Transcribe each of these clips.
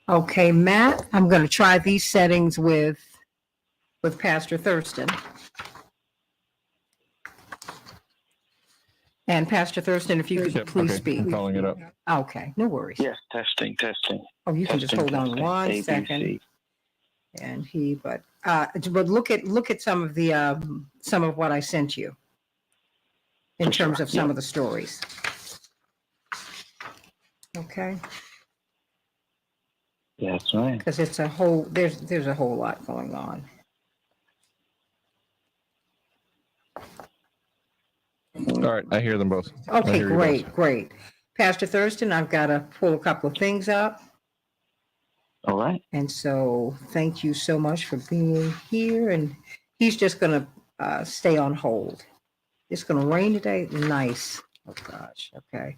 Okay, Matt, I'm going to try these settings with Pastor Thurston. And Pastor Thurston, if you could please speak. I'm calling it up. Okay, no worries. Yes, testing. Oh, you can just hold on one second. And but look at some of what I sent you in terms of some of the stories. Okay. Yeah, that's right. Because it's there's a whole lot going on. All right, I hear them both. Okay, great. Pastor Thurston, I've got to pull a couple of things up. All right. And so thank you so much for being here. And he's just going to stay on hold. It's going to rain today. Nice. Oh, gosh. Okay.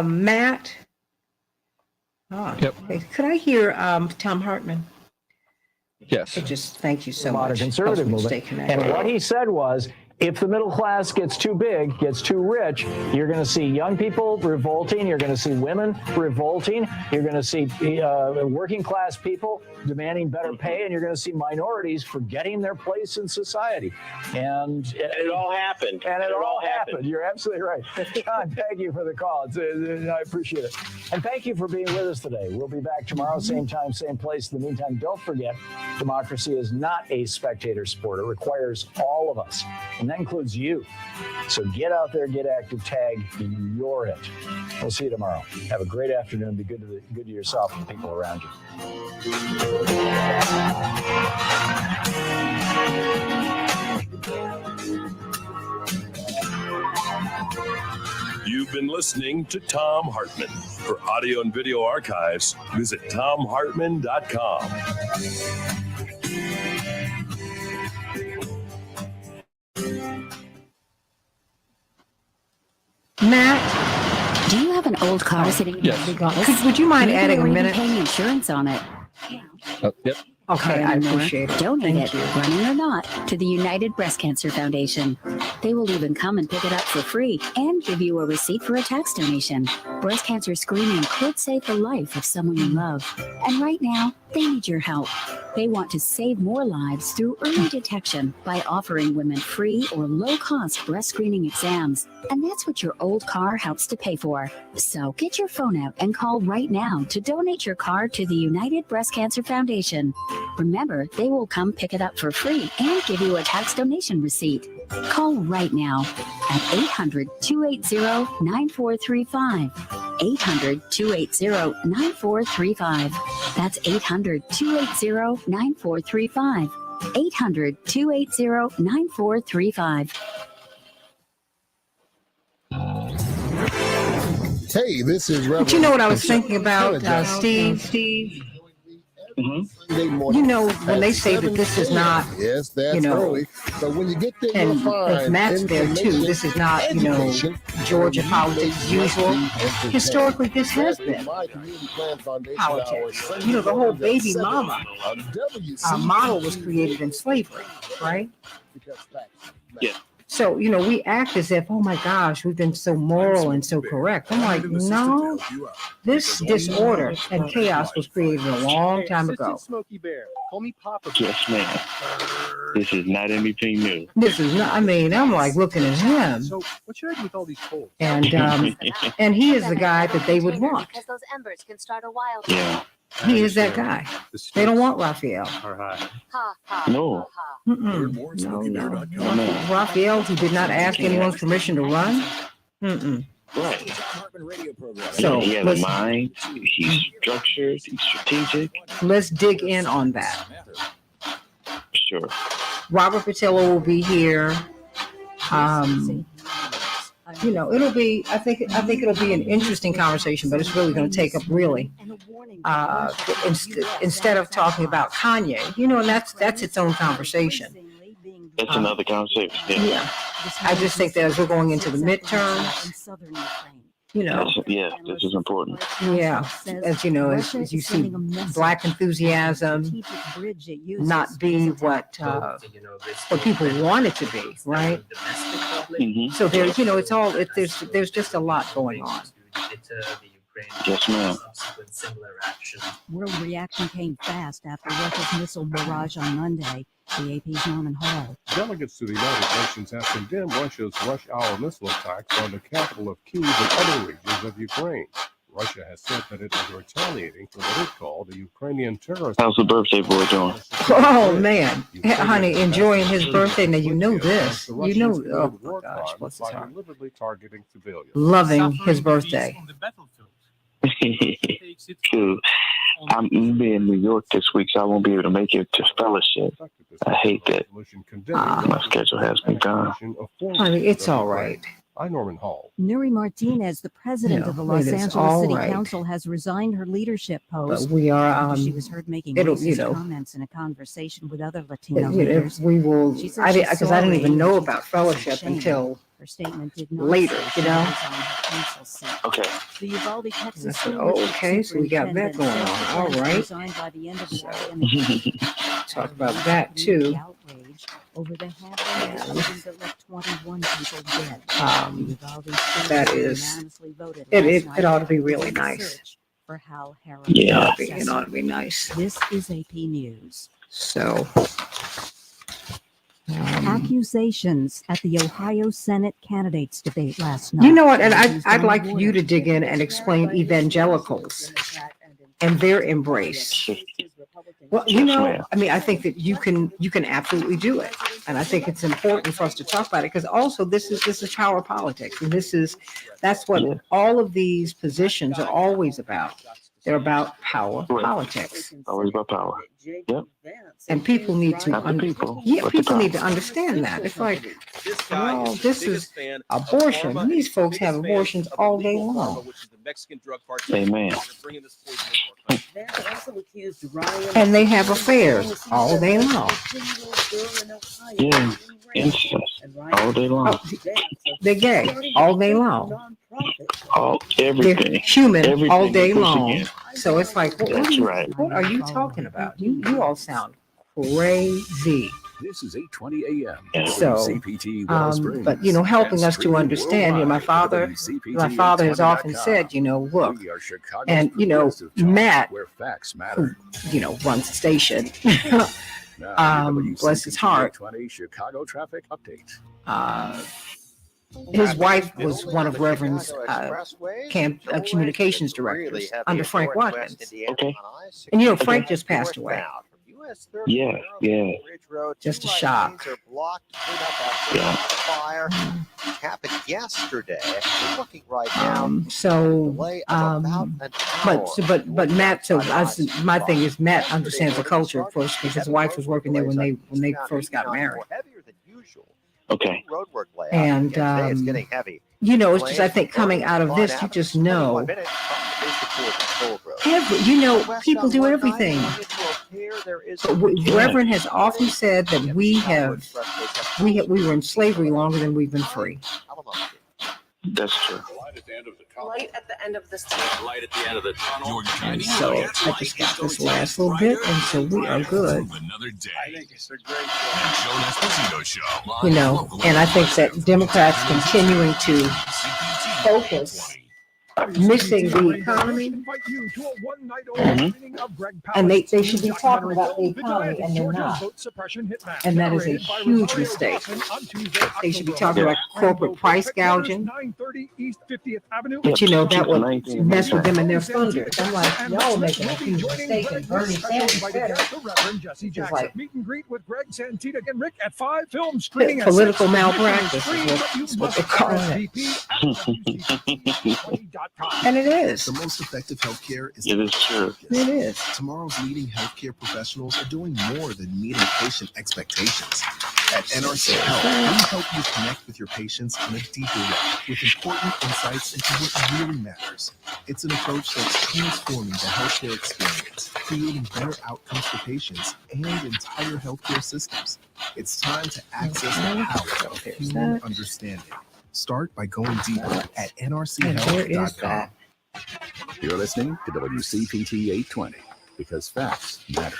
Matt. Yep. Okay. Could I hear Tom Hartman? Yes. Thank you so much. Modern conservative movement. And what he said was, if the middle class gets too big, gets too rich, you're going to see young people revolting. You're going to see women revolting. You're going to see working class people demanding better pay, and you're going to see minorities forgetting their place in society. And it all happened. And it all happened. You're absolutely right. John, thank you for the call. I appreciate it. And thank you for being with us today. We'll be back tomorrow, same time, same place. In the meantime, don't forget, democracy is not a spectator sport. It requires all of us. And that includes you. So get out there, get active, tag, you're it. We'll see you tomorrow. Have a great afternoon. Be good to yourself and the people around you. You've been listening to Tom Hartman. For audio and video archives, visit tomhartman.com. Matt, do you have an old car sitting in Yes. the garage? Would you mind adding a minute? Paying insurance on it. Yep. Okay, I appreciate it. Donate Thank it, you. running or not, to the United Breast Cancer Foundation. They will even come and pick it up for free and give you a receipt for a tax donation. Breast cancer screening could save the life of someone you love. And right now, they need your help. They want to save more lives through early detection by offering women free or low-cost breast screening exams. And that's what your old car helps to pay for. So get your phone out and call right now to donate your car to the United Breast Cancer Foundation. Remember, they will come pick it up for free and give you a tax donation receipt. Call right now at 800-280-9435. 800-280-9435. That's 800-280-9435. 800-280-9435. Hey, this is Reverend. But you know what I was thinking about, Steve? Mm-hmm. You know, when they say that this is not, yes, that's you know, early. So when you get there, and you'll find if Matt's there too, this is not, you know, Georgia politics as usual. Historically, this has been politics. You know, the whole baby mama model was created in slavery, right? Yeah. So, you know, we act as if, oh my gosh, we've been so moral and so correct. I'm like, no, this disorder and chaos was created a long time ago. Smokey Bear, call me Papa. Yes, ma'am. This is not anything new. This is not, I mean, I'm like looking at him. So what should I do with all these polls? And he is the guy that they would want. Because those embers can start a wild. Yeah. He is that guy. They don't want Raphael. Ha, ha, No. No. Raphael, who did not ask anyone's permission to run. Right. So He has a mind. He's structured. He's strategic. let's dig in on that. Sure. Robert Patillo will be here. It'll be. I think it'll be an interesting conversation, but it's really going to take up really. Instead of talking about Kanye, and that's its own conversation. That's another conversation. Yeah. I just think that as we're going into the midterms, yes, this is important. Yeah, as you know, as you see Black enthusiasm not be what people want it to be, right? Mm-hmm. So there's, there's just a lot going on. Yes, ma'am. World reaction came fast after Russia's missile barrage on Monday. The AP's Norman Hall. Delegates to the United Nations have condemned Russia's rush hour missile attacks on the capital of Kyiv and other regions of Ukraine. Russia has said that it is retaliating for what it called a Ukrainian terrorist. How's the birthday boy doing? Oh, man. Honey, enjoying his birthday. Now, you know this. Oh, my gosh, what's his heart? Targeting civilians. Loving his birthday. Cool. I'm going to be in New York this week, so I won't be able to make it to fellowship. I hate that. My schedule has been gone. Honey, it's all right. I'm Norman Hall. Nuri Martinez, the president of the Los Angeles City Council, has resigned her leadership post. But we are. She was heard making racist comments in a conversation with other Latino leaders. We will, because I didn't even know about fellowship until her statement did not later, Okay. The Uvalde, Texas. Okay, so we got that going on. All right. Talk about that too. Over the that left 21 people dead. That is, it ought to be really nice. For Hal Harris. Yeah. It ought to be nice. This is AP News. So. Accusations at the Ohio Senate candidates debate last night. You know what? And I'd like you to dig in and explain evangelicals and their embrace. Well, I think that you can absolutely do it, and I think it's important for us to talk about it because also this is power politics, and that's what all of these positions are always about. They're about power politics. Always about power. Yep. And people need to people need to understand that. It's like, well, this is abortion. These folks have abortions all day long. Amen. And they have affairs all day long. Yeah. Incest all day long. They're gay all day long. Everything. They're human everything all day long. So it's like, what are you talking about? You all sound crazy. This is 8:20 a.m. So, but helping us to understand. My father has often said, look, and Matt, who runs the station, bless his heart. Chicago traffic update. His wife was one of Reverend's communications directors under Frank Watkins. Okay. And Frank just passed away. Yeah. Just a shock. Yeah. Fire happened yesterday. Looking right now. But Matt. So my thing is Matt understands the culture, of course, because his wife was working there when they first got married. Okay. And it's getting heavy. It's just I think coming out of this, you just know. People do everything. Reverend has often said that we were in slavery longer than we've been free. That's true. Light at the end of this tunnel. Light at the end of the tunnel. And so I just got this last little bit, and so we are good. Another day. I think it's a great show. And I think that Democrats continuing to focus missing the economy, and they should be talking about the economy, and they're not. And that is a huge mistake. They should be talking about corporate price gouging. But you know, that would mess with them and their funders. I'm like, y'all are making a huge mistake, and Bernie Sanders better. Just like meet and greet with Greg Santita and Rick at 5 Films. Political malpractice is what they're calling it. And it is. The most effective healthcare is. It is true. It is. Tomorrow's leading healthcare professionals are doing more than meeting patient expectations. At NRC Health, we help you connect with your patients in a deeper way with important insights into what really matters. It's an approach that's transforming the healthcare experience, creating better outcomes for patients and entire healthcare systems. It's time to access the power of human understanding. Start by going deeper at nrchealth.com. You're listening to WCPT 820 because facts matter.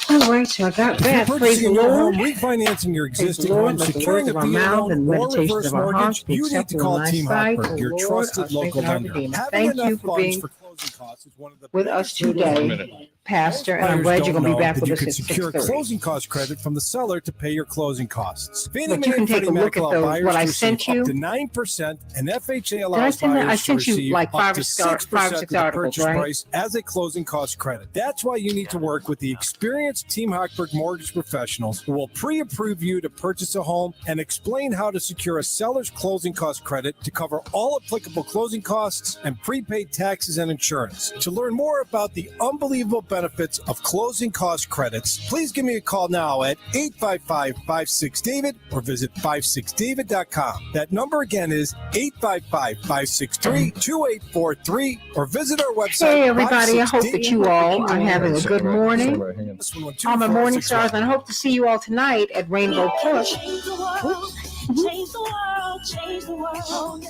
All right, so I got that. Praise the Lord. Refinancing your existing Lord, home, let the securing words a of our mouth and or meditations reverse of our mortgage, hearts be you need to acceptable call in thy Team sight, Hochberg, O your Lord, trusted our local strength and our lender. redeemer. Having Thank enough you for funds being for closing costs is one of the with us biggest today, Pastor, and I'm Buyers glad you're don't going to be know back that with you us can at secure 6:30. closing cost credit from the seller to pay your closing costs. Fannie But Mae you can and take Freddie a Mac look at allow those. buyers What I to sent receive you. up to 9%, and FHA Did I allows send that? I buyers to sent you receive like up five to or 6 6% of the articles, purchase right? price as a closing cost credit. That's why you need to work with the experienced Team Hochberg mortgage professionals who will pre-approve you to purchase a home and explain how to secure a seller's closing cost credit to cover all applicable closing costs and prepaid taxes and insurance. To learn more about the unbelievable benefits of closing cost credits, please give me a call now at 855-56-DAVID or visit 56david.com. That number again is 855-563-2843 or visit our website. Hey, everybody. I hope that you all are having a good morning. I'm a Morning Stars, and I hope to see you all tonight at Rainbow Push. Change the world, change the world, change the world.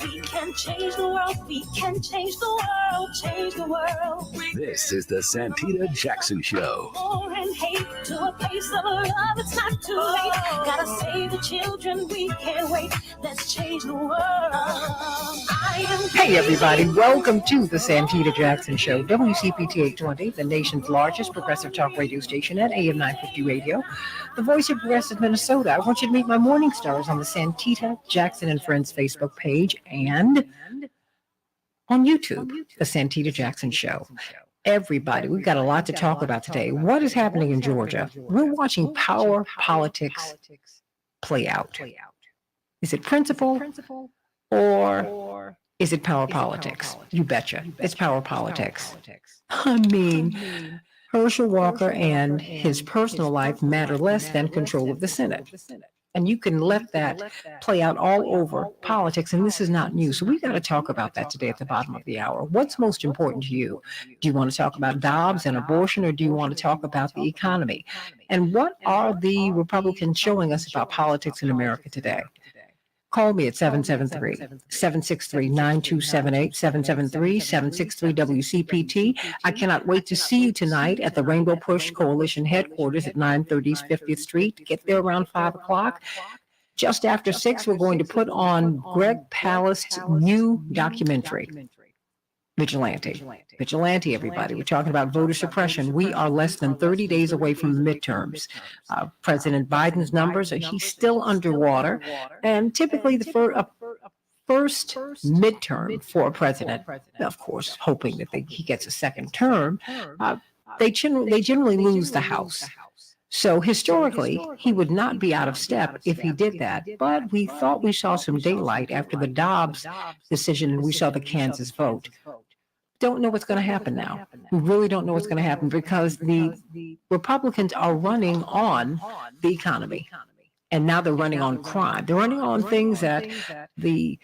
We can change the world, we can change the world, change the world. This is the Santita Jackson Show. War and hate to a place of love, it's not too late. Gotta save the children, we can't wait. Let's change the world. Hey, everybody. Welcome to the Santita Jackson Show, WCPT 820, the nation's largest progressive talk radio station at AM 950 Radio, the voice of progressive Minnesota. I want you to meet my Morning Stars on the Santita Jackson and Friends Facebook page and on YouTube, the Santita Jackson Show. Everybody, we've got a lot to talk about today. What is happening in Georgia? We're watching power politics play out. Is it principle or is it power politics? You betcha. It's power politics. I mean, Herschel Walker and his personal life matter less than control of the Senate. And you can let that play out all over politics, and this is not new. So we've got to talk about that today at the bottom of the hour. What's most important to you? Do you want to talk about Dobbs and abortion, or do you want to talk about the economy? And what are the Republicans showing us about politics in America today? Call me at 773-763-9278, 773-763-WCPT. I cannot wait to see you tonight at the Rainbow Push Coalition headquarters at 930 50th Street. Get there around 5 o'clock. Just after 6, we're going to put on Greg Palast's new documentary, Vigilante. Vigilante, everybody. We're talking about voter suppression. We are less than 30 days away from the midterms. President Biden's numbers, he's still underwater. And typically the first midterm for a president, of course, hoping that he gets a second term, they generally lose the House. So historically, he would not be out of step if he did that. But we thought we saw some daylight after the Dobbs decision, and we saw the Kansas vote. Don't know what's going to happen now. We really don't know what's going to happen because the Republicans are running on the economy. And now they're running on crime. They're running on things that the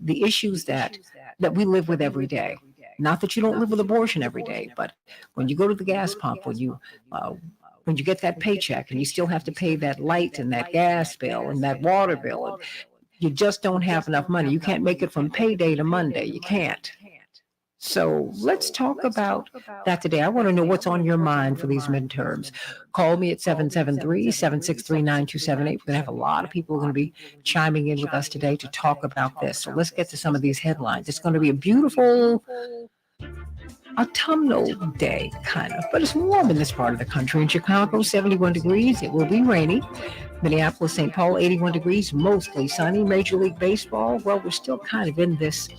issues that we live with every day. Not that you don't live with abortion every day, but when you go to the gas pump, when you get that paycheck and you still have to pay that light and that gas bill and that water bill, and you just don't have enough money. You can't make it from payday to Monday. You can't. So let's talk about that today. I want to know what's on your mind for these midterms. Call me at 773-763-9278. We're going to have a lot of people going to be chiming in with us today to talk about this. So let's get to some of these headlines. It's going to be a beautiful autumnal day, kind of, but it's warm in this part of the country. In Chicago, 71 degrees. It will be rainy. Minneapolis, St. Paul, 81 degrees, mostly sunny. Major League Baseball, well, we're still kind of in this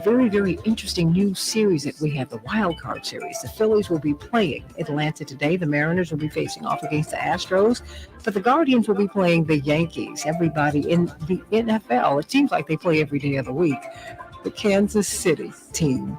very, very interesting new series that we have, the Wild Card Series. The Phillies will be playing Atlanta today. The Mariners will be facing off against the Astros, but the Guardians will be playing the Yankees. Everybody in the NFL, it seems like they play every day of the week. The Kansas City team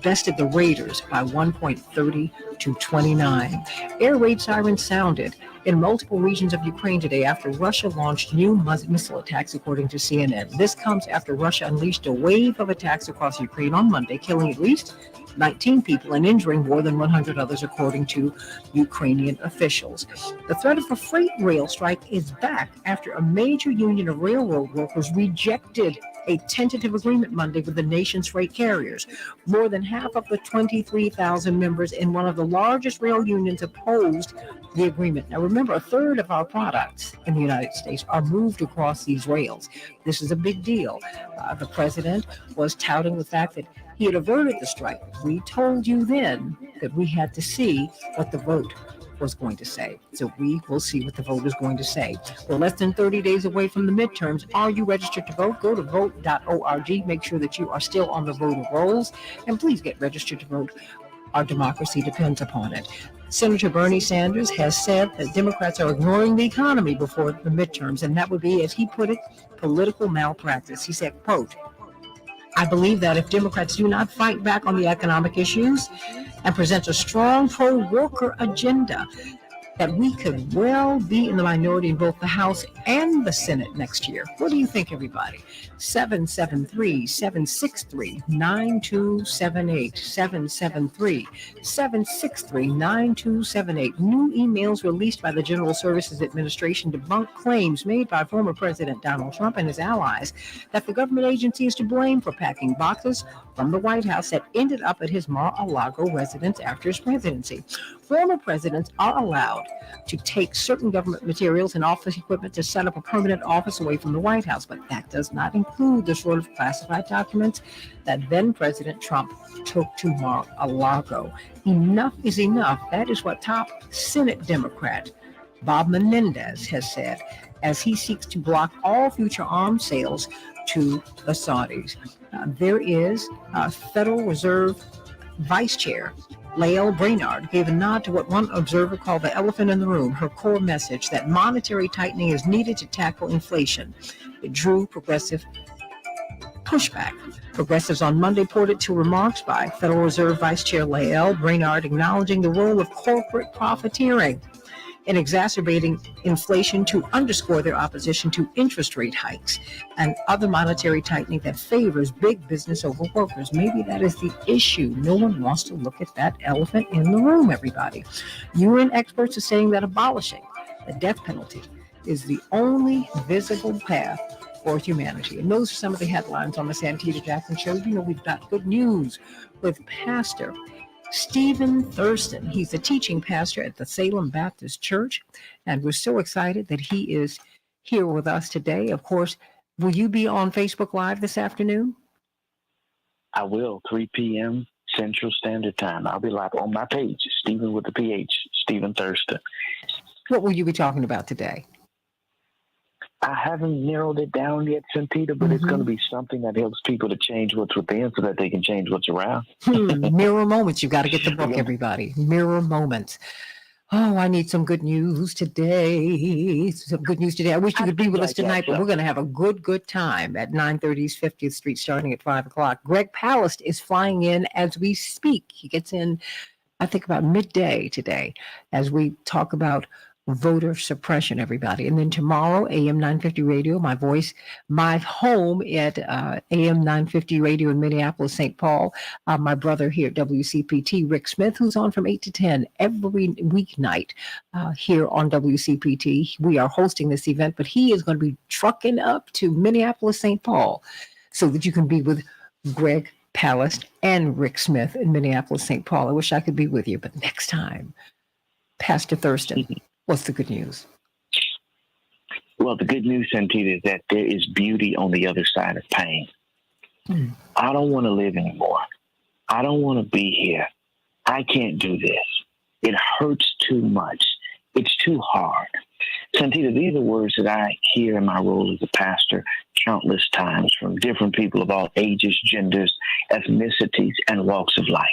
bested the Raiders by 1.30-29. Air raid sirens sounded in multiple regions of Ukraine today after Russia launched new missile attacks, according to CNN. This comes after Russia unleashed a wave of attacks across Ukraine on Monday, killing at least 19 people and injuring more than 100 others, according to Ukrainian officials. The threat of a freight rail strike is back after a major union of railroad workers rejected a tentative agreement Monday with the nation's freight carriers. More than half of the 23,000 members in one of the largest rail unions opposed the agreement. Now, remember, a third of our products in the United States are moved across these rails. This is a big deal. The president was touting the fact that he had averted the strike. We told you then that we had to see what the vote was going to say. So we will see what the vote is going to say. We're less than 30 days away from the midterms. Are you registered to vote? Go to vote.org. Make sure that you are still on the voter rolls. And please get registered to vote. Our democracy depends upon it. Senator Bernie Sanders has said that Democrats are ignoring the economy before the midterms, and that would be, as he put it, political malpractice. He said, quote, I believe that if Democrats do not fight back on the economic issues and present a strong pro-worker agenda, that we could well be in the minority in both the House and the Senate next year. What do you think, everybody? 773-763-9278. 773-763-9278. New emails released by the General Services Administration debunk claims made by former President Donald Trump and his allies that the government agency is to blame for packing boxes from the White House that ended up at his Mar-a-Lago residence after his presidency. Former presidents are allowed to take certain government materials and office equipment to set up a permanent office away from the White House, but that does not include the sort of classified documents that then President Trump took to Mar-a-Lago. Enough is enough. That is what top Senate Democrat Bob Menendez has said as he seeks to block all future arms sales to the Saudis. There is a Federal Reserve Vice Chair Lael Brainard gave a nod to what one observer called the elephant in the room, her core message that monetary tightening is needed to tackle inflation. It drew progressive pushback. Progressives on Monday ported to remarks by Federal Reserve Vice Chair Lael Brainard acknowledging the role of corporate profiteering in exacerbating inflation to underscore their opposition to interest rate hikes and other monetary tightening that favors big business over workers. Maybe that is the issue. No one wants to look at that elephant in the room, everybody. UN experts are saying that abolishing the death penalty is the only visible path for humanity. And those are some of the headlines on the Santita Jackson Show. You know, we've got good news with Pastor Stephen Thurston. He's a teaching pastor at the Salem Baptist Church, and we're so excited that he is here with us today. Of course, will you be on Facebook Live this afternoon? I will, 3 p.m. Central Standard Time. I'll be live on my page, Stephen with the PH, Stephen Thurston. What will you be talking about today? I haven't narrowed it down yet, Santita, but it's going to be something that helps people to change what's within so that they can change what's around. Mirror Moments. You've got to get the book, everybody. Mirror Moments. Oh, I need some good news today. Some good news today. I wish you could be with us tonight, but we're going to have a good time at 930 50th Street starting at 5 o'clock. Greg Palast is flying in as we speak. He gets in, I think, about midday today as we talk about voter suppression, everybody. And then tomorrow, AM 950 Radio, my voice, my home at AM 950 Radio in Minneapolis, St. Paul. My brother here at WCPT, Rick Smith, who's on from 8 to 10 every weeknight here on WCPT. We are hosting this event, but he is going to be trucking up to Minneapolis, St. Paul so that you can be with Greg Palast and Rick Smith in Minneapolis, St. Paul. I wish I could be with you, but next time. Pastor Thurston, what's the good news? Well, the good news, Santita, is that there is beauty on the other side of pain. I don't want to live anymore. I don't want to be here. I can't do this. It hurts too much. It's too hard. Santita, these are words that I hear in my role as a pastor countless times from different people of all ages, genders, ethnicities, and walks of life.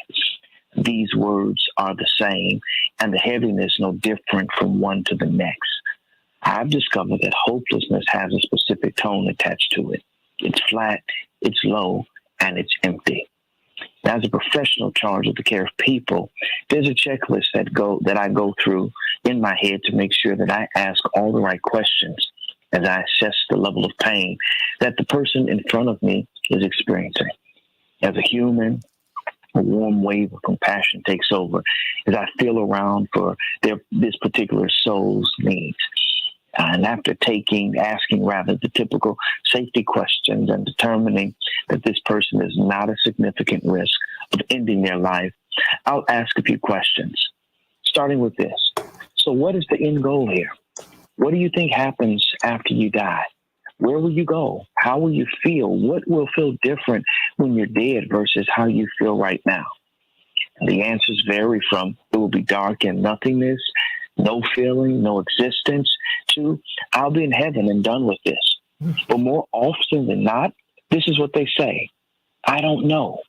These words are the same, and the heaviness no different from one to the next. I've discovered that hopelessness has a specific tone attached to it. It's flat, it's low, and it's empty. As a professional charged with the care of people, there's a checklist that I go through in my head to make sure that I ask all the right questions as I assess the level of pain that the person in front of me is experiencing. As a human, a warm wave of compassion takes over as I feel around for this particular soul's needs. And after asking the typical safety questions and determining that this person is not a significant risk of ending their life, I'll ask a few questions, starting with this. So what is the end goal here? What do you think happens after you die? Where will you go? How will you feel? What will feel different when you're dead versus how you feel right now? And the answers vary from it will be dark and nothingness, no feeling, no existence, to I'll be in heaven and done with this. But more often than not, this is what they say. I don't know.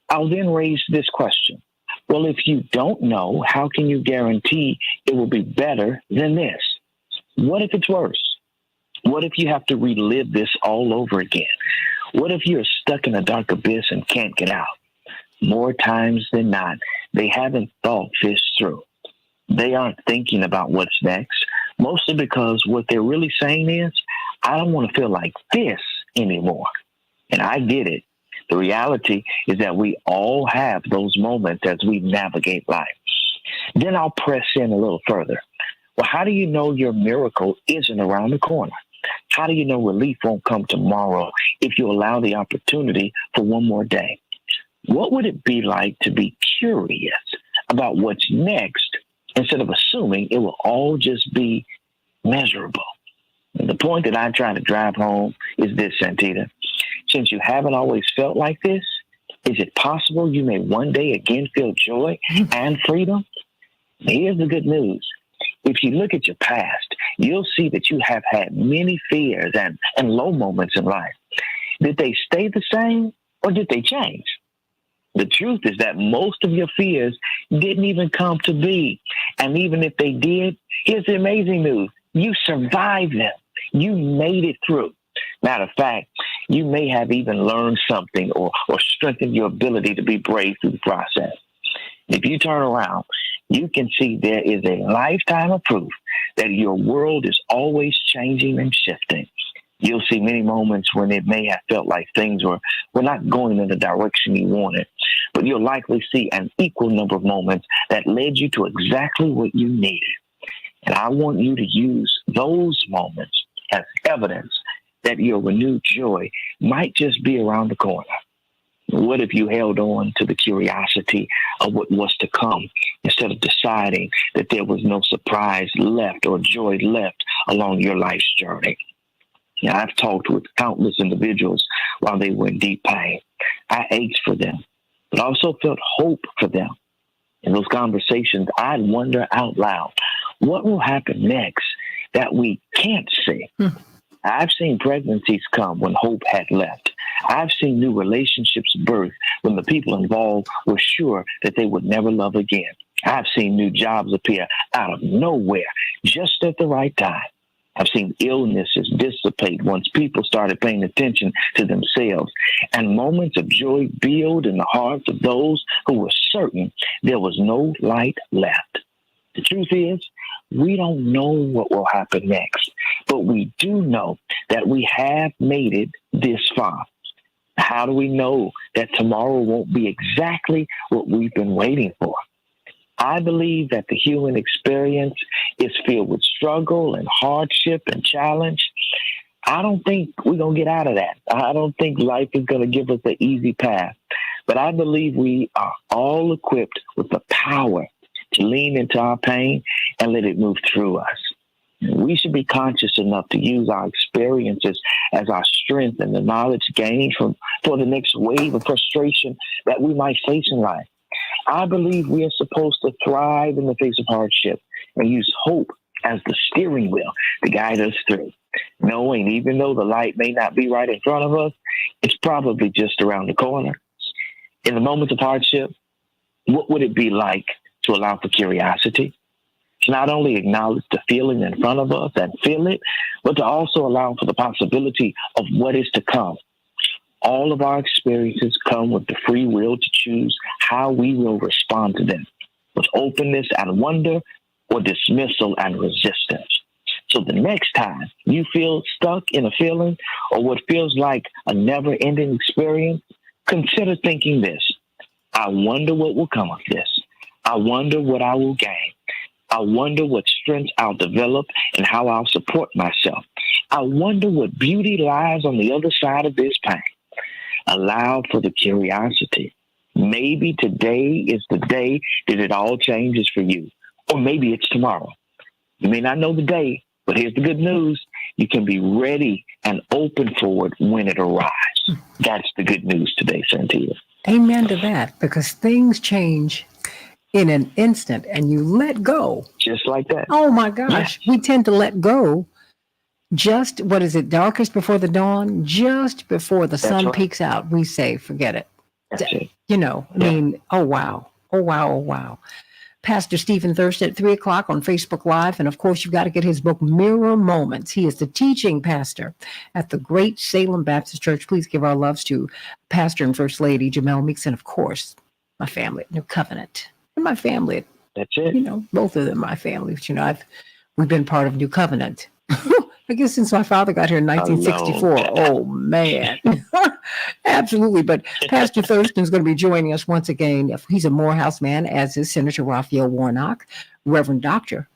I'll then raise this question. Well, if you don't know, how can you guarantee it will be better than this? What if it's worse? What if you have to relive this all over again? What if you're stuck in a dark abyss and can't get out? More times than not, they haven't thought this through. They aren't thinking about what's next, mostly because what they're really saying is, I don't want to feel like this anymore. And I get it. The reality is that we all have those moments as we navigate life. Then I'll press in a little further. Well, how do you know your miracle isn't around the corner? How do you know relief won't come tomorrow if you allow the opportunity for one more day? What would it be like to be curious about what's next instead of assuming it will all just be measurable? And the point that I try to drive home is this, Santita. Since you haven't always felt like this, is it possible you may one day again feel joy and freedom? Here's the good news. If you look at your past, you'll see that you have had many fears and low moments in life. Did they stay the same or did they change? The truth is that most of your fears didn't even come to be. And even if they did, here's the amazing news. You survived them. You made it through. Matter of fact, you may have even learned something or strengthened your ability to be brave through the process. If you turn around, you can see there is a lifetime of proof that your world is always changing and shifting. You'll see many moments when it may have felt like things were not going in the direction you wanted, but you'll likely see an equal number of moments that led you to exactly what you needed. And I want you to use those moments as evidence that your renewed joy might just be around the corner. What if you held on to the curiosity of what was to come instead of deciding that there was no surprise left or joy left along your life's journey? Now, I've talked with countless individuals while they were in deep pain. I ached for them, but also felt hope for them. In those conversations, I'd wonder out loud, what will happen next that we can't see? I've seen pregnancies come when hope had left. I've seen new relationships birth when the people involved were sure that they would never love again. I've seen new jobs appear out of nowhere just at the right time. I've seen illnesses dissipate once people started paying attention to themselves, and moments of joy build in the hearts of those who were certain there was no light left. The truth is, we don't know what will happen next, but we do know that we have made it this far. How do we know that tomorrow won't be exactly what we've been waiting for? I believe that the human experience is filled with struggle and hardship and challenge. I don't think we're going to get out of that. I don't think life is going to give us an easy path. But I believe we are all equipped with the power to lean into our pain and let it move through us. We should be conscious enough to use our experiences as our strength and the knowledge gained for the next wave of frustration that we might face in life. I believe we are supposed to thrive in the face of hardship and use hope as the steering wheel to guide us through, knowing even though the light may not be right in front of us, it's probably just around the corner. In the moments of hardship, what would it be like to allow for curiosity? To not only acknowledge the feeling in front of us and feel it, but to also allow for the possibility of what is to come. All of our experiences come with the free will to choose how we will respond to them, with openness and wonder or dismissal and resistance. So the next time you feel stuck in a feeling or what feels like a never-ending experience, consider thinking this: I wonder what will come of this. I wonder what I will gain. I wonder what strengths I'll develop and how I'll support myself. I wonder what beauty lies on the other side of this pain. Allow for the curiosity. Maybe today is the day that it all changes for you. Or maybe it's tomorrow. You may not know the day, but here's the good news. You can be ready and open for it when it arrives. That's the good news today, Santita. Amen to that, because things change in an instant and you let go. Just like that. Oh my gosh. We tend to let go just, what is it, darkest before the dawn? Just before the sun peeks out, we say, forget it. That's it. You know, I mean, oh wow. Oh wow. Oh wow. Pastor Stephen Thurston at 3:00 on Facebook Live. And of course, you've got to get his book, Mirror Moments. He is the teaching pastor at the Great Salem Baptist Church. Please give our loves to Pastor and First Lady Jamel Meeks, and of course, my family at New Covenant. And my family. That's it. You know, both of them, my family. But, you know, we've been part of New Covenant. I guess since my father got here in 1964. Oh, man. Absolutely. But Pastor Thurston is going to be joining us once again. He's a Morehouse man, as is Senator Raphael Warnock, Reverend Dr.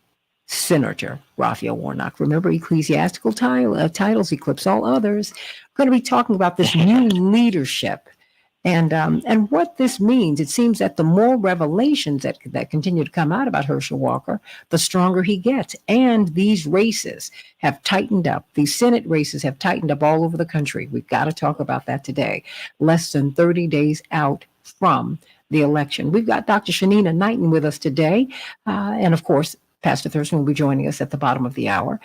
Senator Raphael Warnock. Remember, ecclesiastical titles eclipse all others. We're going to be talking about this new leadership and what this means. It seems that the more revelations that continue to come out about Herschel Walker, the stronger he gets. And these races have tightened up. These Senate races have tightened up all over the country. We've got to talk about that today. Less than 30 days out from the election. We've got Dr. Shanina Knighton with us today. And of course, Pastor Thurston will be joining us at the bottom of the hour,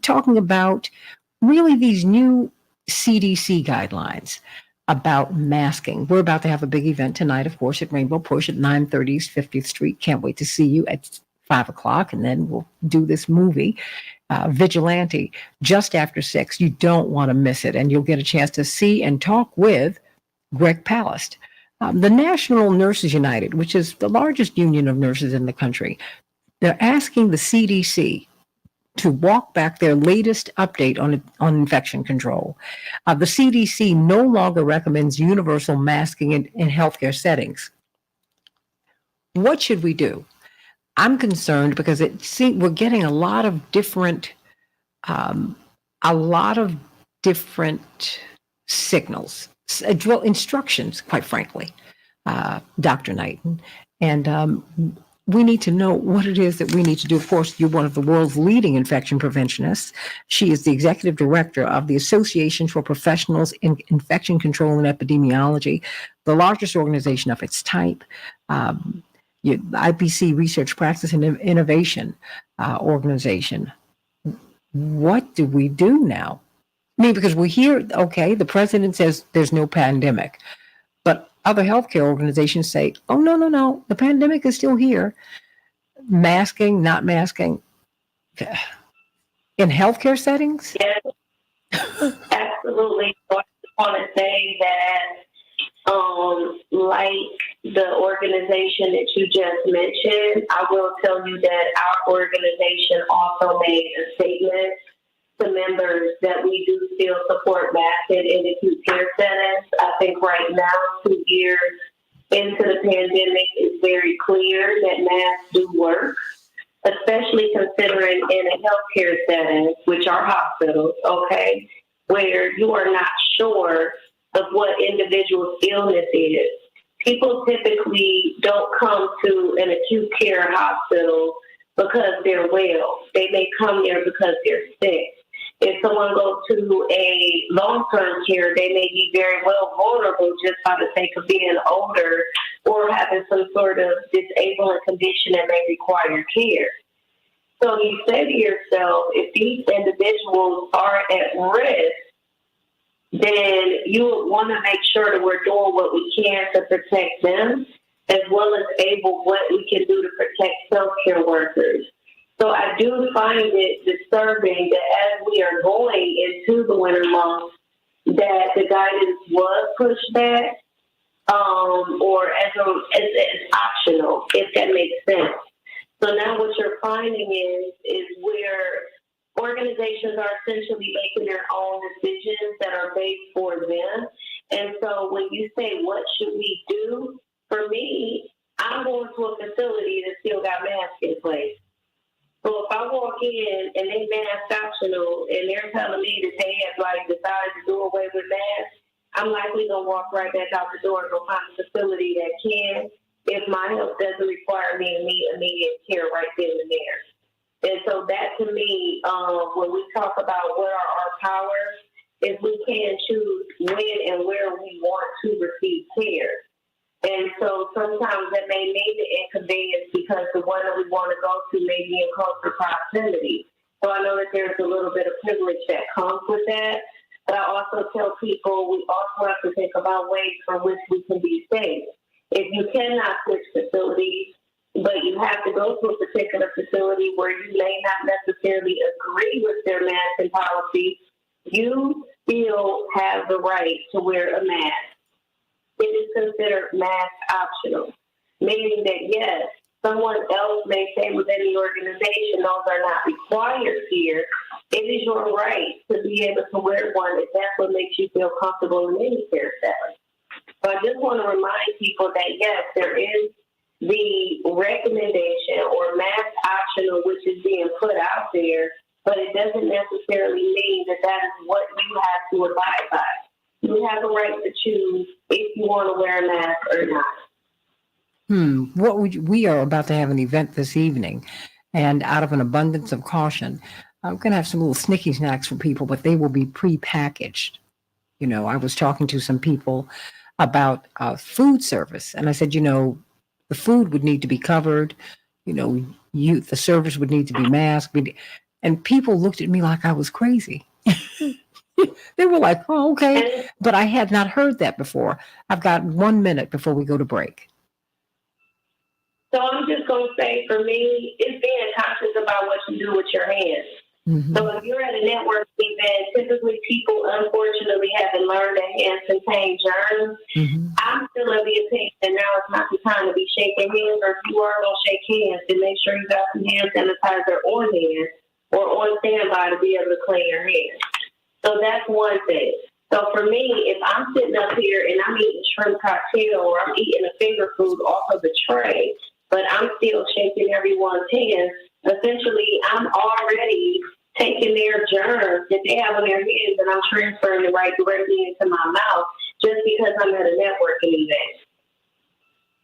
talking about really these new CDC guidelines about masking. We're about to have a big event tonight, of course, at Rainbow Push at 930 East 50th Street. Can't wait to see you at 5:00. And then we'll do this movie, Vigilante, just after 6. You don't want to miss it. And you'll get a chance to see and talk with Greg Palast. The National Nurses United, which is the largest union of nurses in the country, they're asking the CDC to walk back their latest update on infection control. The CDC no longer recommends universal masking in healthcare settings. What should we do? I'm concerned because we're getting a lot of different signals, instructions, quite frankly, Dr. Knighton. And we need to know what it is that we need to do. Of course, you're one of the world's leading infection preventionists. She is the executive director of the Association for Professionals in Infection Control and Epidemiology, the largest organization of its type, IPC Research Practice and Innovation organization. What do we do now? I mean, because we hear, okay, the president says there's no pandemic, but other healthcare organizations say, oh, no, the pandemic is still here. Masking, not masking. In healthcare settings? Yes, absolutely. So I just want to say that, like the organization that you just mentioned, I will tell you that our organization also made a statement to members that we do still support masking in acute care settings. I think right now, 2 years into the pandemic, it's very clear that masks do work. especially considering in a healthcare setting, which are hospitals, okay, where you are not sure of what individual's illness is. People typically don't come to an acute care hospital because they're well. They may come there because they're sick. If someone goes to a long-term care, they may be very well vulnerable just by the sake of being older or having some sort of disabling condition that may require care. So you say to yourself, if these individuals are at risk, then you would want to make sure that we're doing what we can to protect them, as well as what we can do to protect healthcare workers. So I do find it disturbing that as we are going into the winter months, that the guidance was pushed back, or as optional, if that makes sense. So now what you're finding is where organizations are essentially making their own decisions that are based for them. And so when you say, what should we do? For me, I'm going to a facility that still got masks in place. So if I walk in and they mask optional and they're telling me that they have decided to do away with masks, I'm likely going to walk right back out the door and go find a facility that can, if my health doesn't require me to need immediate care right then and there. And so that to me, when we talk about what are our powers, is we can choose when and where we want to receive care. And so sometimes that may mean the inconvenience because the one that we want to go to may be in closer proximity. So I know that there's a little bit of privilege that comes with that. But I also tell people we also have to think about ways for which we can be safe. If you cannot switch facilities, but you have to go to a particular facility where you may not necessarily agree with their masking policy, you still have the right to wear a mask. It is considered mask optional, meaning that, yes, someone else may say within the organization those are not required here. It is your right to be able to wear one if that's what makes you feel comfortable in any care setting. So I just want to remind people that, yes, there is the recommendation or mask optional, which is being put out there, but it doesn't necessarily mean that that is what you have to abide by. You have a right to choose if you want to wear a mask or not. We are about to have an event this evening, and out of an abundance of caution, I'm going to have some little snicky snacks for people, but they will be pre-packaged. You know, I was talking to some people about food service, and I said, the food would need to be covered. The service would need to be masked. And people looked at me like I was crazy. They were like, oh, okay. But I had not heard that before. I've got 1 minute before we go to break. So I'm just going to say, for me, it's being conscious about what you do with your hands. Mm-hmm. So if you're at a networking event, typically people, unfortunately, haven't learned that hands contain germs. Mm-hmm. I'm still of the opinion that now it's not the time to be shaking hands, or if you are going to shake hands, then make sure you got some hand sanitizer on hand or on standby to be able to clean your hands. So that's one thing. So for me, if I'm sitting up here and I'm eating shrimp cocktail or I'm eating a finger food off of the tray, but I'm still shaking everyone's hands, essentially I'm already taking their germs that they have on their hands and I'm transferring it right directly into my mouth just because I'm at a networking event.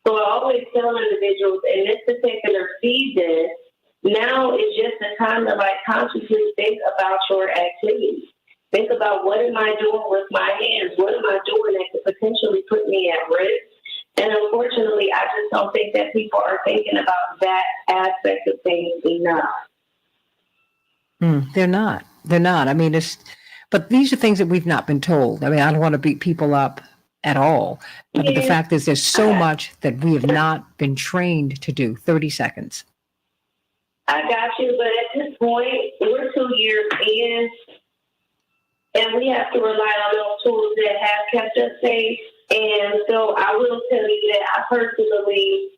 So I always tell individuals in this particular season, now is just the time to consciously think about your activities. Think about, what am I doing with my hands? What am I doing that could potentially put me at risk? And unfortunately, I just don't think that people are thinking about that aspect of things enough. They're not. I mean, but these are things that we've not been told. I mean, I don't want to beat people up at all. But the fact is, there's so much that we have not been trained to do. 30 seconds. I got you, but at this point, we're 2 years in, and we have to rely on those tools that have kept us safe. And so I will tell you that I personally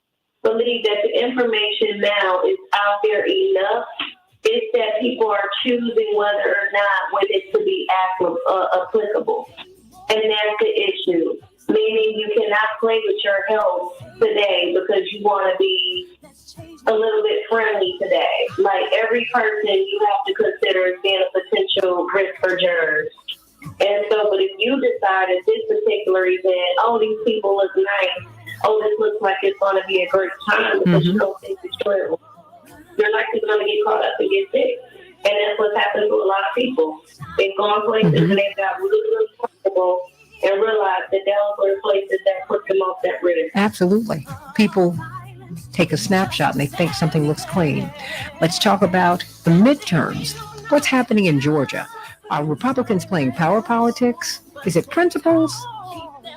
believe that the information now is out there enough. It's that people are choosing whether or not when it to be applicable. And that's the issue. Meaning you cannot play with your health today because you want to be a little bit friendly today. Like every person you have to consider as being a potential risk for germs. And so, but if you decide at this particular event, oh, these people look nice, oh, this looks like it's going to be a great time because you don't think it's true, you're likely going to get caught up and get sick. And that's what's happened to a lot of people. They've gone places and they've got really, really comfortable and realized that those were the places that put them off that risk. Absolutely. People take a snapshot and they think something looks clean. Let's talk about the midterms. What's happening in Georgia? Are Republicans playing power politics? Is it principles,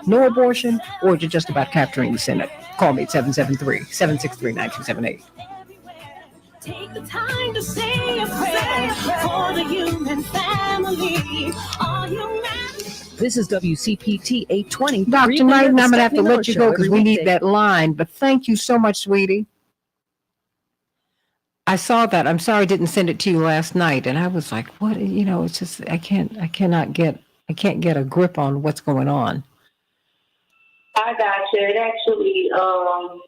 no abortion, or is it just about capturing the Senate? Call me at 773-763-9278. Take the time to say a prayer for the human family. All humanity. This is WCPT 820. Dr. Knight, I'm going to have to let you go because we need that line. But thank you so much, sweetie. I saw that. I'm sorry I didn't send it to you last night. And I was like, what? You know, it's just, I can't get a grip on what's going on. I got you. It actually, our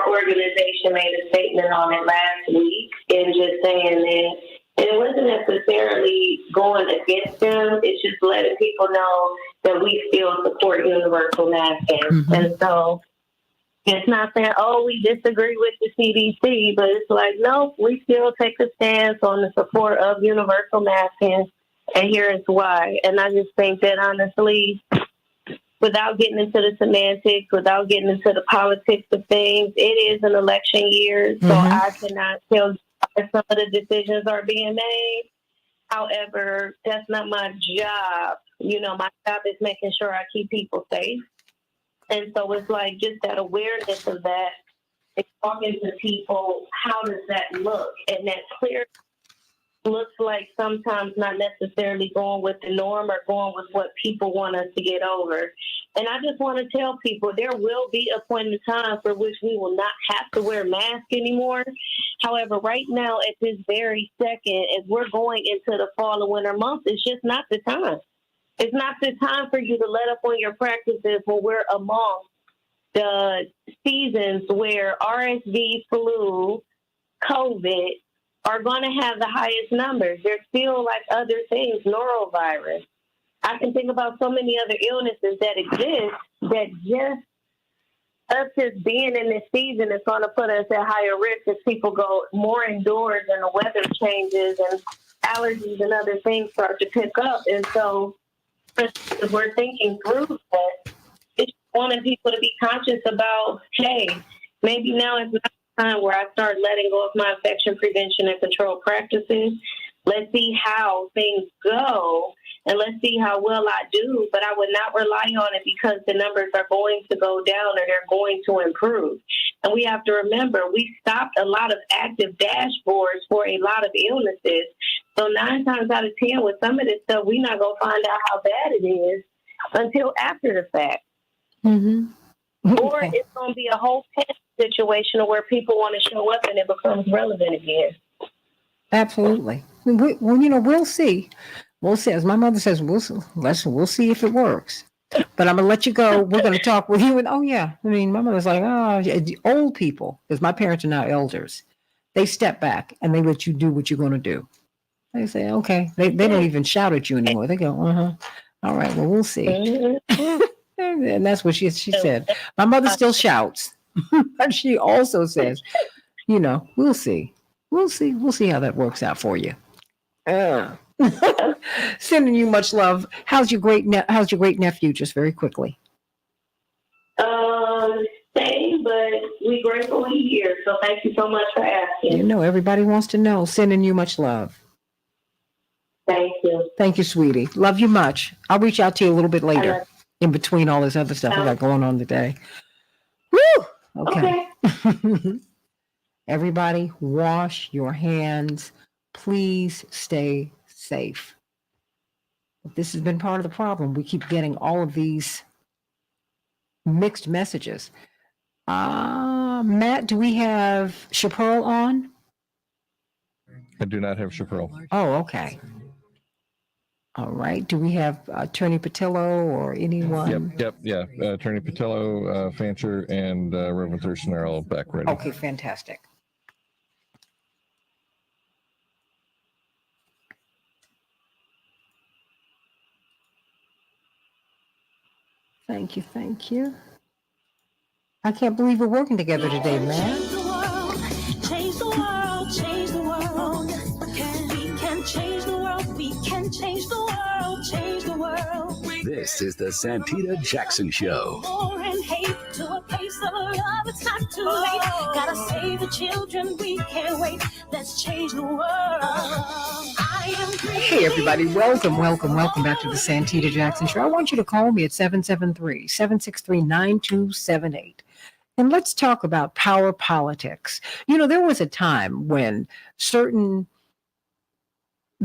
organization made a statement on it last week and just saying that it wasn't necessarily going against them. It's just letting people know that we still support universal masking. And so it's not saying, oh, we disagree with the CDC, but it's like, no, we still take a stance on the support of universal masking, and here is why. And I just think that honestly, without getting into the semantics, without getting into the politics of things, it is an election year, so I cannot tell you if some of the decisions are being made. However, that's not my job. You know, my job is making sure I keep people safe. And so it's like just that awareness of that, and talking to people, how does that look? And that clear looks like sometimes not necessarily going with the norm or going with what people want us to get over. And I just want to tell people there will be a point in time for which we will not have to wear masks anymore. However, right now, at this very second, as we're going into the fall and winter months, it's just not the time. It's not the time for you to let up on your practices when we're among the seasons where RSV, flu, COVID are going to have the highest numbers. There's still like other things, norovirus. I can think about so many other illnesses that exist that just us just being in this season is going to put us at higher risk as people go more indoors and the weather changes and allergies and other things start to pick up. And so we're thinking through that. It's wanting people to be conscious about, hey, maybe now is not the time where I start letting go of my infection prevention and control practices. Let's see how things go, and let's see how well I do, but I would not rely on it because the numbers are going to go down or they're going to improve. And we have to remember, we stopped a lot of active dashboards for a lot of illnesses. So 9 times out of 10 with some of this stuff, we're not going to find out how bad it is until after the fact. Or it's going to be a whole situation where people want to show up and it becomes relevant again. Absolutely. We'll see. We'll see. As my mother says, we'll see if it works. But I'm going to let you go. We're going to talk with you. And my mother's like, the old people, because my parents are now elders, they step back and they let you do what you're going to do. They say, okay. They don't even shout at you anymore. They go, all right, well, we'll see. And that's what she said. My mother still shouts. But she also says, we'll see. We'll see how that works out for you. Sending you much love. How's your great nephew? Just very quickly. Same, but we grateful he's here. So thank you so much for asking. Everybody wants to know. Sending you much love. Thank you. Thank you, sweetie. Love you much. I'll reach out to you a little bit later in between all this other stuff I got going on today. Woo! Okay. Everybody, wash your hands. Please stay safe. This has been part of the problem. We keep getting all of these mixed messages. Matt, do we have Chaparral on? I do not have Chaparral. Oh, okay. All right. Do we have Attorney Patillo or anyone? Yeah. Attorney Patillo, Fancher, and Reverend Thurston are all back ready. Okay, fantastic. Thank you. Thank you. I can't believe we're working together today, man. Change the world, change the world. We can change the world, we can change the world, change the world. This is the Santita Jackson Show. War and hate to a place of love, it's not too late. Gotta save the children, we can't wait. Let's change the world. Hey, everybody. Welcome back to the Santita Jackson Show. I want you to call me at 773-763-9278. And let's talk about power politics. You know, there was a time when certain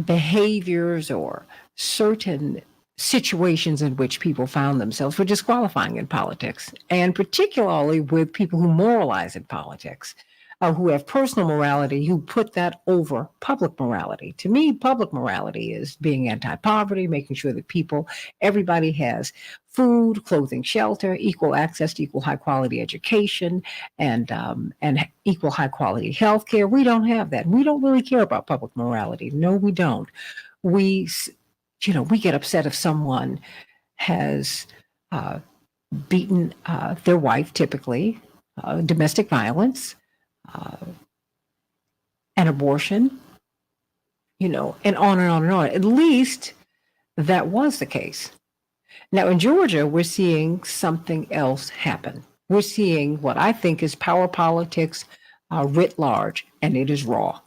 behaviors or certain situations in which people found themselves were disqualifying in politics, and particularly with people who moralize in politics, who have personal morality, who put that over public morality. To me, public morality is being anti-poverty, making sure that everybody has food, clothing, shelter, equal access to equal high-quality education, and equal high-quality health care. We don't have that. We don't really care about public morality. No, we don't. We get upset if someone has beaten their wife, typically, domestic violence, an abortion, and on and on and on. At least that was the case. Now, in Georgia, we're seeing something else happen. We're seeing what I think is power politics writ large, and it is raw.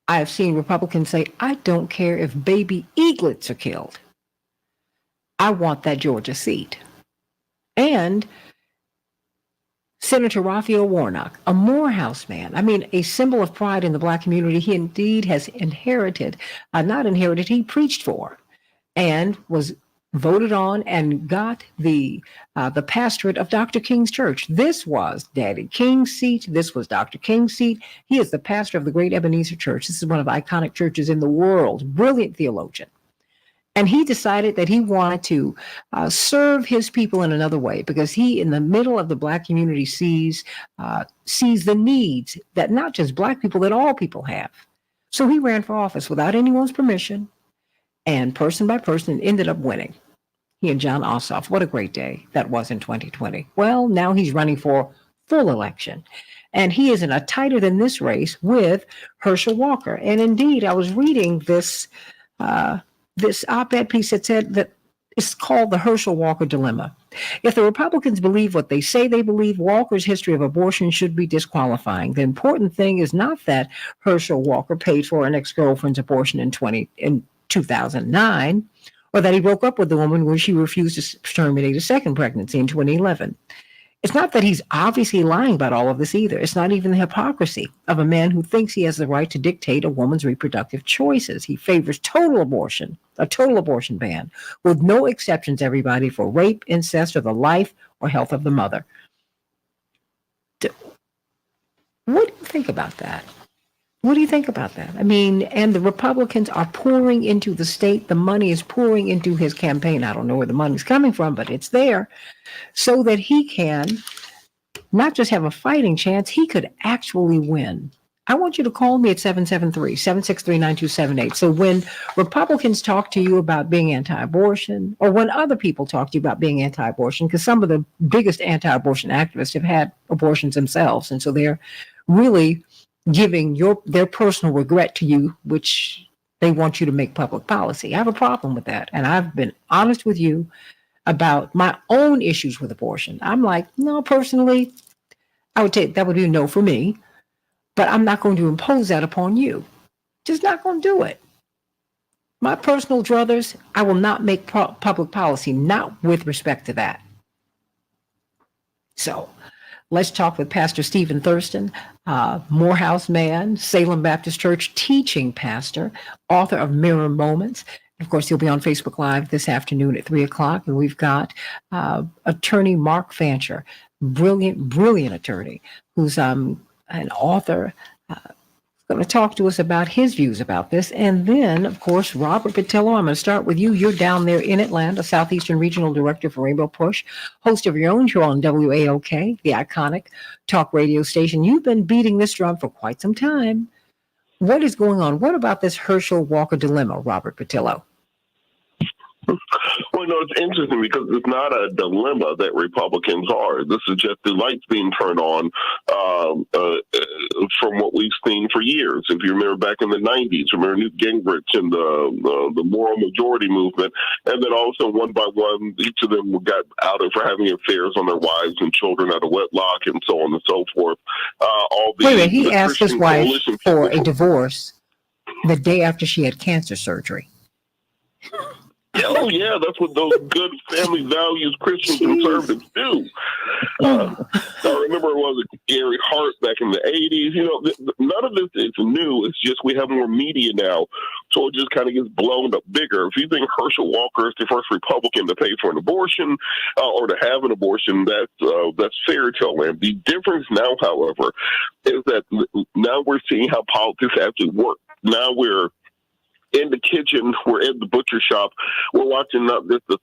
I have seen Republicans say, I don't care if baby eaglets are killed. I want that Georgia seat. And Senator Raphael Warnock, a Morehouse man, a symbol of pride in the Black community, he indeed has he preached for and was voted on and got the pastorate of Dr. King's church. This was Daddy King's seat. This was Dr. King's seat. He is the pastor of the Great Ebenezer Church. This is one of the iconic churches in the world. Brilliant theologian. And he decided that he wanted to serve his people in another way, because he, in the middle of the Black community, sees the needs that not just Black people, that all people have. So he ran for office without anyone's permission, and person by person ended up winning. He and John Ossoff. What a great day that was in 2020. Well, now he's running for full election. And he is in a tighter than this race with Herschel Walker. And indeed, I was reading this op-ed piece that said that it's called the Herschel Walker dilemma. If the Republicans believe what they say they believe, Walker's history of abortion should be disqualifying. The important thing is not that Herschel Walker paid for an ex-girlfriend's abortion in 2009, or that he broke up with the woman when she refused to terminate a second pregnancy in 2011. It's not that he's obviously lying about all of this either. It's not even the hypocrisy of a man who thinks he has the right to dictate a woman's reproductive choices. He favors total abortion ban, with no exceptions, everybody, for rape, incest, or the life or health of the mother. What do you think about that? What do you think about that? And the Republicans are pouring into the state. The money is pouring into his campaign. I don't know where the money's coming from, but it's there, so that he can not just have a fighting chance, he could actually win. I want you to call me at 773-763-9278. So when Republicans talk to you about being anti-abortion, or when other people talk to you about being anti-abortion, because some of the biggest anti-abortion activists have had abortions themselves, and so they're really giving their personal regret to you, which they want you to make public policy. I have a problem with that. And I've been honest with you about my own issues with abortion. I'm like, no, personally, I would take that would be a no for me, but I'm not going to impose that upon you. Just not going to do it. My personal druthers, I will not make public policy, not with respect to that. So let's talk with Pastor Stephen Thurston, Morehouse man, Salem Baptist Church teaching pastor, author of Mirror Moments. Of course, he'll be on Facebook Live this afternoon at 3:00. And we've got attorney Mark Fancher, brilliant attorney, who's an author, going to talk to us about his views about this. And then, of course, Robert Petillo, I'm going to start with you. You're down there in Atlanta, Southeastern Regional Director for Rainbow Push, host of your own show on WAOK, the iconic talk radio station. You've been beating this drum for quite some time. What is going on? What about this Herschel Walker dilemma, Robert Petillo? Well, it's interesting because it's not a dilemma that Republicans are. This is just the lights being turned on from what we've seen for years. If you remember back in the 90s, remember Newt Gingrich and the moral majority movement, and then also one by one, each of them got outed for having affairs on their wives and children out of wedlock and so on and so forth. Wait a minute, he asked his wife for a divorce the day after she had cancer surgery. Oh, yeah, that's what those good family values Christian conservatives do. I remember it was Gary Hart back in the 80s. None of this is new. It's just we have more media now, so it just kind of gets blown up bigger. If you think Herschel Walker is the first Republican to pay for an abortion or to have an abortion, that's fairy tale land. The difference now, however, is that now we're seeing how politics actually work. Now we're in the kitchen, we're in the butcher shop, we're watching not just the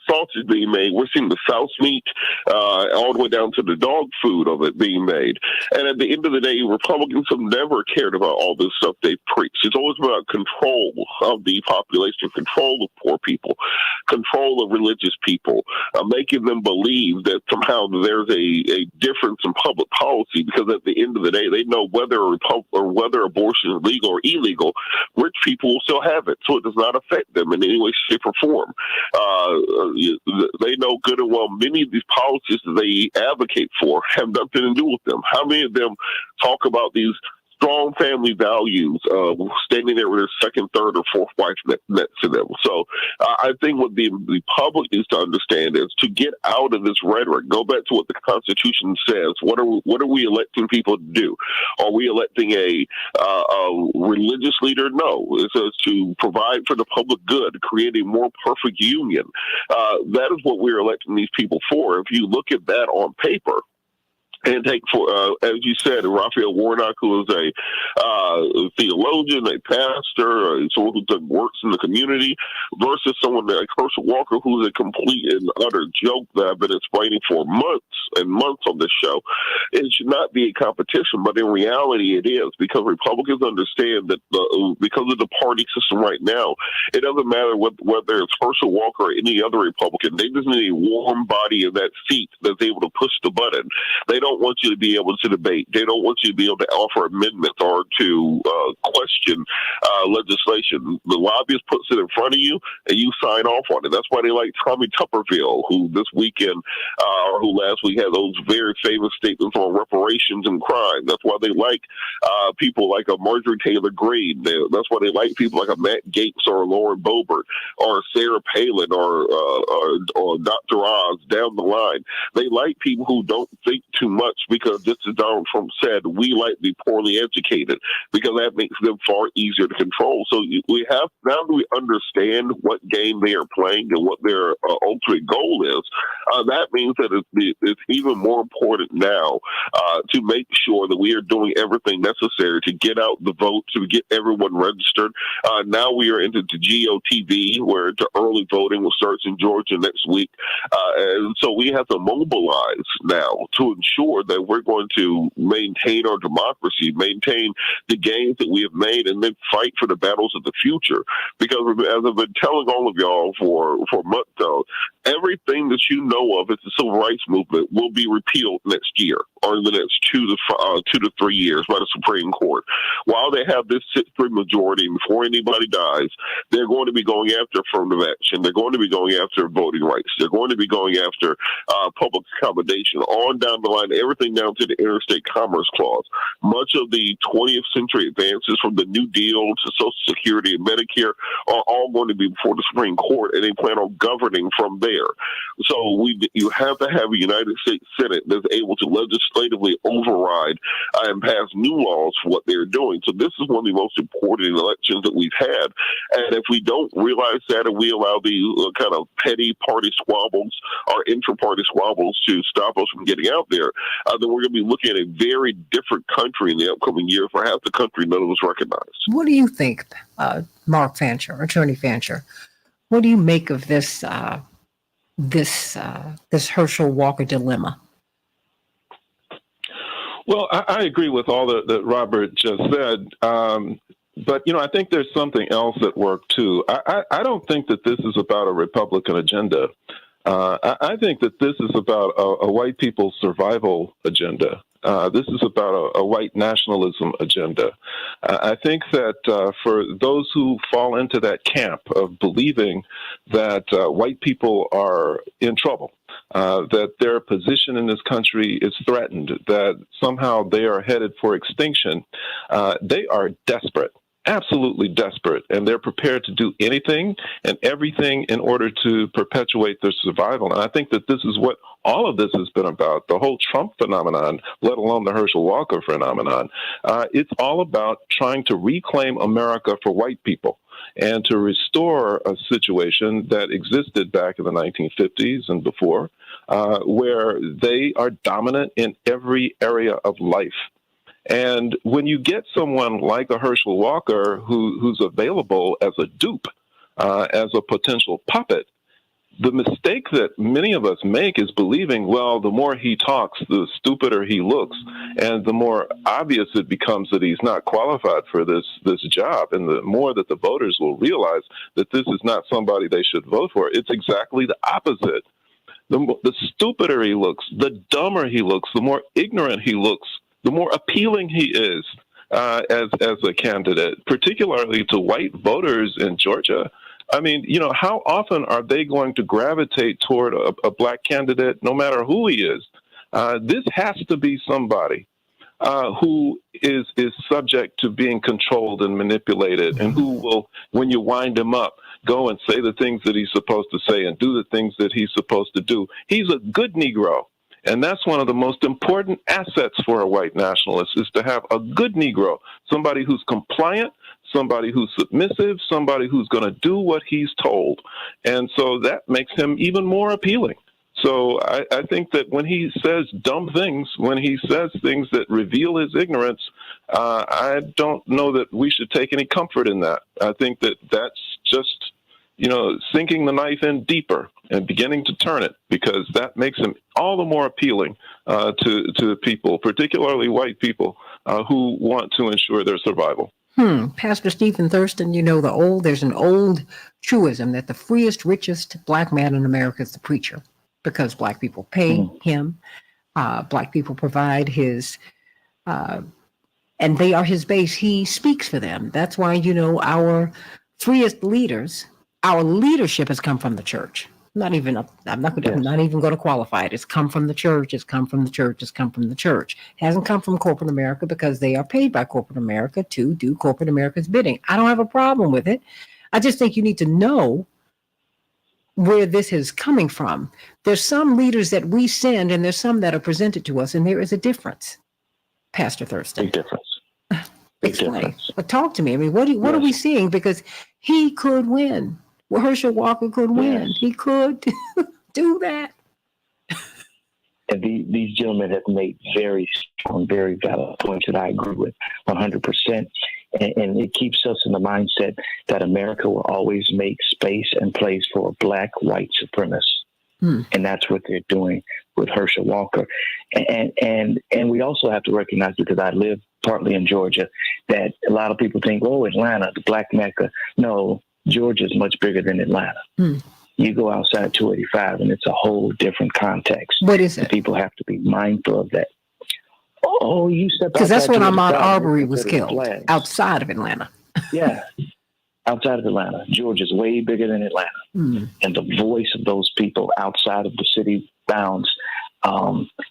sausage being made, we're seeing the souse meat all the way down to the dog food of it being made. And at the end of the day, Republicans have never cared about all this stuff they preach. It's always about control of the population, control of poor people, control of religious people, making them believe that somehow there's a difference in public policy, because at the end of the day, they know whether abortion is legal or illegal, rich people will still have it, so it does not affect them in any way, shape, or form. They know good and well many of these policies that they advocate for have nothing to do with them. How many of them talk about these strong family values, standing there with their second, third, or fourth wife next to them? So I think what the public needs to understand is to get out of this rhetoric, go back to what the Constitution says. What are we electing people to do? Are we electing a religious leader? No. It says to provide for the public good, create a more perfect union. That is what we're electing these people for. If you look at that on paper, and take for, as you said, Raphael Warnock, who is a theologian, a pastor, someone who works in the community, versus someone like Herschel Walker, who's a complete and utter joke that I've been explaining for months and months on this show. It should not be a competition, but in reality it is, because Republicans understand that because of the party system right now, it doesn't matter whether it's Herschel Walker or any other Republican. They just need a warm body in that seat that's able to push the button. They don't want you to be able to debate. They don't want you to be able to offer amendments or to question legislation. The lobbyist puts it in front of you, and you sign off on it. That's why they like Tommy Tuberville, who this weekend or who last week had those very famous statements on reparations and crime. That's why they like people like a Marjorie Taylor Greene. That's why they like people like a Matt Gaetz or Lauren Boebert or Sarah Palin or Dr. Oz down the line. They like people who don't think too much, because just as Donald Trump said, we like the poorly educated, because that makes them far easier to control. So we have, now that we understand what game they are playing and what their ultimate goal is, that means that it's even more important now to make sure that we are doing everything necessary to get out the vote, to get everyone registered. Now we are into the GOTV, where the early voting will start in Georgia next week. And so we have to mobilize now to ensure that we're going to maintain our democracy, maintain the gains that we have made, and then fight for the battles of the future. Because as I've been telling all of y'all for months now, everything that you know of as the civil rights movement will be repealed next year, or in the next 2 to 3 years by the Supreme Court. While they have this 6-3 majority, before anybody dies, they're going to be going after affirmative action. They're going to be going after voting rights. They're going to be going after public accommodation, on down the line, everything down to the Interstate Commerce Clause. Much of the 20th century advances, from the New Deal to Social Security and Medicare, are all going to be before the Supreme Court, and they plan on governing from there. fair. So you have to have a United States Senate that's able to legislatively override and pass new laws for what they're doing. So this is one of the most important elections that we've had. And if we don't realize that and we allow the kind of petty party squabbles or intra-party squabbles to stop us from getting out there, then we're going to be looking at a very different country in the upcoming years, perhaps the country none of us recognize. What do you think, Mark Fancher, Attorney Fancher? What do you make of this this Herschel Walker dilemma? Well, I agree with all that Robert just said. But, I think there's something else at work, too. I don't think that this is about a Republican agenda. I think that this is about a white people's survival agenda. This is about a white nationalism agenda. I think that for those who fall into that camp of believing that white people are in trouble, that their position in this country is threatened, that somehow they are headed for extinction, they are desperate. Absolutely desperate, and they're prepared to do anything and everything in order to perpetuate their survival. And I think that this is what all of this has been about, the whole Trump phenomenon, let alone the Herschel Walker phenomenon. It's all about trying to reclaim America for white people and to restore a situation that existed back in the 1950s and before, where they are dominant in every area of life. And when you get someone like a Herschel Walker who's available as a dupe, as a potential puppet, the mistake that many of us make is believing, well, the more he talks, the stupider he looks, and the more obvious it becomes that he's not qualified for this job, and the more that the voters will realize that this is not somebody they should vote for. It's exactly the opposite. The stupider he looks, the dumber he looks, the more ignorant he looks, the more appealing he is as a candidate, particularly to white voters in Georgia. I mean, how often are they going to gravitate toward a black candidate, no matter who he is? This has to be somebody who is subject to being controlled and manipulated, and who will, when you wind him up, go and say the things that he's supposed to say and do the things that he's supposed to do. He's a good Negro. And that's one of the most important assets for a white nationalist, is to have a good Negro, somebody who's compliant, somebody who's submissive, somebody who's going to do what he's told. And so that makes him even more appealing. So I think that when he says dumb things, when he says things that reveal his ignorance, I don't know that we should take any comfort in that. I think that that's just, sinking the knife in deeper and beginning to turn it, because that makes him all the more appealing to people, particularly white people, who want to ensure their survival. Pastor Stephen Thurston, there's an old truism that the freest, richest black man in America is the preacher, because black people pay him, black people provide his, and they are his base. He speaks for them. That's why, our freest leaders, our leadership has come from the church. I'm not even going to qualify it. It's come from the church. It's come from the church. It's come from the church. It hasn't come from corporate America, because they are paid by corporate America to do corporate America's bidding. I don't have a problem with it. I just think you need to know where this is coming from. There's some leaders that we send, and there's some that are presented to us, and there is a difference. Pastor Thurston. Big difference. Explain. But talk to me. I mean, what are we seeing? Because he could win. Well, Herschel Walker could win. Yes. He could do that. And these gentlemen have made very strong, very valid points that I agree with 100%. And it keeps us in the mindset that America will always make space and place for black white supremacists. And that's what they're doing with Herschel Walker. And we also have to recognize, because I live partly in Georgia, that a lot of people think, oh, Atlanta, the black Mecca. No, Georgia is much bigger than Atlanta. You go outside 285 and it's a whole different context. What is it? People have to be mindful of that. Oh, you step because that's when Ahmaud Arbery was killed, outside of Atlanta. Yeah, outside of Atlanta. Georgia's way bigger than Atlanta. And the voice of those people outside of the city bounds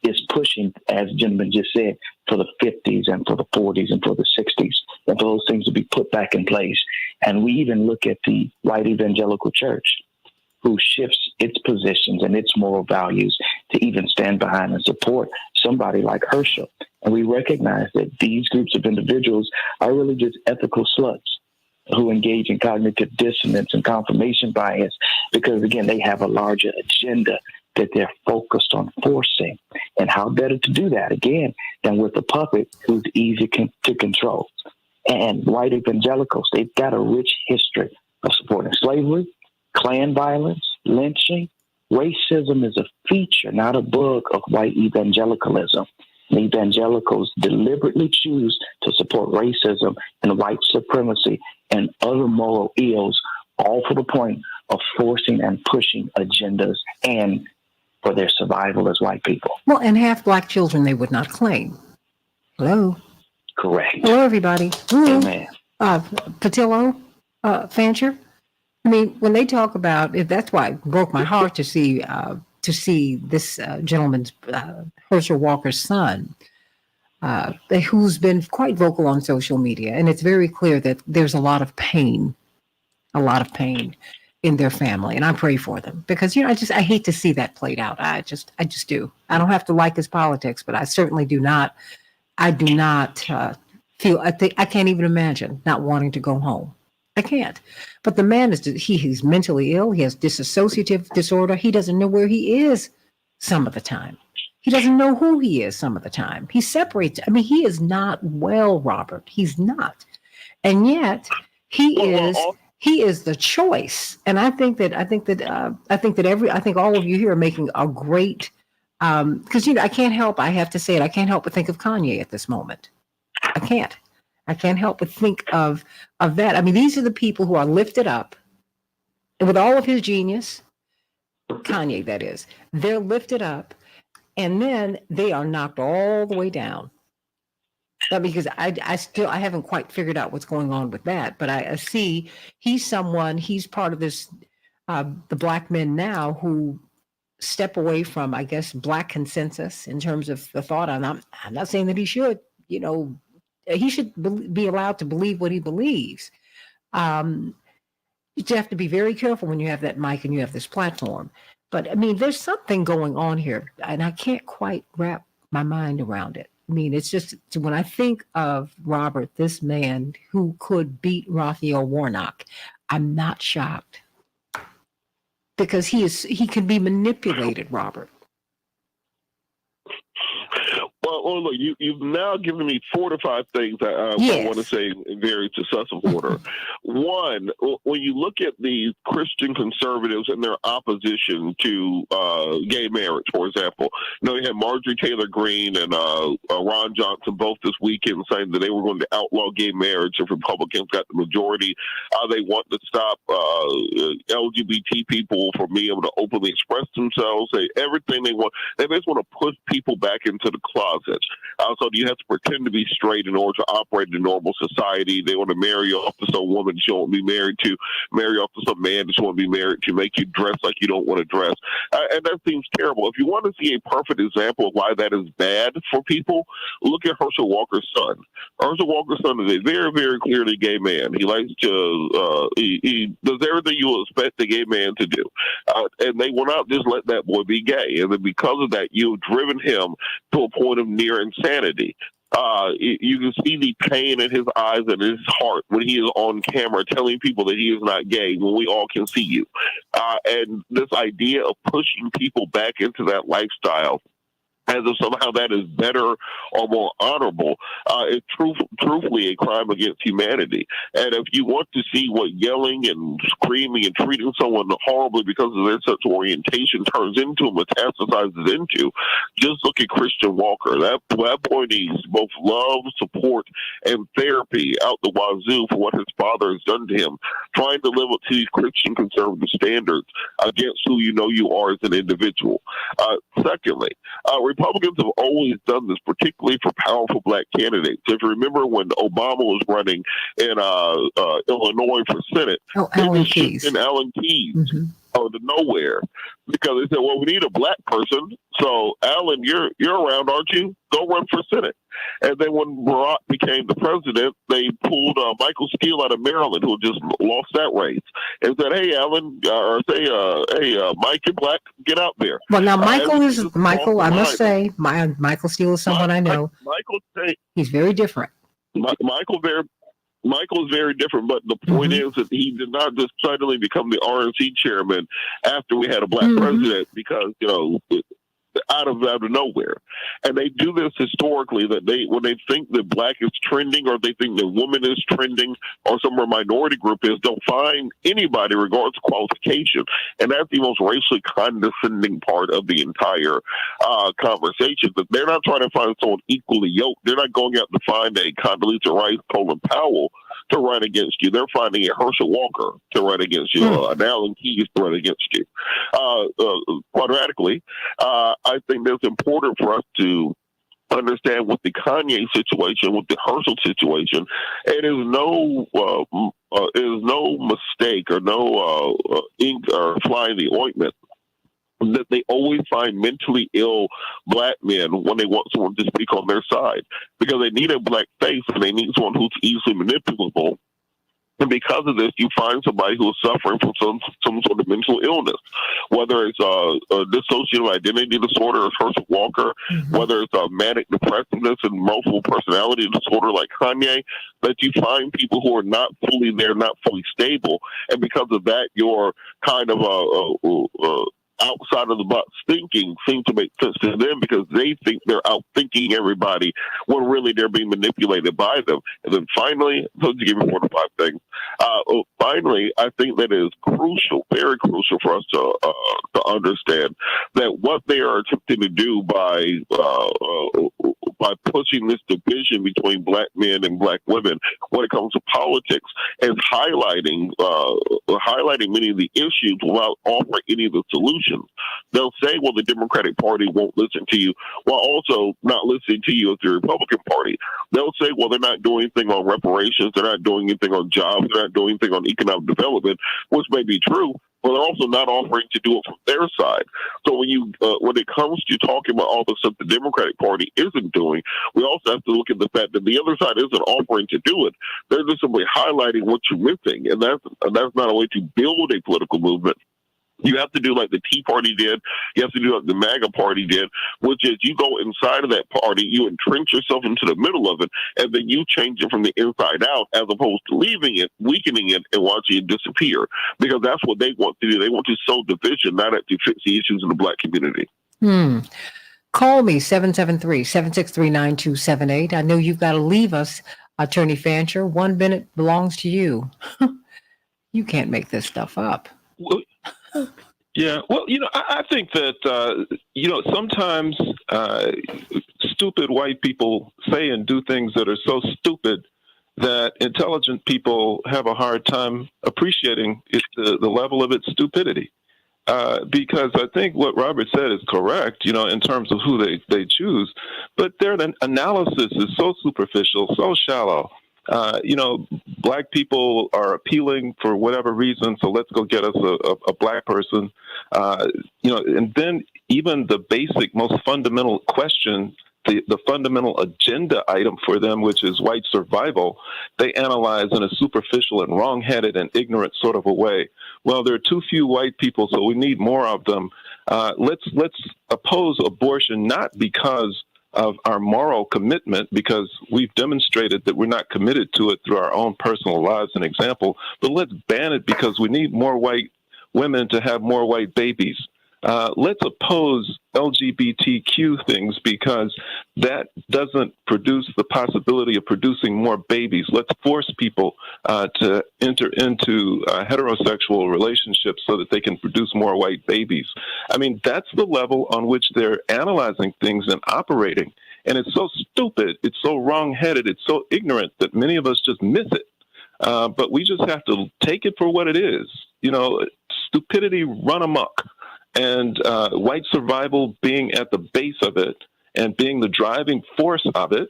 is pushing, as the gentleman just said, for the 50s and for the 40s and for the 60s, and for those things to be put back in place. And we even look at the white evangelical church, who shifts its positions and its moral values to even stand behind and support somebody like Herschel. And we recognize that these groups of individuals are really just ethical sluts who engage in cognitive dissonance and confirmation bias because, again, they have a larger agenda that they're focused on forcing. And how better to do that, again, than with a puppet who's easy to control. And white evangelicals, they've got a rich history of supporting slavery, Klan violence, lynching. Racism is a feature, not a bug, of white evangelicalism. And evangelicals deliberately choose to support racism and white supremacy and other moral ills, all for the point of forcing and pushing agendas and for their survival as white people. Well, and half black children they would not claim. Hello. Correct. Hello, everybody. Amen. Patillo, Fancher. I mean, when they talk about it, that's why it broke my heart to see this gentleman's Herschel Walker's son, who's been quite vocal on social media, and it's very clear that there's a lot of pain in their family, and I pray for them because I hate to see that played out. I just do. I don't have to like his politics, but I certainly do not. I do not feel. I can't even imagine not wanting to go home. I can't. But the man he's mentally ill. He has dissociative disorder. He doesn't know where he is some of the time. He doesn't know who he is some of the time. He separates. I mean, he is not well, Robert. He's not. And yet he is the choice. And I think all of you here are making a great, because I can't help. I have to say it. I can't help but think of Kanye at this moment. I can't help but think of that. I mean, these are the people who are lifted up, and with all of his genius, Kanye, that is, they're lifted up, and then they are knocked all the way down. Because I haven't quite figured out what's going on with that, but I see he's part of this, the black men now who step away from, I guess, black consensus in terms of the thought. And I'm not saying that he should, he should be allowed to believe what he believes. You have to be very careful when you have that mic and you have this platform. But I mean, there's something going on here, and I can't quite wrap my mind around it. I mean, it's just when I think of Robert, this man who could beat Raphael Warnock, I'm not shocked because he can be manipulated, Robert. Well, look, you've now given me 4 to 5 things that I want to say in very successive order. One, when you look at the Christian conservatives and their opposition to gay marriage, for example, you had Marjorie Taylor Greene and Ron Johnson both this weekend saying that they were going to outlaw gay marriage if Republicans got the majority. They want to stop LGBT people from being able to openly express themselves, say everything they want. They just want to push people back into the closet. So you have to pretend to be straight in order to operate in a normal society. They want to marry you off to some woman that you won't be married to, marry off to some man that you won't be married to, make you dress like you don't want to dress. And that seems terrible. If you want to see a perfect example of why that is bad for people, look at Herschel Walker's son. Herschel Walker's son is a very, very clearly gay man. He likes to, he does everything you would expect a gay man to do. And they will not just let that boy be gay. And then because of that, you've driven him to a point of near insanity. You can see the pain in his eyes and his heart when he is on camera telling people that he is not gay when we all can see you. And this idea of pushing people back into that lifestyle as if somehow that is better or more honorable, is truthfully a crime against humanity. And if you want to see what yelling and screaming and treating someone horribly because of their sexual orientation turns into and metastasizes into, just look at Christian Walker. That boy needs both love, support, and therapy out the wazoo for what his father has done to him, trying to live up to these Christian conservative standards against who you are as an individual. Secondly, Republicans have always done this, particularly for powerful black candidates. If you remember when Obama was running in Illinois for Senate, they just shipped in Alan Keyes. out of nowhere because they said, well, we need a black person. So, Alan, you're around, aren't you? Go run for Senate. And then when Barack became the president, they pulled Michael Steele out of Maryland, who just lost that race, and said, hey, Alan, or say, hey, Mike, you're black, get out there. Well, now Michael, I must say, Michael Steele is someone I know. He's very different. Michael is very different, but the point is that he did not just suddenly become the RNC chairman after we had a black president because, out of nowhere. And they do this historically that when they think that black is trending or they think that woman is trending or some minority group is, they'll find anybody regardless of qualification. And that's the most racially condescending part of the entire conversation. That they're not trying to find someone equally yoked. They're not going out to find a Condoleezza Rice, Colin Powell to run against you. They're finding a Herschel Walker to run against you, an Alan Keyes to run against you. Quadratically, I think it's important for us to understand with the Kanye situation, with the Herschel situation, it is no mistake or no ink or fly in the ointment that they always find mentally ill black men when they want someone to speak on their side, because they need a black face and they need someone who's easily manipulable. And because of this, you find somebody who is suffering from some sort of mental illness, whether it's a dissociative identity disorder, as Herschel Walker, whether it's a manic depressiveness and multiple personality disorder like Kanye, that you find people who are not fully there, not fully stable. And because of that, you're kind of outside of the box thinking seems to make sense to them because they think they're outthinking everybody when really they're being manipulated by them. And then finally, so to give you 4 to 5 things. Finally, I think that it is crucial, very crucial for us to understand that what they are attempting to do by pushing this division between black men and black women when it comes to politics is highlighting many of the issues without offering any of the solutions. They'll say, well, the Democratic Party won't listen to you, while also not listening to you as the Republican Party. They'll say, well, they're not doing anything on reparations, they're not doing anything on jobs, they're not doing anything on economic development, which may be true, but they're also not offering to do it from their side. So when it comes to talking about all the stuff the Democratic Party isn't doing, we also have to look at the fact that the other side isn't offering to do it. They're just simply highlighting what you're missing, and that's not a way to build a political movement. You have to do like the Tea Party did. You have to do like the MAGA Party did, which is you go inside of that party, you entrench yourself into the middle of it, and then you change it from the inside out as opposed to leaving it, weakening it, and watching it disappear. Because that's what they want to do. They want to sow division, not to fix the issues in the black community. Call me, 773-763-9278. I know you've got to leave us, Attorney Fancher. 1 minute belongs to you. You can't make this stuff up. Yeah, well, I think that, sometimes stupid white people say and do things that are so stupid that intelligent people have a hard time appreciating the level of its stupidity. Because I think what Robert said is correct, in terms of who they choose, but their analysis is so superficial, so shallow. Black people are appealing for whatever reason, so let's go get us a black person. And then even the basic, most fundamental question, the fundamental agenda item for them, which is white survival, they analyze in a superficial and wrong-headed and ignorant sort of a way. Well, there are too few white people, so we need more of them. Let's oppose abortion not because of our moral commitment, because we've demonstrated that we're not committed to it through our own personal lives and example, but let's ban it because we need more white women to have more white babies. Let's oppose LGBTQ things because that doesn't produce the possibility of producing more babies. Let's force people to enter into heterosexual relationships so that they can produce more white babies. I mean, that's the level on which they're analyzing things and operating. And it's so stupid, it's so wrong-headed, it's so ignorant that many of us just miss it. But we just have to take it for what it is. Stupidity run amok. And white survival being at the base of it and being the driving force of it.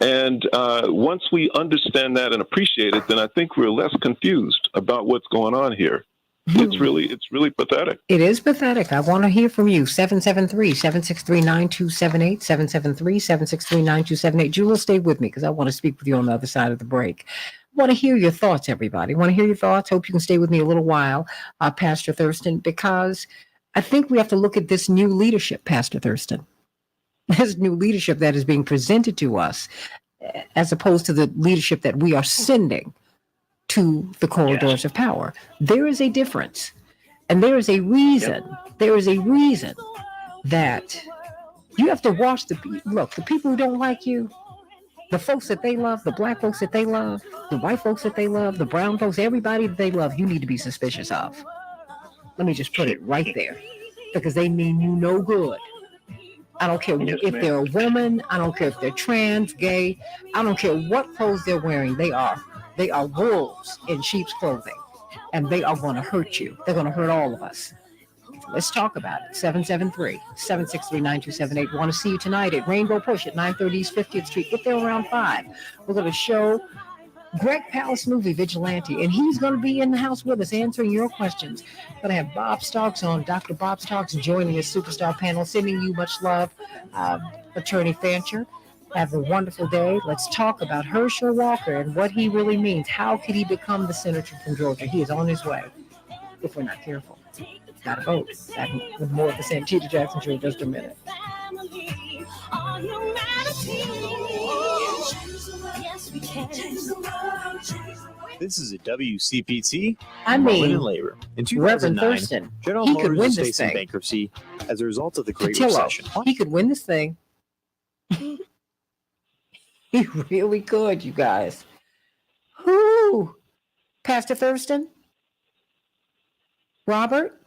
And once we understand that and appreciate it, then I think we're less confused about what's going on here. It's really pathetic. It is pathetic. I want to hear from you. 773-763-9278, 773-763-9278. Jewel, stay with me because I want to speak with you on the other side of the break. I want to hear your thoughts, everybody. I want to hear your thoughts. Hope you can stay with me a little while, Pastor Thurston, because I think we have to look at this new leadership, Pastor Thurston. This new leadership that is being presented to us as opposed to the leadership that we are sending to the corridors of power. There is a difference. And there is a reason. There is a reason that you have to watch the people who don't like you, the folks that they love, the black folks that they love, the white folks that they love, the brown folks, everybody that they love, you need to be suspicious of. Let me just put it right there, because they mean you no good. I don't care if they're a woman. I don't care if they're trans, gay. I don't care what clothes they're wearing. They are wolves in sheep's clothing, and they are going to hurt you. They're going to hurt all of us. Let's talk about it. 773-763-9278. Want to see you tonight at Rainbow Push at 930 East 50th Street. Get there around 5. We're going to show Greg Palast movie Vigilante, and he's going to be in the house with us answering your questions. Going to have Bob Starks on, Dr. Bob Starks, joining his superstar panel, sending you much love, Attorney Fancher. Have a wonderful day. Let's talk about Herschel Walker and what he really means. How could he become the senator from Georgia? He is on his way, if we're not careful. Got to vote. Back with more of the Santita Jackson Show in just a minute. This is a WCPT. I mean, Women in Labor. In Reverend 2009, Thurston, General he could Motors win is this facing thing. bankruptcy as a result of the Great Patillo, Recession. he could win this thing. He really could, you guys. Whoo! Pastor Thurston? Robert?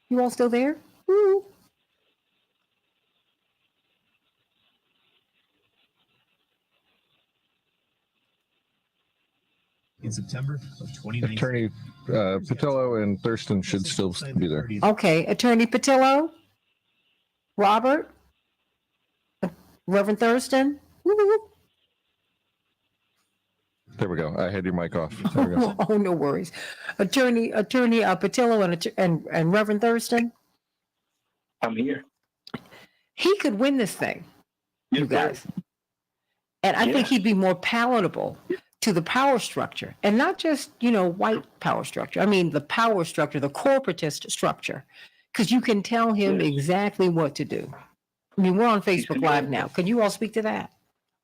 You all still there? Woo! In September of 2019. Attorney Patillo and Thurston should still be there. Okay, Attorney Patillo? Robert? Reverend Thurston? Woo-hoo. There we go. I had your mic off. There we go. Oh, no worries. Attorney Patillo and Reverend Thurston? I'm here. He could win this thing, you guys. And I think he'd be more palatable to the power structure, and not just, white power structure. I mean, the power structure, the corporatist structure, because you can tell him exactly what to do. I mean, we're on Facebook Live now. Can you all speak to that?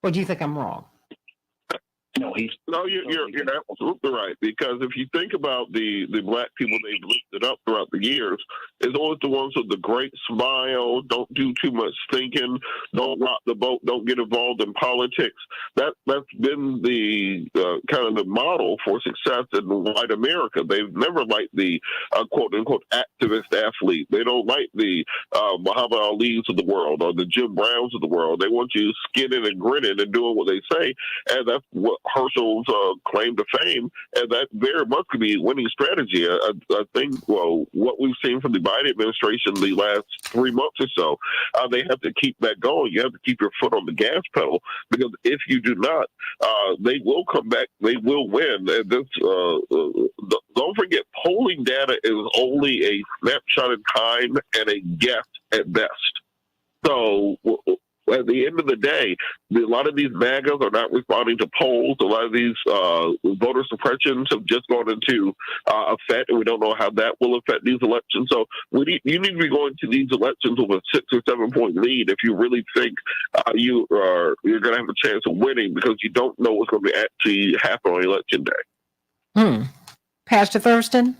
Or do you think I'm wrong? No, you're absolutely right. Because if you think about the black people they've lifted up throughout the years, it's always the ones with the great smile, don't do too much thinking, don't rock the boat, don't get involved in politics. That's been the kind of the model for success in white America. They've never liked the quote unquote activist athlete. They don't like the Muhammad Ali's of the world or the Jim Browns of the world. They want you skinning and grinning and doing what they say, and that's what Herschel's claim to fame, and that very much could be a winning strategy. I think, what we've seen from the Biden administration the last 3 months or so, they have to keep that going. You have to keep your foot on the gas pedal, because if you do not, they will come back. They will win. And this, don't forget, polling data is only a snapshot in time and a guess at best. So at the end of the day, a lot of these MAGAs are not responding to polls. A lot of these voter suppressions have just gone into effect, and we don't know how that will affect these elections. So you need to be going to these elections with a 6 or 7 point lead if you really think you're going to have a chance of winning, because you don't know what's going to actually happen on election day. Pastor Thurston,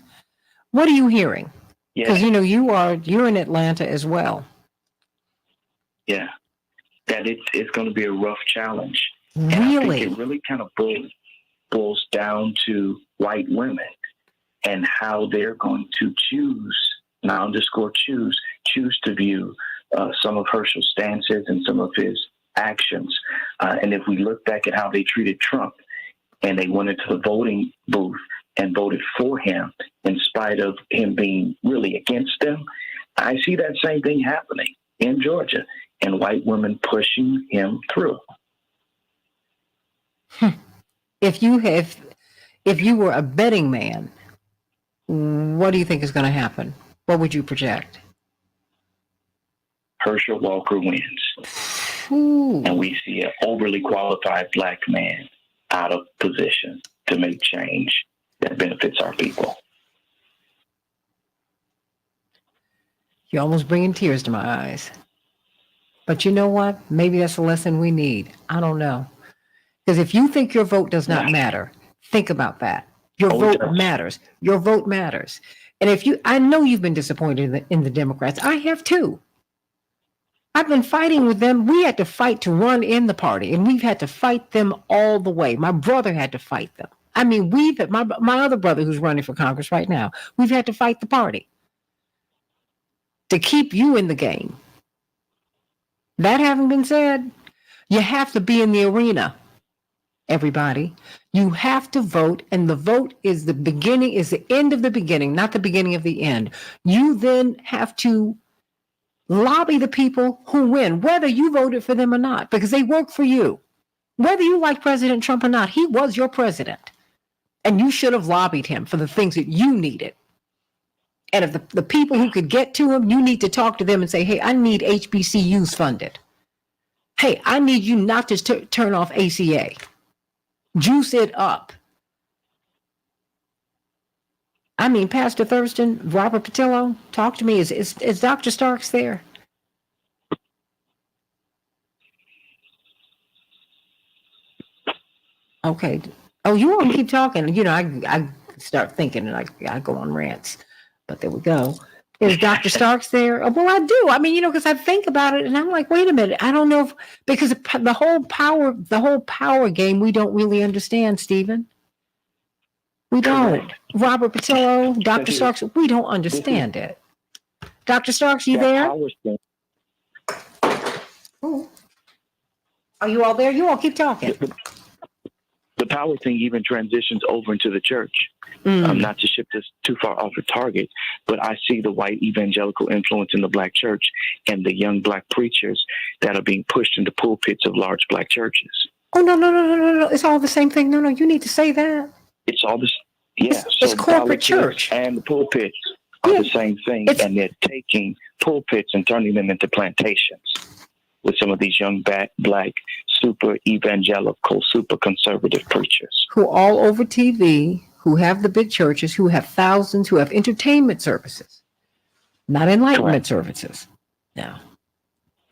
what are you hearing? Because you're in Atlanta as well. Yeah. That it's going to be a rough challenge. Really? And I think it really kind of boils down to white women and how they're going to choose, and I underscore choose to view some of Herschel's stances and some of his actions. And if we look back at how they treated Trump, and they went into the voting booth and voted for him in spite of him being really against them, I see that same thing happening in Georgia, and white women pushing him through. If you were a betting man, what do you think is going to happen? What would you project? Herschel Walker wins. Ooh. And we see an overly qualified black man out of position to make change that benefits our people. You're almost bringing tears to my eyes. But you know what? Maybe that's a lesson we need. I don't know. Because if you think your vote does not matter, think about that. Your vote matters. Your vote matters. And I know you've been disappointed in the Democrats. I have too. I've been fighting with them. We had to fight to run in the party, and we've had to fight them all the way. My brother had to fight them. I mean, my other brother who's running for Congress right now, we've had to fight the party to keep you in the game. That having been said, you have to be in the arena, everybody. You have to vote, and the vote is the beginning, is the end of the beginning, not the beginning of the end. You then have to lobby the people who win, whether you voted for them or not, because they work for you. Whether you like President Trump or not, he was your president. And you should have lobbied him for the things that you needed. And if the people who could get to him, you need to talk to them and say, hey, I need HBCUs funded. Hey, I need you not to turn off ACA. Juice it up. I mean, Pastor Thurston, Robert Patillo, talk to me. Is Dr. Starks there? Okay. Oh, you won't keep talking. You know, I start thinking and I go on rants. But there we go. Is Dr. Starks there? Oh, well, I do. I mean, you know, because I think about it and I'm like, wait a minute. I don't know if, because the whole power game, we don't really understand, Stephen. We don't. Correct. Robert Patillo, Dr. Starks, we don't understand it. Dr. Starks, you there? Ooh. Are you all there? You all keep talking. The power thing even transitions over into the church. Not to shift us too far off the target, but I see the white evangelical influence in the black church and the young black preachers that are being pushed into pulpits of large black churches. Oh, no. It's all the same thing. No, you need to say that. It's all this. Yeah. It's corporate church. And the pulpits are the same thing. And they're taking pulpits and turning them into plantations with some of these young black super evangelical, super conservative preachers. Who all over TV, who have the big churches, who have thousands, who have entertainment services, not enlightenment services. No.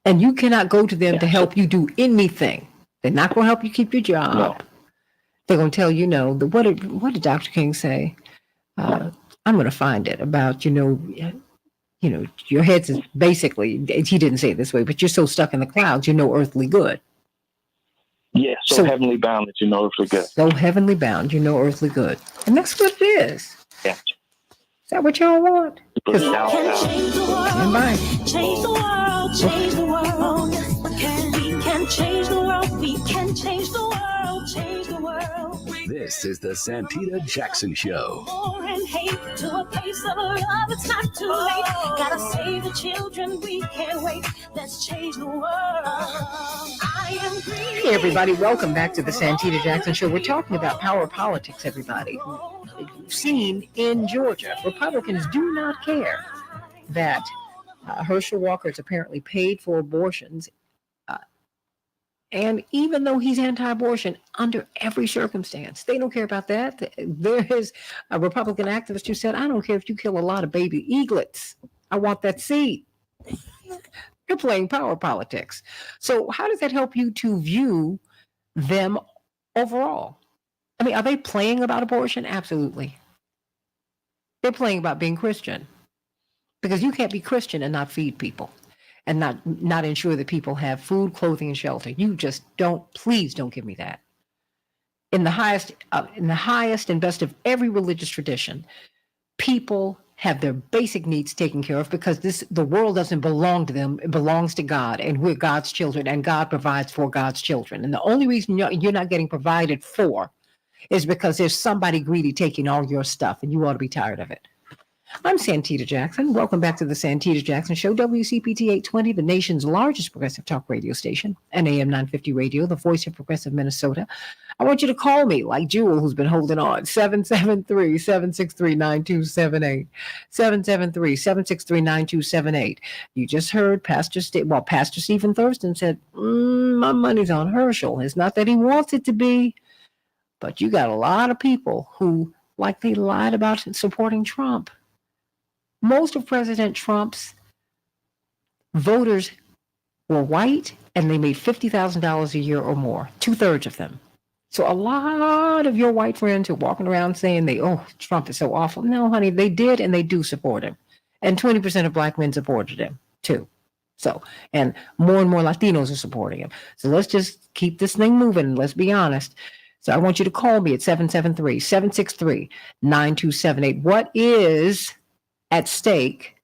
And you cannot go to them to help you do anything. They're not going to help you keep your job. No. They're going to tell you, what did Dr. King say? I'm going to find it about, your head's is basically, he didn't say it this way, but you're so stuck in the clouds, you're no earthly good. Yeah, so heavenly bound that you know earthly good. So heavenly bound, you know earthly good. And that's what it is. Yeah. Is that what y'all want? Change the world, change the world, change the world. We can change the world, we can change the world, change the world. This is the Santita Jackson Show. War and hate to a place of love, it's not too late. Gotta save the children, we can't wait. Let's change the world. Hey everybody, welcome back to the Santita Jackson Show. We're talking about power politics, everybody. You've seen in Georgia, Republicans do not care that Herschel Walker is apparently paid for abortions. And even though he's anti-abortion under every circumstance, they don't care about that. There is a Republican activist who said, I don't care if you kill a lot of baby eaglets. I want that seat. You're playing power politics. So how does that help you to view them overall? I mean, are they playing about abortion? Absolutely. They're playing about being Christian. Because you can't be Christian and not feed people. And not ensure that people have food, clothing, and shelter. You just please don't give me that. In the highest and best of every religious tradition, people have their basic needs taken care of because the world doesn't belong to them. It belongs to God, and we're God's children, and God provides for God's children. And the only reason you're not getting provided for is because there's somebody greedy taking all your stuff, and you ought to be tired of it. I'm Santita Jackson. Welcome back to the Santita Jackson Show, WCPT 820, the nation's largest progressive talk radio station, and AM 950 radio, the voice of progressive Minnesota. I want you to call me like Jewel, who's been holding on, 773-763-9278, 773-763-9278. You just heard Pastor Stephen Thurston said, my money's on Herschel. It's not that he wants it to be, but you got a lot of people who, like they lied about supporting Trump. Most of President Trump's voters were white and they made $50,000 a year or more, 2/3 of them. So a lot of your white friends are walking around saying Trump is so awful. No, honey, they did and they do support him. And 20% of black men supported him too. So, and more Latinos are supporting him. So let's just keep this thing moving. Let's be honest. So I want you to call me at 773-763-9278. What is at stake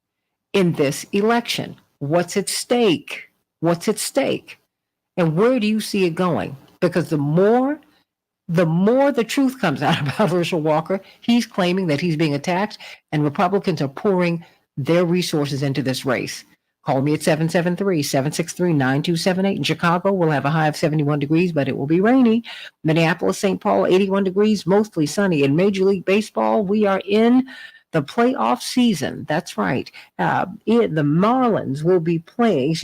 in this election? What's at stake? What's at stake? And where do you see it going? Because the more the truth comes out about Herschel Walker, he's claiming that he's being attacked, and Republicans are pouring their resources into this race. Call me at 773-763-9278. In Chicago, we'll have a high of 71 degrees, but it will be rainy. Minneapolis, St. Paul, 81 degrees, mostly sunny. In Major League Baseball, we are in the playoff season. That's right. The Mariners will be playing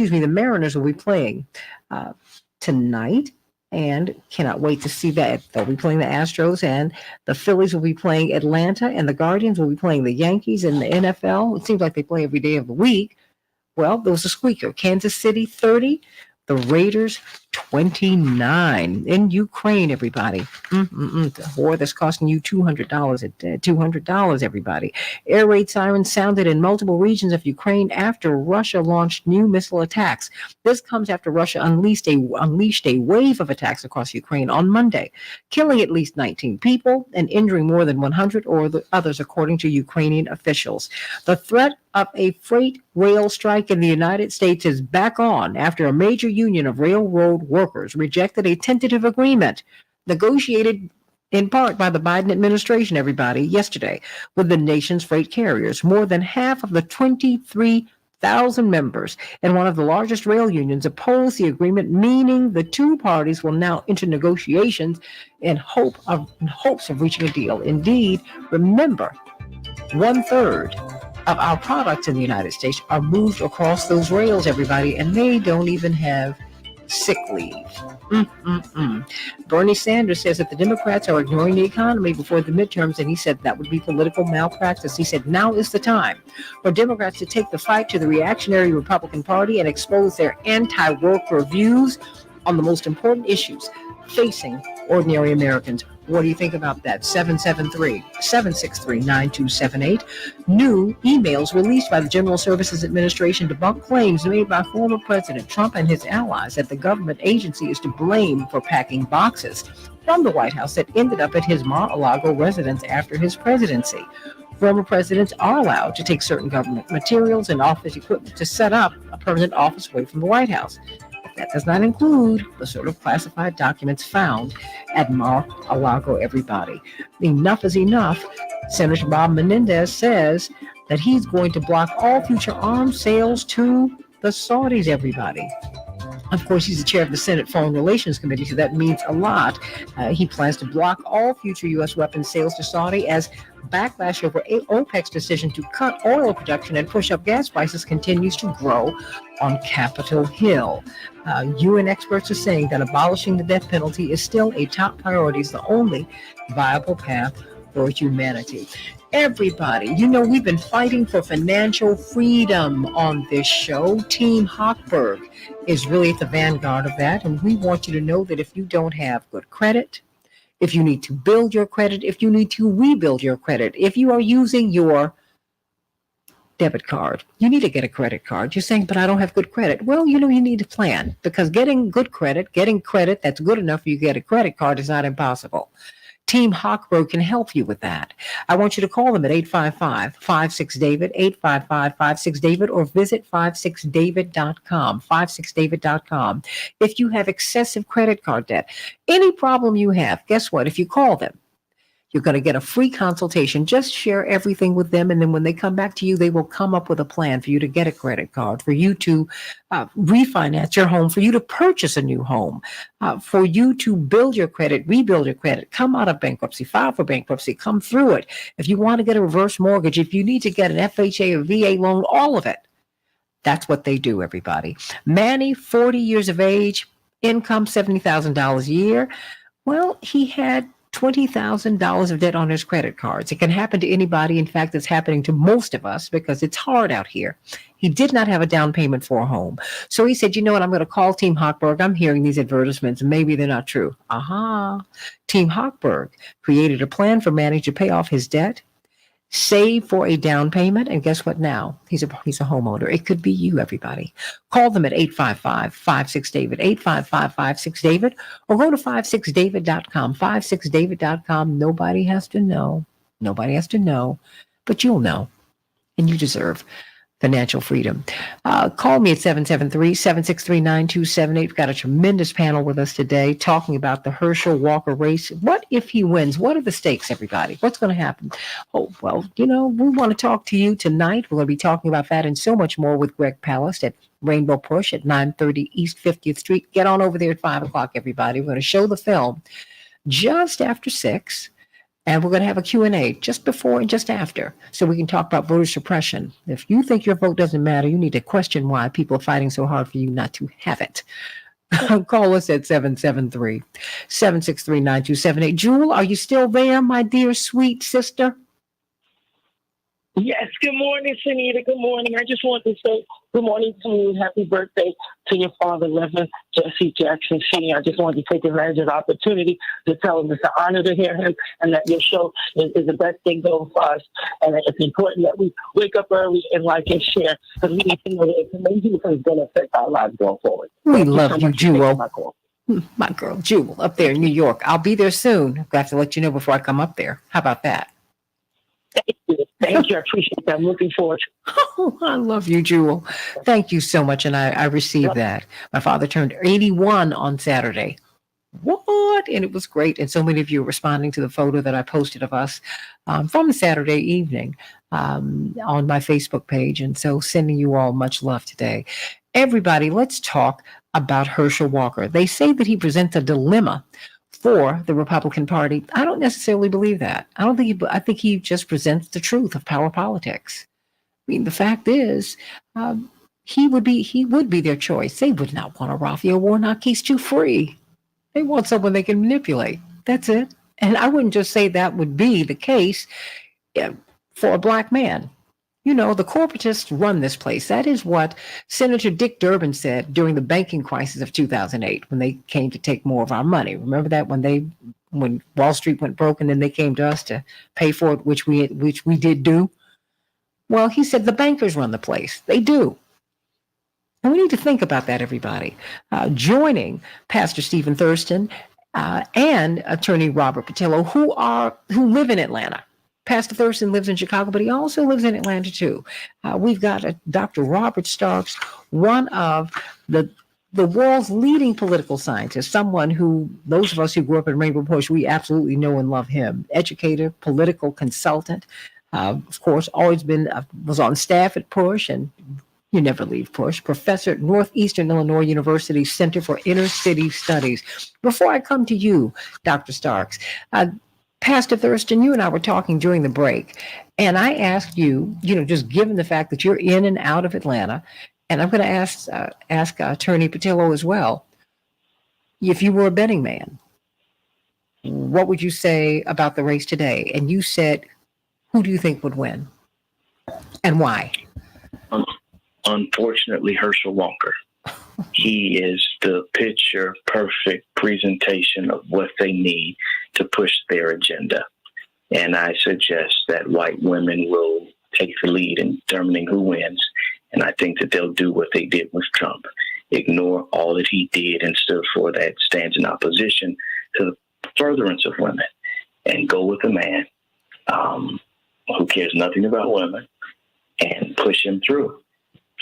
tonight, and cannot wait to see that. They'll be playing the Astros, and the Phillies will be playing Atlanta, and the Guardians will be playing the Yankees in the NFL. It seems like they play every day of the week. Well, there was a squeaker. Kansas City 30, the Raiders 29. In Ukraine, everybody. The war that's costing you $200, everybody. Air raid sirens sounded in multiple regions of Ukraine after Russia launched new missile attacks. This comes after Russia unleashed a wave of attacks across Ukraine on Monday, killing at least 19 people and injuring more than 100 others, according to Ukrainian officials. The threat of a freight rail strike in the United States is back on after a major union of railroad workers rejected a tentative agreement negotiated in part by the Biden administration, yesterday with the nation's freight carriers. More than half of the 23,000 members in one of the largest rail unions oppose the agreement, meaning the two parties will now enter negotiations in hopes of reaching a deal. Indeed, remember, 1/3 of our products in the United States are moved across those rails, and they don't even have sick leave. Bernie Sanders says that the Democrats are ignoring the economy before the midterms, and he said that would be political malpractice. He said now is the time for Democrats to take the fight to the reactionary Republican Party and expose their anti-worker views on the most important issues facing ordinary Americans. What do you think about that? 773-763-9278. New emails released by the General Services Administration debunk claims made by former President Trump and his allies that the government agency is to blame for packing boxes from the White House that ended up at his Mar-a-Lago residence after his presidency. Former presidents are allowed to take certain government materials and office equipment to set up a permanent office away from the White House. That does not include the sort of classified documents found at Mar-a-Lago, Enough is enough. Senator Bob Menendez says that he's going to block all future arms sales to the Saudis, Of course, he's the chair of the Senate Foreign Relations Committee, so that means a lot. He plans to block all future U.S. weapons sales to Saudi as backlash over OPEC's decision to cut oil production and push up gas prices continues to grow on Capitol Hill. UN experts are saying that abolishing the death penalty is still a top priority, is the only viable path for humanity. Everybody, we've been fighting for financial freedom on this show. Team Hochberg is really at the vanguard of that, and we want you to know that if you don't have good credit, if you need to build your credit, if you need to rebuild your credit, if you are using your debit card, you need to get a credit card. You're saying, but I don't have good credit. Well, you need a plan, because getting credit that's good enough for you to get a credit card is not impossible. Team Hochberg can help you with that. I want you to call them at 855-56-DAVID, 855-56-DAVID, or visit 56david.com, 56david.com. If you have excessive credit card debt, any problem you have, guess what? If you call them, You're going to get a free consultation. Just share everything with them. And then when they come back to you, they will come up with a plan for you to get a credit card, for you to refinance your home, for you to purchase a new home, for you to build your credit, rebuild your credit, come out of bankruptcy, file for bankruptcy, come through it. If you want to get a reverse mortgage, if you need to get an FHA or VA loan, all of it. That's what they do, everybody. Manny, 40 years of age, income $70,000 a year. Well, he had $20,000 of debt on his credit cards. It can happen to anybody. In fact, it's happening to most of us because it's hard out here. He did not have a down payment for a home. So he said, you know what, I'm going to call Team Hochberg. I'm hearing these advertisements, and maybe they're not true. Team Hochberg created a plan for Manny to pay off his debt, save for a down payment, and guess what now? He's a homeowner. It could be you, everybody. Call them at 855-56-DAVID, 855-56-DAVID, or go to 56david.com, 56david.com. Nobody has to know. Nobody has to know, but you'll know, and you deserve financial freedom. Call me at 773-763-9278. We've got a tremendous panel with us today talking about the Herschel Walker race. What if he wins? What are the stakes, everybody? What's going to happen? Oh, well, we want to talk to you tonight. We're going to be talking about that and so much more with Greg Palast at Rainbow Push at 930 East 50th Street. Get on over there at 5 o'clock, everybody. We're going to show the film just after 6. And we're going to have a Q&A just before and just after, so we can talk about voter suppression. If you think your vote doesn't matter, you need to question why people are fighting so hard for you not to have it. Call us at 773-763-9278. Jewel, are you still there, my dear, sweet sister? Yes, good morning, Santita. Good morning. I just want to say good morning to you. Happy birthday to your father, Reverend Jesse Jackson Sr. I just wanted to take advantage of the opportunity to tell him it's an honor to hear him and that your show is the best thing going for us. And it's important that we wake up early and like and share because we need to know the information because it's going to affect our lives going forward. We love you, Jewel. My girl, Jewel, up there in New York. I'll be there soon. I have to let you know before I come up there. How about that? Thank you. I appreciate that. I'm looking forward to it. Oh, I love you, Jewel. Thank you so much. And I received that. My father turned 81 on Saturday. What? And it was great. And so many of you are responding to the photo that I posted of us from Saturday evening on my Facebook page. And so sending you all much love today. Everybody, let's talk about Herschel Walker. They say that he presents a dilemma for the Republican Party. I don't necessarily believe that. I think he just presents the truth of power politics. I mean, the fact is, he would be their choice. They would not want a Raphael Warnock. He's too free. They want someone they can manipulate. That's it. And I wouldn't just say that would be the case for a black man. The corporatists run this place. That is what Senator Dick Durbin said during the banking crisis of 2008 when they came to take more of our money. Remember that when Wall Street went broke and then they came to us to pay for it, which we did do? Well, he said the bankers run the place. They do. And we need to think about that, everybody. Joining Pastor Stephen Thurston and Attorney Robert Patillo, who live in Atlanta. Pastor Thurston lives in Chicago, but he also lives in Atlanta, too. We've got Dr. Robert Starks, one of the world's leading political scientists, someone who, those of us who grew up in Rainbow Push, we absolutely know and love him. Educator, political consultant, of course, always was on staff at Push, and you never leave Push. Professor at Northeastern Illinois University Center for Inner City Studies. Before I come to you, Dr. Starks, Pastor Thurston, you and I were talking during the break, and I asked you, just given the fact that you're in and out of Atlanta, and I'm going to ask Attorney Patillo as well, if you were a betting man, what would you say about the race today? And you said, who do you think would win, and why? Unfortunately, Herschel Walker. He is the picture perfect presentation of what they need to push their agenda. And I suggest that white women will take the lead in determining who wins. And I think that they'll do what they did with Trump. Ignore all that he did and stood for that stands in opposition to the furtherance of women. And go with a man who cares nothing about women and push him through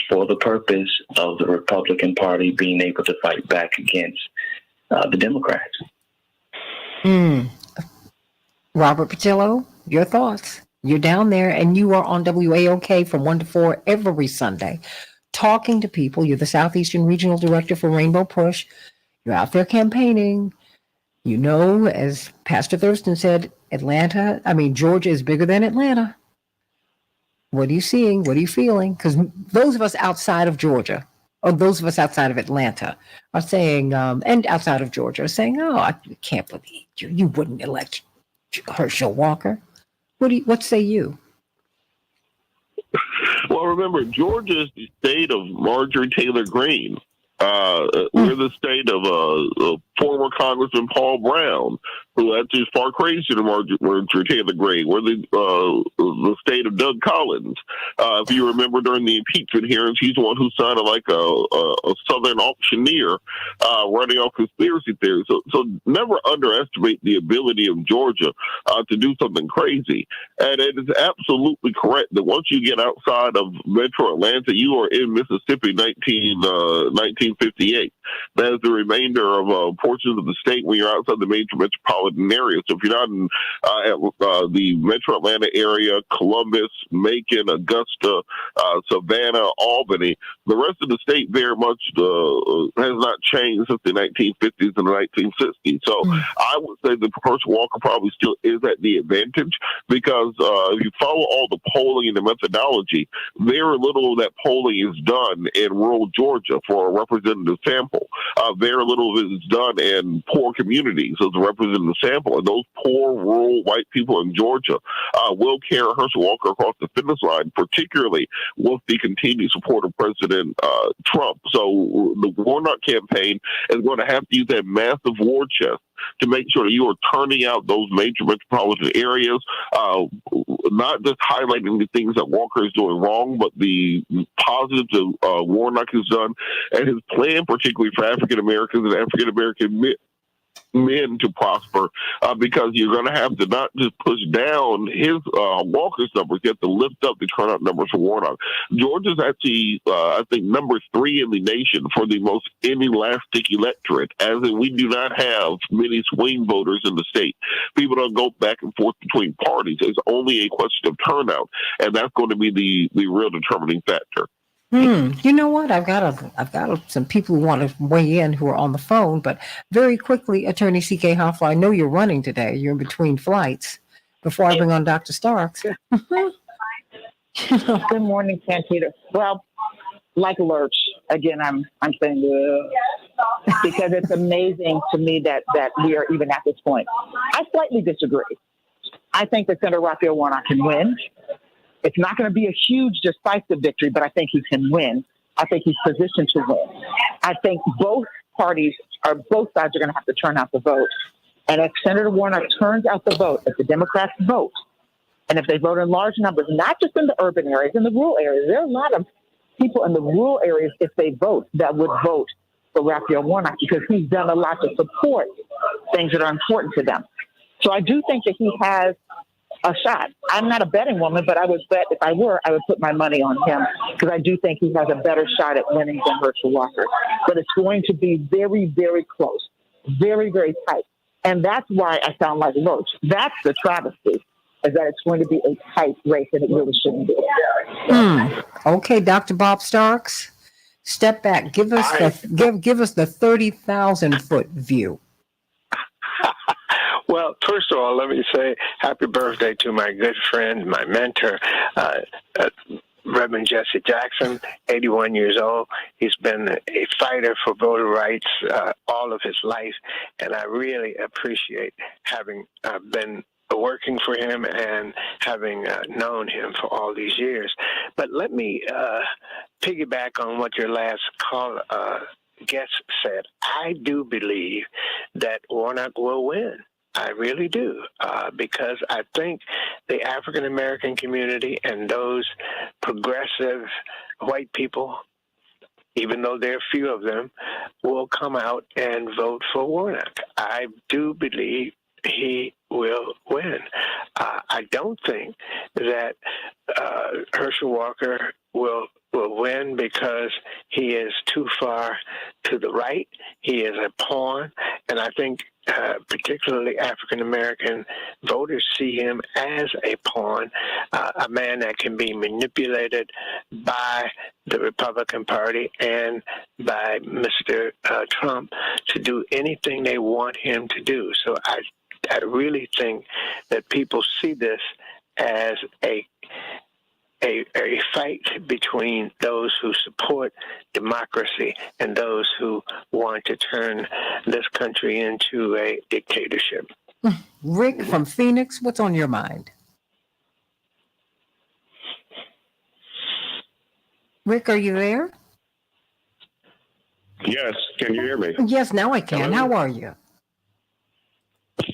for the purpose of the Republican Party being able to fight back against the Democrats. Robert Patillo, your thoughts. You're down there and you are on WAOK from 1 to 4 every Sunday, talking to people. You're the Southeastern Regional Director for Rainbow Push. You're out there campaigning. You know, as Pastor Thurston said, Georgia is bigger than Atlanta. What are you seeing? What are you feeling? Because those of us outside of Georgia, or those of us outside of Atlanta, are saying, and outside of Georgia, are saying, "Oh, I can't believe you wouldn't elect Herschel Walker." What say you? Well, remember, Georgia is the state of Marjorie Taylor Greene. We're the state of former Congressman Paul Brown, who actually is far crazier than Marjorie Taylor Greene. We're the state of Doug Collins. If you remember during the impeachment hearings, he's the one who sounded like a Southern auctioneer running off conspiracy theories. So never underestimate the ability of Georgia to do something crazy. And it is absolutely correct that once you get outside of Metro Atlanta, you are in Mississippi 1958. That is the remainder of portions of the state when you're outside the major metropolitan areas. So if you're not in the Metro Atlanta area, Columbus, Macon, Augusta, Savannah, Albany, the rest of the state very much has not changed since the 1950s and the 1960s. So I would say that Herschel Walker probably still is at the advantage because if you follow all the polling and the methodology, very little of that polling is done in rural Georgia for a representative sample. Very little of it is done in poor communities as a representative sample. And those poor rural white people in Georgia will carry Herschel Walker across the finish line, particularly with the continued support of President Trump. So the Warnock campaign is going to have to use that massive war chest to make sure that you are turning out those major metropolitan areas, not just highlighting the things that Walker is doing wrong, but the positives that Warnock has done, and his plan, particularly for African Americans and African American men to prosper, because you're going to have to not just push down his Walker's numbers, you have to lift up the turnout numbers for Warnock. Georgia's actually, I think, number 3 in the nation for the most inelastic electorate, as in we do not have many swing voters in the state. People don't go back and forth between parties. It's only a question of turnout, and that's going to be the real determining factor. You know what? I've got some people who want to weigh in who are on the phone, but very quickly, Attorney C.K. Hoffler, I know you're running today. You're in between flights. Before I bring on Dr. Starks. Good morning, Santita. Well, like Lurch, again, I'm saying because it's amazing to me that we are even at this point. I slightly disagree. I think that Senator Raphael Warnock can win. It's not going to be a huge decisive victory, but I think he can win. I think he's positioned to win. I think both sides are going to have to turn out the vote. And if Senator Warnock turns out the vote, if the Democrats vote, and if they vote in large numbers, not just in the urban areas, in the rural areas, there are a lot of people in the rural areas, if they vote, that would vote for Raphael Warnock because he's done a lot to support things that are important to them. So I do think that he has a shot. I'm not a betting woman, but I would bet if I were, I would put my money on him because I do think he has a better shot at winning than Herschel Walker. But it's going to be very, very close, very, very tight. And that's why I sound like Roach. That's the travesty, is that it's going to be a tight race and it really shouldn't be. Okay, Dr. Bob Starks, step back. Give us the 30,000-foot view. Well, first of all, let me say happy birthday to my good friend, my mentor, Reverend Jesse Jackson, 81 years old. He's been a fighter for voter rights all of his life, and I really appreciate having been working for him and having known him for all these years. But let me piggyback on what your last guest said. I do believe that Warnock will win. I really do, because I think the African-American community and those progressive white people, even though there are few of them, will come out and vote for Warnock. I do believe he will win. I don't think that Herschel Walker will win because he is too far to the right. He is a pawn, And I think particularly African American voters see him as a pawn, a man that can be manipulated by the Republican Party and by Mr. Trump to do anything they want him to do. So I really think that people see this as a fight between those who support democracy and those who want to turn this country into a dictatorship. Rick from Phoenix, what's on your mind? Rick, are you there? Yes, can you hear me? Yes, now I can. Hello? How are you?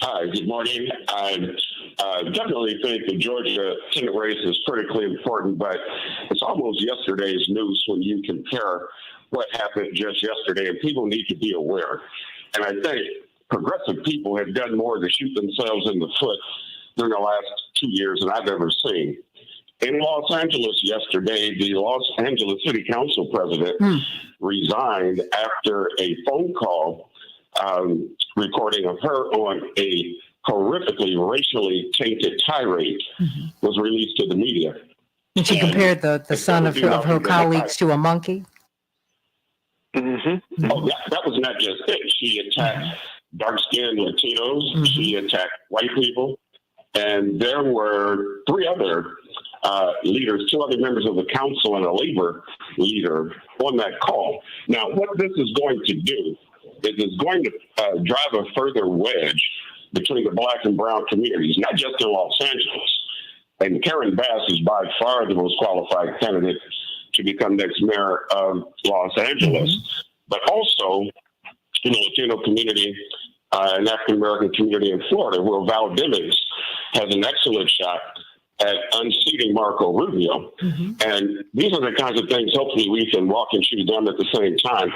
Hi, good morning. I definitely think the Georgia Senate race is critically important, but it's almost yesterday's news when you compare what happened just yesterday, and people need to be aware. And I think progressive people have done more to shoot themselves in the foot during the last 2 years than I've ever seen. In Los Angeles yesterday, the Los Angeles City Council president resigned after a phone call recording of her on a horrifically racially tainted tirade was released to the media. And she compared the son of her colleagues to a monkey? Mm-hmm. Oh, that was not just it. She attacked dark-skinned Latinos. She attacked white people. And there were 3 other leaders, 2 other members of the council and a labor leader on that call. Now, what this is going to do is it's going to drive a further wedge between the black and brown communities, not just in Los Angeles. And Karen Bass is by far the most qualified candidate to become next mayor of Los Angeles, but also in the Latino community and African American community in Florida, where Val Demings has an excellent shot at unseating Marco Rubio. And these are the kinds of things, hopefully, we can walk and chew them at the same time.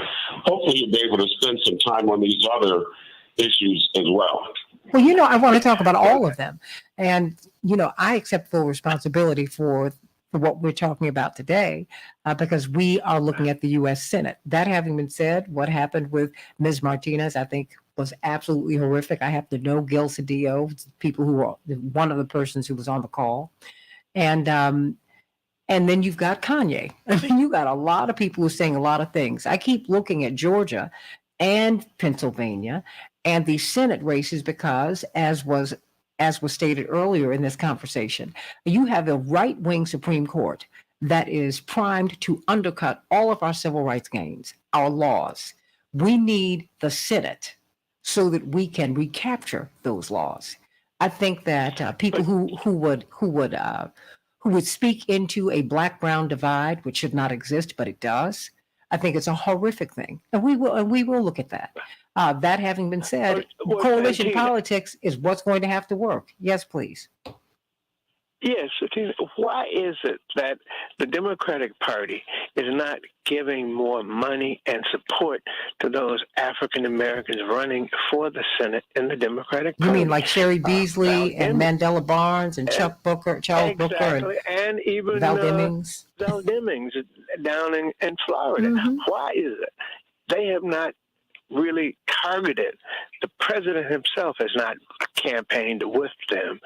Hopefully, you'll be able to spend some time on these other issues as well. Well, I want to talk about all of them. And, I accept full responsibility for what we're talking about today, because we are looking at the U.S. Senate. That having been said, what happened with Ms. Martinez, I think, was absolutely horrific. I happen to know Gil Cedillo, people who were one of the persons who was on the call. And then you've got Kanye. I mean, you got a lot of people who are saying a lot of things. I keep looking at Georgia and Pennsylvania and the Senate races because, as was stated earlier in this conversation, you have a right-wing Supreme Court that is primed to undercut all of our civil rights gains, our laws. We need the Senate so that we can recapture those laws. I think that people who would speak into a black-brown divide, which should not exist, but it does, I think it's a horrific thing, and we will look at that. That having been said, coalition politics is what's going to have to work. Yes, please. Yes, why is it that the Democratic Party is not giving more money and support to those African Americans running for the Senate in the Democratic Party? You mean like Sherry Beasley and Mandela Barnes and Charles Booker and even Val Demings? Val Demings down in Florida. Why is it they have not really targeted? The president himself has not campaigned with them.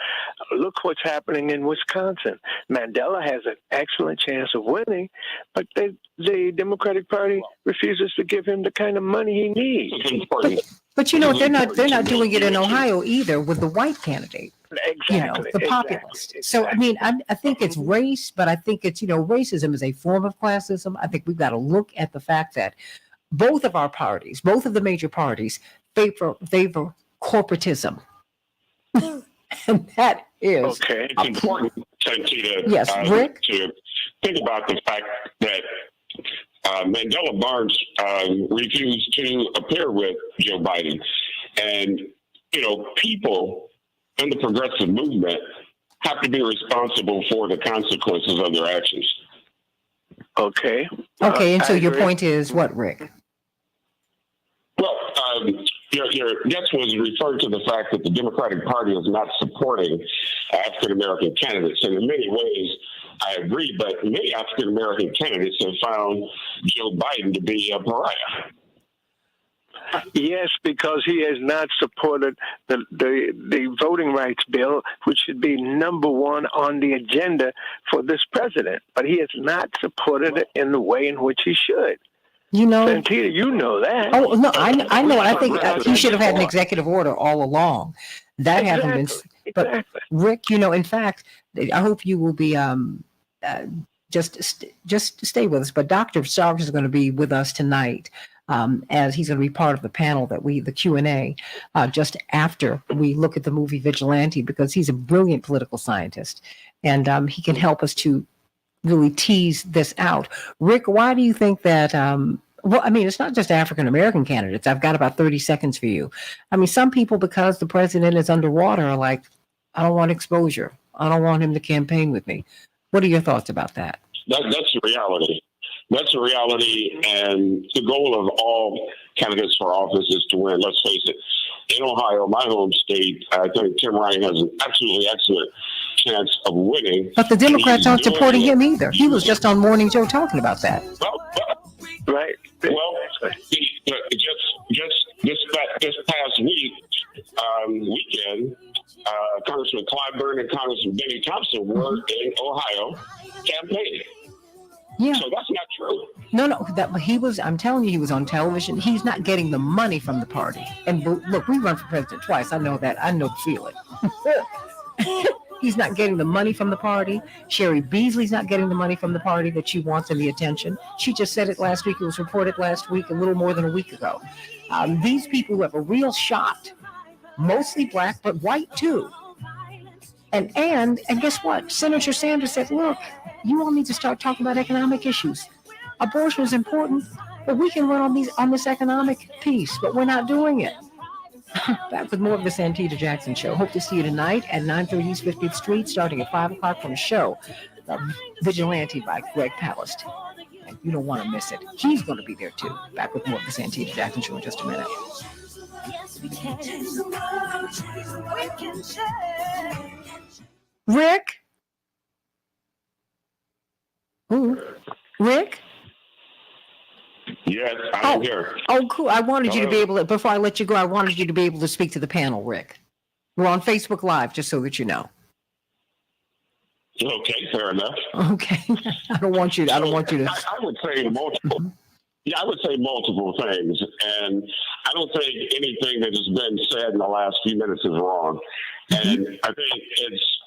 Look what's happening in Wisconsin. Mandela has an excellent chance of winning, but the Democratic Party refuses to give him the kind of money he needs. But they're not doing it in Ohio either with the white candidate. Exactly. The populist. So I mean, I think it's race, but I think it's racism is a form of classism. I think we've got to look at the fact that both of our parties, both of the major parties, favor corporatism. And that is okay. It's important, Santita, yes, Rick? To think about the fact that Mandela Barnes refused to appear with Joe Biden. And, people in the progressive movement have to be responsible for the consequences of their actions. Okay. Okay, and so your point is what, Rick? Well, your guest was referring to the fact that the Democratic Party is not supporting African-American candidates. And in many ways, I agree, but many African-American candidates have found Joe Biden to be a pariah. Yes, because he has not supported the voting rights bill, which should be number one on the agenda for this president. But he has not supported it in the way in which he should. You know, Santita, you know that. Oh no, I know. I think he should have had an executive order all along. That hasn't been. But Rick, you know, in fact, I hope you will be just stay with us. But Dr. Starks is going to be with us tonight, as he's going to be part of the panel the Q&A, just after we look at the movie Vigilante, because he's a brilliant political scientist, and he can help us to really tease this out. Rick, why do you think that? Well, I mean, it's not just African American candidates. I've got about 30 seconds for you. I mean, some people, because the president is underwater, are like, I don't want exposure. I don't want him to campaign with me. What are your thoughts about that? That's the reality. That's the reality, and the goal of all candidates for office is to win. Let's face it. In Ohio, my home state, I think Tim Ryan has an absolutely excellent chance of winning. But the Democrats aren't supporting him either. He was just on Morning Joe talking about that. Right. Well, just this past weekend, Congressman Clyburn and Congressman Benny Thompson were in Ohio campaigning. Yeah. So that's not true. No, he was. I'm telling you, he was on television. He's not getting the money from the party. And look, we run for president twice. I know that. I know the feeling. He's not getting the money from the party. Sherry Beasley's not getting the money from the party that she wants and the attention. She just said it last week. It was reported last week, a little more than a week ago. These people who have a real shot, mostly black, but white too. And guess what? Senator Sanders said, look, you all need to start talking about economic issues. Abortion is important, but we can run on this economic piece, but we're not doing it. Back with more of the Santita Jackson Show. Hope to see you tonight at 930 East 50th Street, starting at 5 o'clock from the show, Vigilante by Greg Palast. And you don't want to miss it. He's going to be there too. Back with more of the Santita Jackson Show in just a minute. Rick? Ooh. Rick? Yes, I'm here. Oh, cool. I wanted you to be able to, before I let you go, I wanted you to be able to speak to the panel, Rick. We're on Facebook Live, just so that you know. Okay, fair enough. Okay. I don't want you to. I would say multiple. Yeah, I would say multiple things. And I don't think anything that has been said in the last few minutes is wrong. And I think it's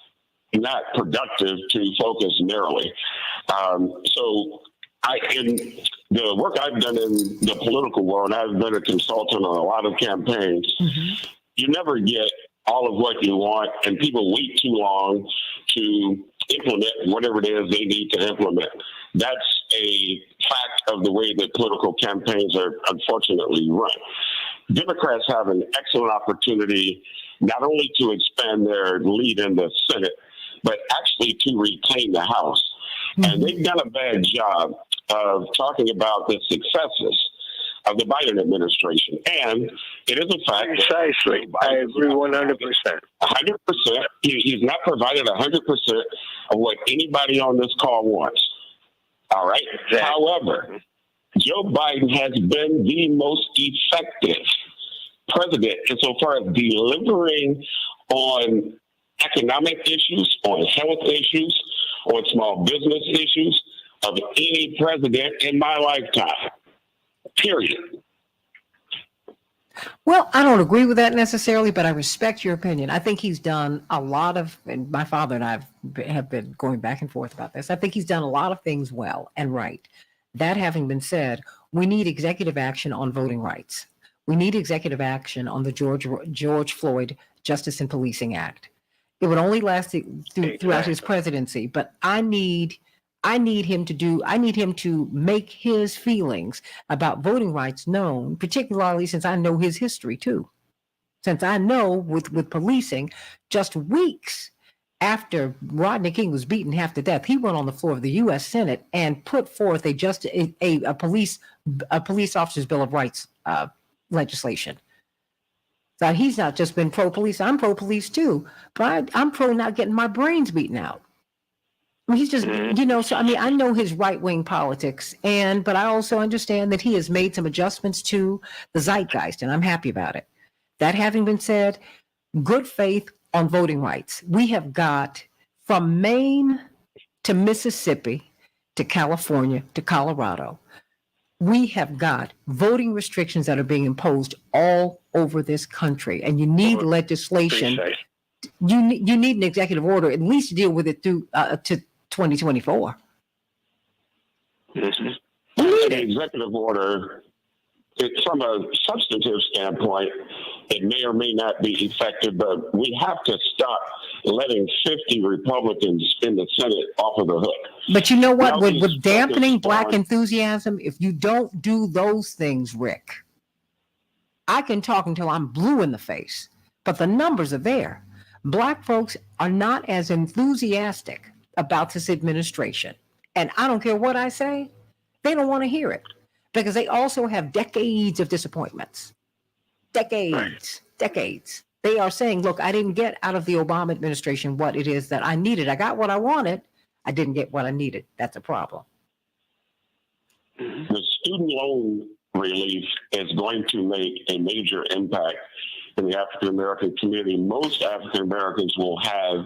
not productive to focus narrowly. So in the work I've done in the political world, I've been a consultant on a lot of campaigns. You never get all of what you want, and people wait too long to implement whatever it is they need to implement. That's a fact of the way that political campaigns are unfortunately run. Democrats have an excellent opportunity not only to expand their lead in the Senate, but actually to reclaim the House. And they've done a bad job of talking about the successes of the Biden administration. And it is a fact. Precisely. I agree 100%. 100%. He's not provided 100% of what anybody on this call wants. All right. Exactly. However, Joe Biden has been the most effective president insofar as delivering on economic issues, on health issues, on small business issues of any president in my lifetime. Period. Well, I don't agree with that necessarily, but I respect your opinion. I think he's done a lot of, and my father and I have been going back and forth about this. I think he's done a lot of things well and right. That having been said, we need executive action on voting rights. We need executive action on the George Floyd Justice and Policing Act. It would only last throughout his presidency, but I need him to make his feelings about voting rights known, particularly since I know his history too. Since I know with policing, just weeks after Rodney King was beaten half to death, he went on the floor of the U.S. Senate and put forth a police officers' Bill of Rights legislation. So he's not just been pro-police. I'm pro-police too, but I'm pro not getting my brains beaten out. He's just, so I mean, I know his right-wing politics, but I also understand that he has made some adjustments to the zeitgeist, and I'm happy about it. That having been said, good faith on voting rights. We have got from Maine to Mississippi to California to Colorado. We have got voting restrictions that are being imposed all over this country, and you need legislation. You need an executive order at least to deal with it through to 2024. The executive order, from a substantive standpoint, it may or may not be effective, but we have to stop letting 50 Republicans in the Senate off of the hook. But you know what? With dampening Black enthusiasm, if you don't do those things, Rick, I can talk until I'm blue in the face, but the numbers are there. Black folks are not as enthusiastic about this administration. And I don't care what I say, they don't want to hear it because they also have decades of disappointments. Decades. They are saying, look, I didn't get out of the Obama administration what it is that I needed. I got what I wanted. I didn't get what I needed. That's a problem. The student loan relief is going to make a major impact in the African American community. Most African Americans will have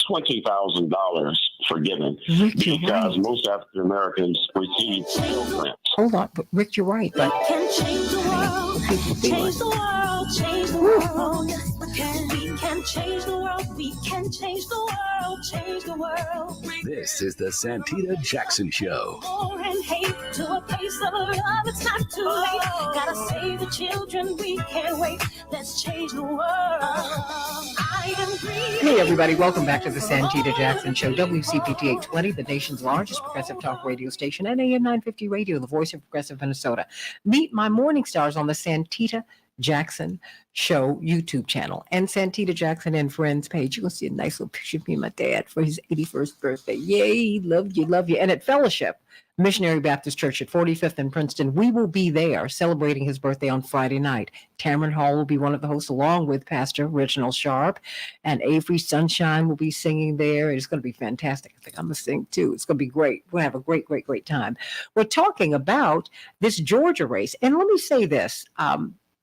$20,000 forgiven because most African Americans receive Pell Grants. Hold on, but Rick, you're right. But We can change the world, change the world, change the world. Yes, we can. We can change the world. We can change the world, change the world. This is the Santita Jackson Show. War and hate to a place of love. It's not too late. Gotta save the children. We can't wait. Let's change the world. I agree. Hey, everybody. Welcome back to the Santita Jackson Show. WCPT 820, the nation's largest progressive talk radio station, and AM 950 Radio, the voice of progressive Minnesota. Meet my morning stars on the Santita Jackson Show YouTube channel and Santita Jackson and Friends page. You'll see a nice little picture of me and my dad for his 81st birthday. Yay, love you, love you. And at Fellowship Missionary Baptist Church at 45th and Princeton, we will be there celebrating his birthday on Friday night. Tamron Hall will be one of the hosts along with Pastor Reginald Sharp, and Avery Sunshine will be singing there. It's going to be fantastic. I think I'm going to sing too. It's going to be great. We'll have a great, great, great time. We're talking about this Georgia race. And let me say this,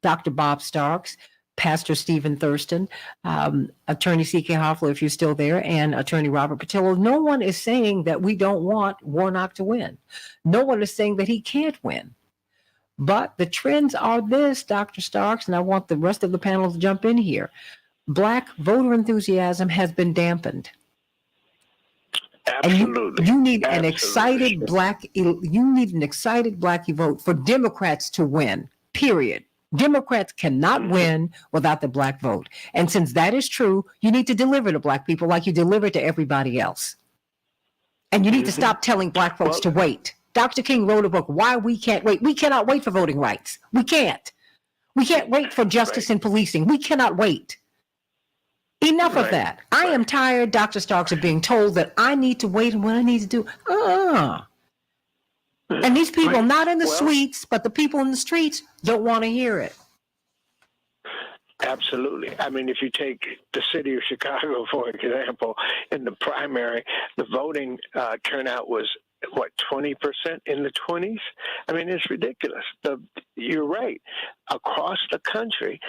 Dr. Bob Starks, Pastor Stephen Thurston, Attorney C.K. Hoffler, if you're still there, and Attorney Robert Patillo. No one is saying that we don't want Warnock to win. No one is saying that he can't win. But the trends are this, Dr. Starks, and I want the rest of the panel to jump in here. Black voter enthusiasm has been dampened. Absolutely. And you need an excited black. You need an excited black vote for Democrats to win. Period. Democrats cannot win without the black vote. And since that is true, you need to deliver to black people like you deliver to everybody else. And you need to stop telling black folks to wait. Dr. King wrote a book, Why We Can't Wait. We cannot wait for voting rights. We can't. We can't wait for justice and policing. We cannot wait. Enough of that. I am tired, Dr. Starks, of being told that I need to wait and what I need to do. And these people, not in the suites, but the people in the streets, don't want to hear it. Absolutely. I mean, if you take the city of Chicago, for example, in the primary, the voting turnout was, 20% in the 20s? I mean, it's ridiculous. You're right. Across the country,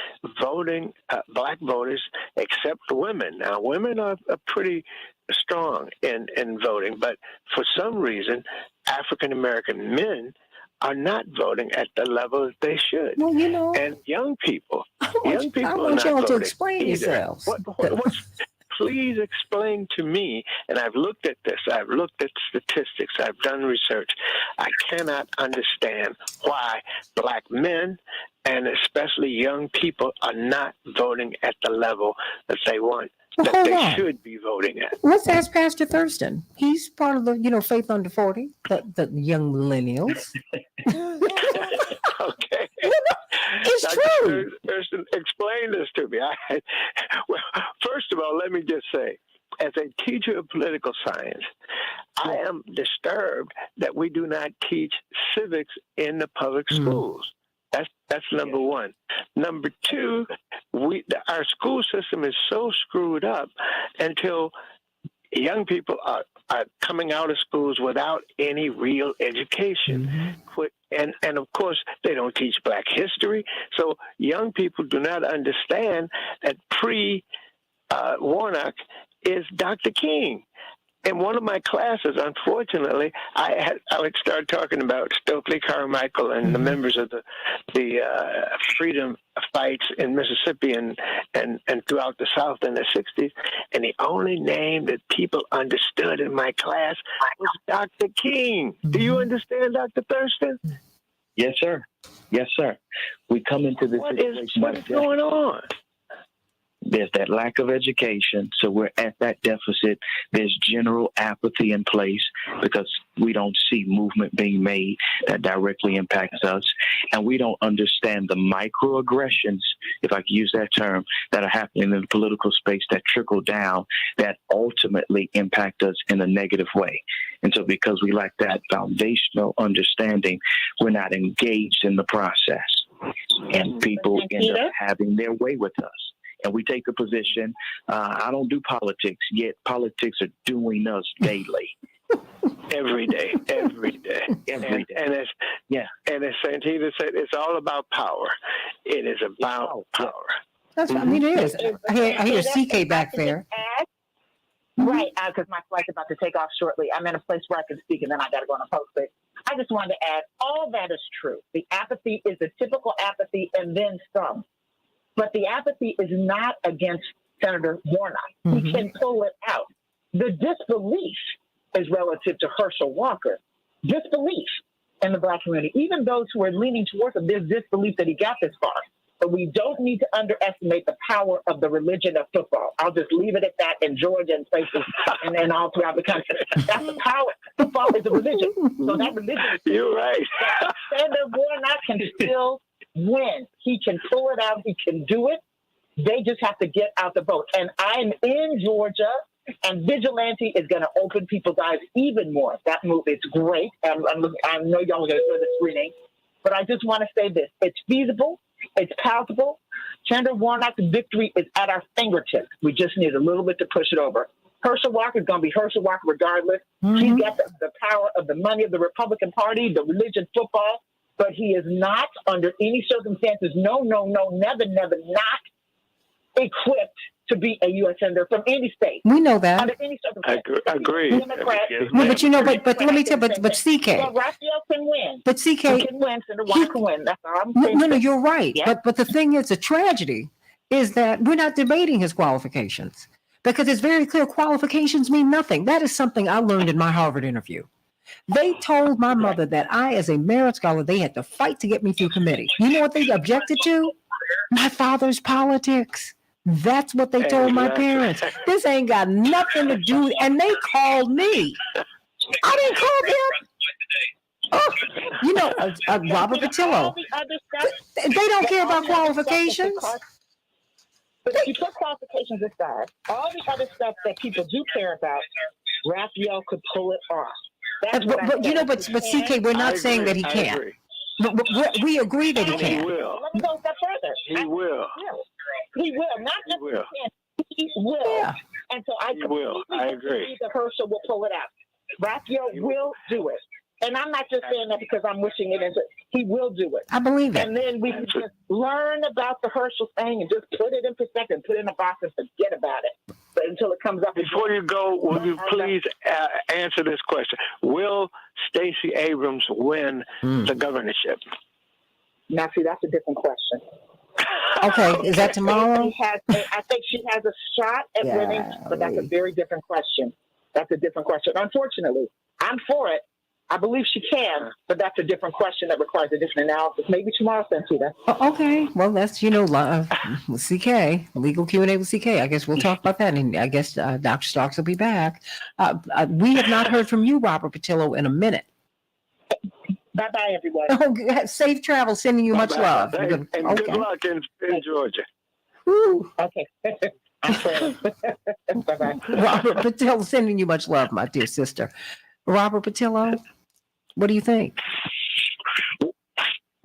voting, black voters, except women. Now, women are pretty strong in voting, but for some reason, African-American men are not voting at the level that they should. Well, and young people I are want not y'all to voting explain either. yourselves. Please explain to me, and I've looked at this, I've looked at statistics, I've done research. I cannot understand why black men and especially young people are not voting at the level that they want, that they should be voting at. Let's ask Pastor Thurston. He's part of the, Faith Under 40, the young millennials. Okay. It's true. Thurston, explain this to me. Well, first of all, let me just say, as a teacher of political science, I am disturbed that we do not teach civics in the public schools. That's number one. Number two, our school system is so screwed up until young people are are coming out of schools without any real education. And of course, they don't teach Black history. So young people do not understand that Warnock is Dr. King. In one of my classes, unfortunately, I would start talking about Stokely Carmichael and the members of the freedom fights in Mississippi and throughout the South in the 60s. And the only name that people understood in my class was Dr. King. Do you understand, Dr. Thurston? Yes, sir. Yes, sir. We come into this situation. What is going on? There's that lack of education, so we're at that deficit. There's general apathy in place because we don't see movement being made that directly impacts us, and we don't understand the microaggressions, if I can use that term, that are happening in the political space that trickle down, that ultimately impact us in a negative way. And so because we lack that foundational understanding, we're not engaged in the process, and people end up having their way with us. And we take the position, I don't do politics, yet politics are doing us daily. Every day. And as Santita said, it's all about power. It is about power. That's what I mean. It is. I hear CK back there. Right, because my flight's about to take off shortly. I'm in a place where I can speak, and then I got to go on a post it. I just wanted to add, all that is true. The apathy is the typical apathy, and then some. But the apathy is not against Senator Warnock. He can pull it out. The disbelief is relative to Herschel Walker. Disbelief in the Black community. Even those who are leaning towards him, there's disbelief that he got this far. But we don't need to underestimate the power of the religion of football. I'll just leave it at that in Georgia and places and all throughout the country. That's the power. Football is a religion. So that religion is You're right. Senator Warnock can still win. He can pull it out. He can do it. They just have to get out the vote. And I'm in Georgia, and Vigilante is going to open people's eyes even more. That move is great. I know y'all are going to do the screening, but I just want to say this. It's feasible. It's palatable. Senator Warnock's victory is at our fingertips. We just need a little bit to push it over. Herschel Walker is going to be Herschel Walker regardless. He's got the power of the money of the Republican Party, the religion, football, but he is not under any circumstances, no, never not equipped to be a U.S. senator from any state. We know that. Under any circumstances. I agree. Democrat, but you know, but let me tell you, but CK. Well, Raphael can win. But CK. He can win, Senator Walker can win. That's all I'm saying. No, you're right. Yeah. But the thing is, the tragedy is that we're not debating his qualifications because it's very clear qualifications mean nothing. That is something I learned in my Harvard interview. They told my mother that I, as a merit scholar, they had to fight to get me through committee. You know what they objected to? My father's politics. That's what they told my parents. This ain't got nothing to do, and they called me. I didn't call them. Oh, you know, Robert Patillo. They don't care about qualifications. But if you put qualifications aside, all the other stuff that people do care about, Raphael could pull it off. But you know, but CK, we're not saying that he can't. We agree that he can. He will. Let me go a step further. He will. He will. Not just he can. He will. Yeah. And so I agree. believe that Herschel will pull it out. Raphael will do it. And I'm not just saying that because I'm wishing it into. He will do it. I believe it. And then we can just learn about the Herschel thing and just put it in perspective, put it in a box and forget about it. But until it comes up. Before you go, will you please answer this question? Will Stacey Abrams win the governorship? Now, see, that's a different question. Okay, is that tomorrow? I think she has a shot at winning, but that's a very different question. That's a different question. Unfortunately, I'm for it. I believe she can, but that's a different question that requires a different analysis. Maybe tomorrow, Santita. Okay, well, that's, CK, legal Q&A with CK. I guess we'll talk about that, and I guess Dr. Starks will be back. We have not heard from you, Robert Patillo, in a minute. Bye-bye, everyone. Oh, safe travel, sending you much love. And good luck in Georgia. Woo. Okay. Bye-bye. Robert Patillo, sending you much love, my dear sister. Robert Patillo, what do you think?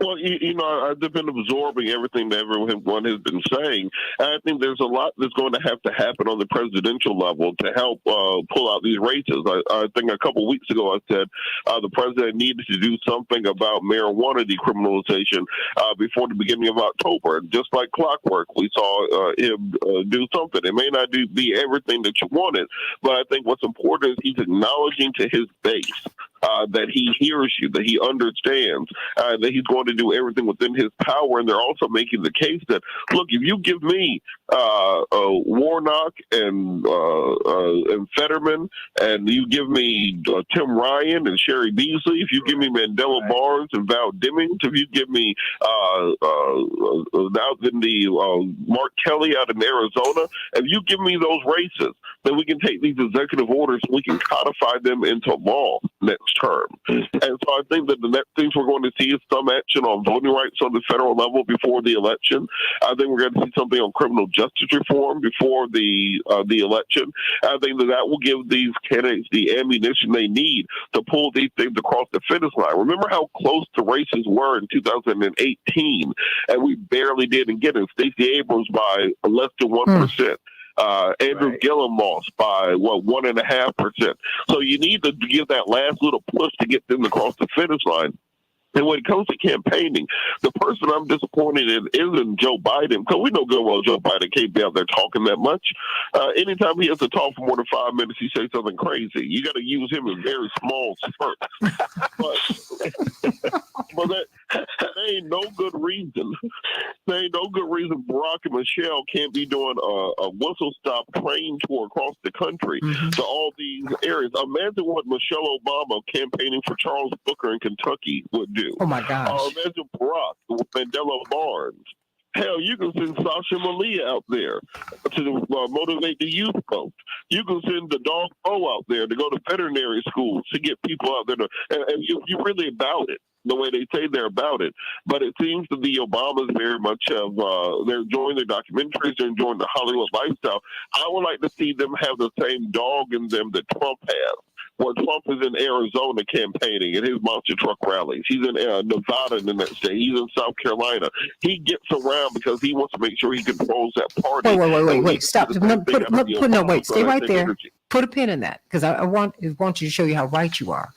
Well, I've been absorbing everything that everyone has been saying. And I think there's a lot that's going to happen on the presidential level to help pull out these races. I think a couple of weeks ago I said the president needed to do something about marijuana decriminalization before the beginning of October. And just like clockwork, we saw him do something. It may not be everything that you wanted, but I think what's important is he's acknowledging to his base that he hears you, that he understands, that he's going to do everything within his power. And they're also making the case that, look, if you give me Warnock and Fetterman, and you give me Tim Ryan and Sherry Beasley, if you give me Mandela Barnes and Val Demings, if you give me Mark Kelly out in Arizona, if you give me those races, then we can take these executive orders and we can codify them into law next term. And so I think that the next things we're going to see is some action on voting rights on the federal level before the election. I think we're going to see something on criminal justice reform before the election. I think that will give these candidates the ammunition they need to pull these things across the finish line. Remember how close the races were in 2018, and we barely didn't get it. Stacey Abrams by less than 1%. Andrew Gillum lost by 1.5%. So you need to give that last little push to get them across the finish line. And when it comes to campaigning, the person I'm disappointed in isn't Joe Biden, because we know good well Joe Biden can't be out there talking that much. Anytime he has to talk for more than 5 minutes, he says something crazy. You got to use him in very small spurts. But that ain't no good reason. There ain't no good reason Barack and Michelle can't be doing a whistle-stop train tour across the country to all these areas. Imagine what Michelle Obama campaigning for Charles Booker in Kentucky would do. Oh, my gosh. Imagine Barack with Mandela Barnes. Hell, you can send Sasha Malia out there to motivate the youth vote. You can send the dog Bo out there to go to veterinary schools to get people out there. And you're really about it, the way they say they're about it. But it seems that the Obamas very much have, they're enjoying their documentaries, they're enjoying the Hollywood lifestyle. I would like to see them have the same dog in them that Trump has. Well, Trump is in Arizona campaigning at his monster truck rallies. He's in Nevada in the next state. He's in South Carolina. He gets around because he wants to make sure he controls that party. Wait, stop. Stay right there. Put a pin in that, because I want you to show you how right you are.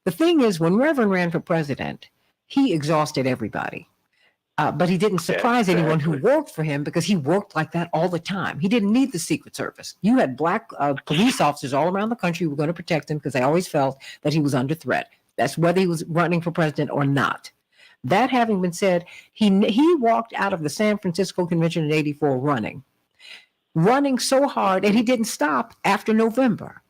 The thing is, when Reverend ran for president, he exhausted everybody. But he didn't surprise anyone who worked for him, because he worked like that all the time. He didn't need the Secret Service. You had black police officers all around the country who were going to protect him because they always felt that he was under threat. That's whether he was running for president or not. That having been said, he walked out of the San Francisco Convention in '84 running so hard, and he didn't stop after November.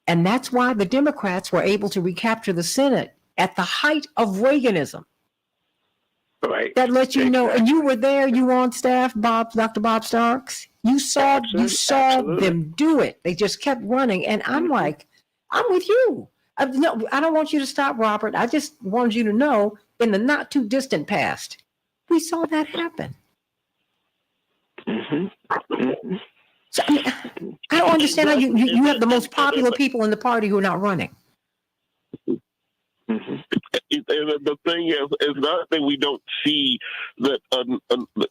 And that's why the Democrats were able to recapture the Senate at the height of Reaganism. Right. That lets you know, and you were there. You were on staff, Dr. Bob Starks. You saw them do it. They just kept running, and I'm like, I'm with you. No, I don't want you to stop, Robert. I just wanted you to know, in the not too distant past, we saw that happen. So, I don't understand how you have the most popular people in the party who are not running. And the thing is, it's not that we don't see that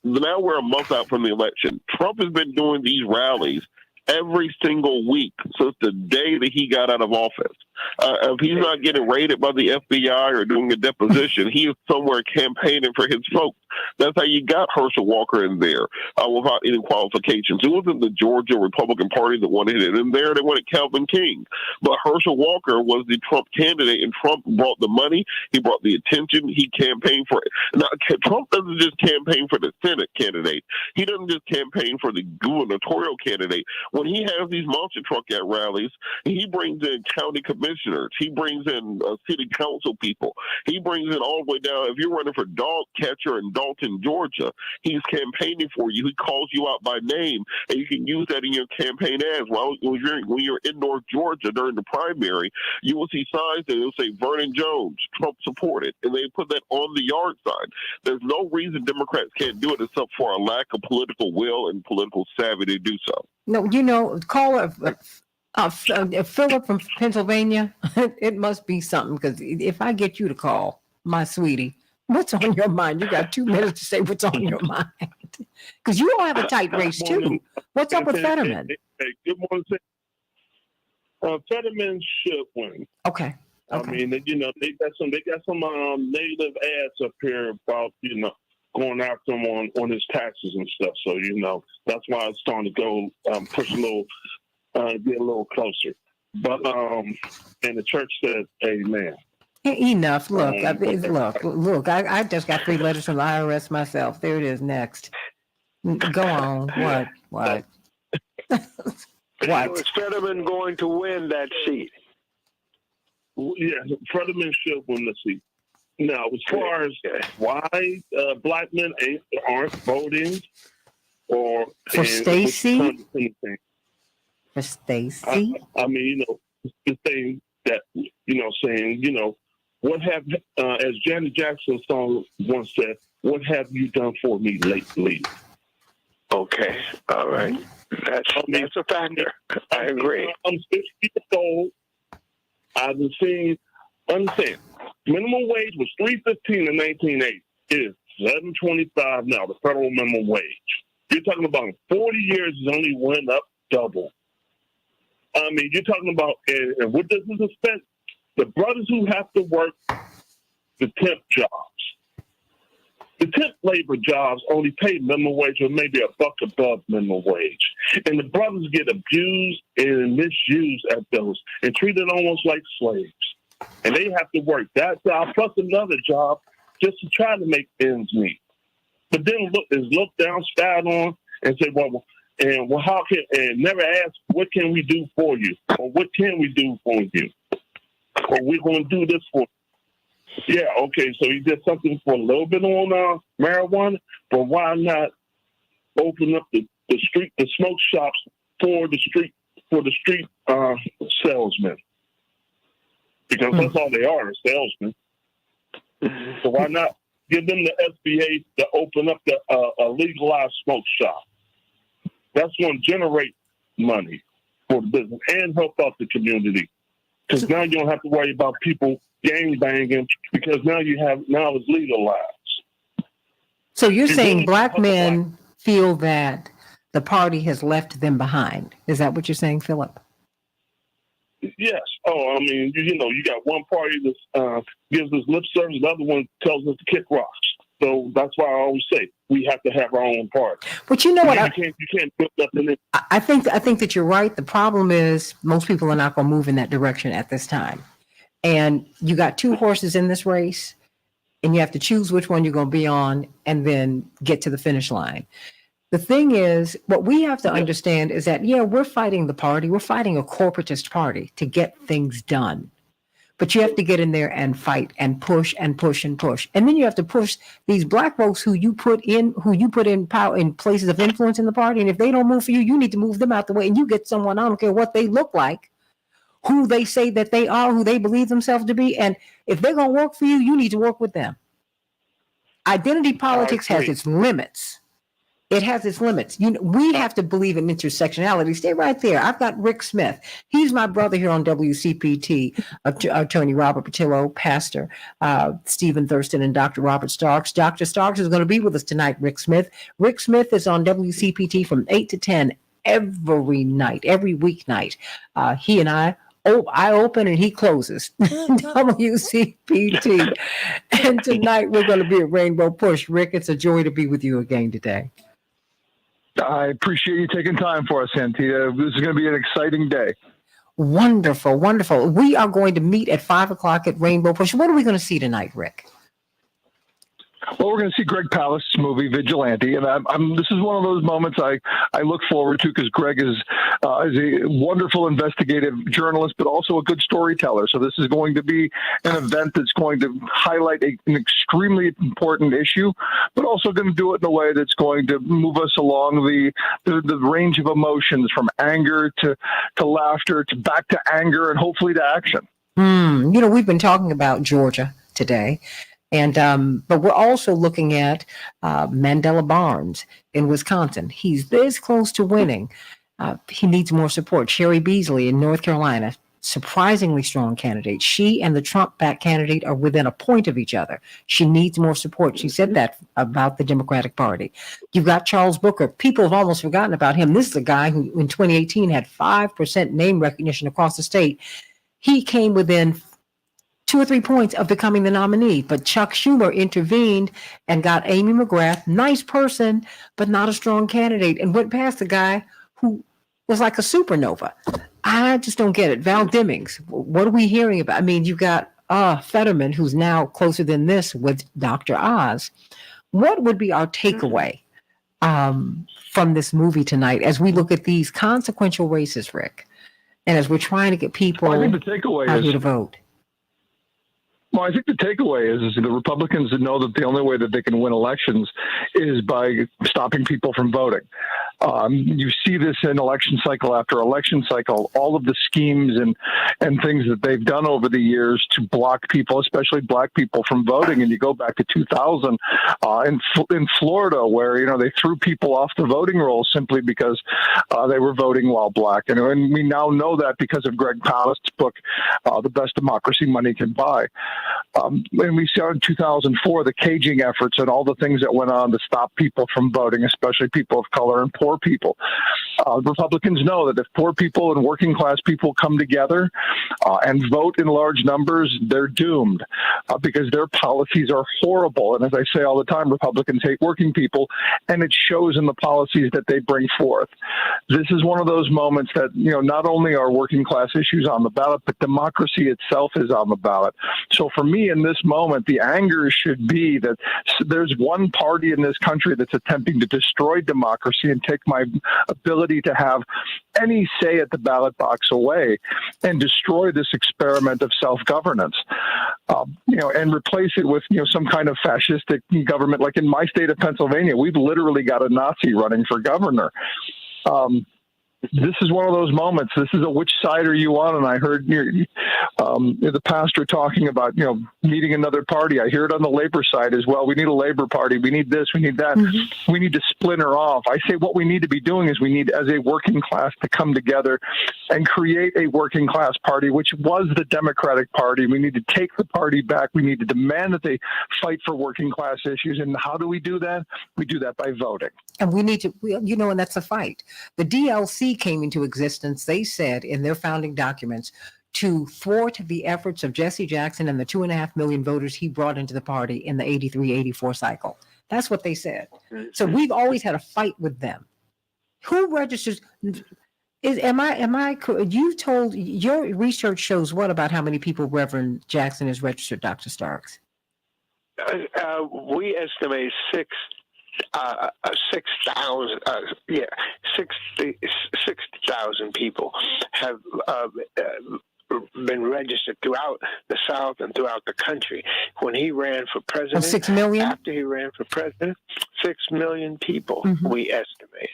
now we're a month out from the election. Trump has been doing these rallies every single week since the day that he got out of office. If he's not getting raided by the FBI or doing a deposition, he is somewhere campaigning for his folks. That's how you got Herschel Walker in there without any qualifications. It wasn't the Georgia Republican Party that wanted it in there. They wanted Calvin King. But Herschel Walker was the Trump candidate, and Trump brought the money. He brought the attention. He campaigned for it. Now, Trump doesn't just campaign for the Senate candidate. He doesn't just campaign for the gubernatorial candidate. When he has these monster truck at rallies, he brings in county commissioners. He brings in city council people. He brings in all the way down. If you're running for dog catcher in Dalton, Georgia, he's campaigning for you. He calls you out by name, and you can use that in your campaign ads. Well, when you're in North Georgia during the primary, you will see signs that will say Vernon Jones, Trump supported, and they put that on the yard sign. There's no reason Democrats can't do it except for a lack of political will and political savvy to do so. No, call Philip from Pennsylvania. It must be something, because if I get you to call, my sweetie, What's on your mind? You got 2 minutes to say what's on your mind. Because you all have a tight race too. What's up with Fetterman? Hey, good morning. Fetterman should win. Okay. I mean, they got some negative ads up here about going after him on his taxes and stuff. So that's why it's starting to go push a little, get a little closer. But and the church said, "Amen." Enough. Look, look. I just got 3 letters from the IRS myself. There it is. Next. Go on. What? What? Is Fetterman going to win that seat? Yeah, Fetterman should win the seat. Now, as far as why black men aren't voting for Stacy? For Stacy? I mean, the thing that, saying, what have, as Janet Jackson's song once said, what have you done for me lately? Okay, all right. That's a factor. I agree. I'm 60 years old. I've been seeing, understand, minimum wage was $3.15 in 1980. It is $7.25 now, the federal minimum wage. You're talking about in 40 years, it's only went up double. I mean, you're talking about, and what does this affect? The brothers who have to work the temp jobs. The temp labor jobs only pay minimum wage or maybe $1 above minimum wage. And the brothers get abused and misused at those and treated almost like slaves. And they have to work that job plus another job just to try to make ends meet. But then look down, spat on, and say, how can, and never ask, what can we do for you? Or what can we do for you? Or we're going to do this for you. Yeah, okay, so you did something for a little bit on marijuana, but why not open up the smoke shops for the street salesmen? Because that's all they are, salesmen. So why not give them the SBA to open up a legalized smoke shop? That's going to generate money for the business and help out the community. Because now you don't have to worry about people gang banging because now it's legalized. So you're saying black men feel that the party has left them behind. Is that what you're saying, Philip? Yes. Oh, I mean, you got one party that gives us lip service, the other one tells us to kick rocks. So that's why I always say we have to have our own party. But you know what? You can't build nothing in. I think that you're right. The problem is most people are not going to move in that direction at this time. And you got 2 horses in this race, and you have to choose which one you're going to be on and then get to the finish line. The thing is, what we have to understand is that, we're fighting the party. We're fighting a corporatist party to get things done. But you have to get in there and fight and push and push and push. And then you have to push these black folks who you put in power in places of influence in the party. And if they don't move for you, you need to move them out the way. And you get someone, I don't care what they look like, who they say that they are, who they believe themselves to be. And if they're going to work for you, you need to work with them. Identity politics has its limits. It has its limits. We have to believe in intersectionality. Stay right there. I've got Rick Smith. He's my brother here on WCPT, Attorney Robert Patillo, Pastor Stephen Thurston, and Dr. Robert Starks. Dr. Starks is going to be with us tonight, Rick Smith. Rick Smith is on WCPT from 8 to 10 every night, every weeknight. He and I open and he closes. WCPT. And tonight we're going to be at Rainbow Push. Rick, it's a joy to be with you again today. I appreciate you taking time for us, Santita. This is going to be an exciting day. Wonderful, wonderful. We are going to meet at 5 o'clock at Rainbow Push. What are we going to see tonight, Rick? Well, we're going to see Greg Palast's movie Vigilante, and this is one of those moments I look forward to because Greg is a wonderful investigative journalist, but also a good storyteller. So this is going to be an event that's going to highlight an extremely important issue, but also going to do it in a way that's going to move us along the range of emotions from anger to laughter to back to anger and hopefully to action. We've been talking about Georgia today. And but we're also looking at Mandela Barnes in Wisconsin. He's this close to winning. He needs more support. Sherry Beasley in North Carolina. surprisingly strong candidate. She and the Trump-backed candidate are within a point of each other. She needs more support. She said that about the Democratic Party. You've got Charles Booker. People have almost forgotten about him. This is a guy who in 2018 had 5% name recognition across the state. He came within 2 or 3 points of becoming the nominee, but Chuck Schumer intervened and got Amy McGrath, nice person, but not a strong candidate, and went past the guy who was like a supernova. I just don't get it. Val Demings, what are we hearing about? I mean, you've got Fetterman, who's now closer than this with Dr. Oz. What would be our takeaway from this movie tonight as we look at these consequential races, Rick, and as we're trying to get people I think the takeaway out is here to vote? Well, I think the takeaway is the Republicans know that the only way that they can win elections is by stopping people from voting. You see this in election cycle after election cycle, all of the schemes and things that they've done over the years to block people, especially black people, from voting. And you go back to 2000 in Florida, where, they threw people off the voting rolls simply because they were voting while black. And we now know that because of Greg Palast's book, The Best Democracy Money Can Buy. And we saw in 2004 the caging efforts and all the things that went on to stop people from voting, especially people of color and poor people. Republicans know that if poor people and working class people come together and vote in large numbers, they're doomed because their policies are horrible. And as I say all the time, Republicans hate working people, and it shows in the policies that they bring forth. This is one of those moments that, not only are working class issues on the ballot, but democracy itself is on the ballot. So for me, in this moment, the anger should be that there's one party in this country that's attempting to destroy democracy and take my ability to have any say at the ballot box away and destroy this experiment of self-governance, and replace it with, some kind of fascistic government. Like in my state of Pennsylvania, we've literally got a Nazi running for governor. This is one of those moments. This is a which side are you on? And I heard the pastor talking about, meeting another party. I hear it on the labor side as well. We need a labor party. We need this. We need that. Mm-hmm. We need to splinter off. I say what we need to be doing is we need, as a working class, to come together and create a working class party, which was the Democratic Party. We need to take the party back. We need to demand that they fight for working class issues. And how do we do that? We do that by voting. And we need to, and that's a fight. The DLC came into existence, they said in their founding documents, to thwart the efforts of Jesse Jackson and the 2.5 million voters he brought into the party in the 83-84 cycle. That's what they said. So we've always had a fight with them. Who registers? You told, your research shows what about how many people Reverend Jackson is registered, Dr. Starks? We estimate 60,000 people have been registered throughout the South and throughout the country. When he ran for president, 6 million? After he ran for president, 6 million people, we estimate.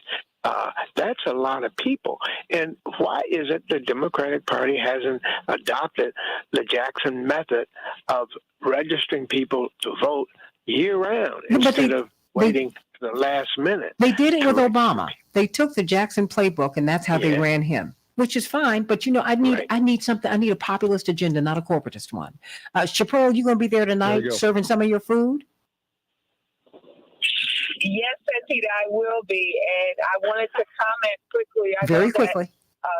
That's a lot of people. And why is it the Democratic Party hasn't adopted the Jackson method of registering people to vote year-round instead of waiting to the last minute? They did it with Obama. They took the Jackson playbook, and that's how they ran him, which is fine. But I need something. I need a populist agenda, not a corporatist one. Chappelle, you gonna be there tonight serving some of your food? Yes, Santita, I will be. And I wanted to comment quickly. Very quickly.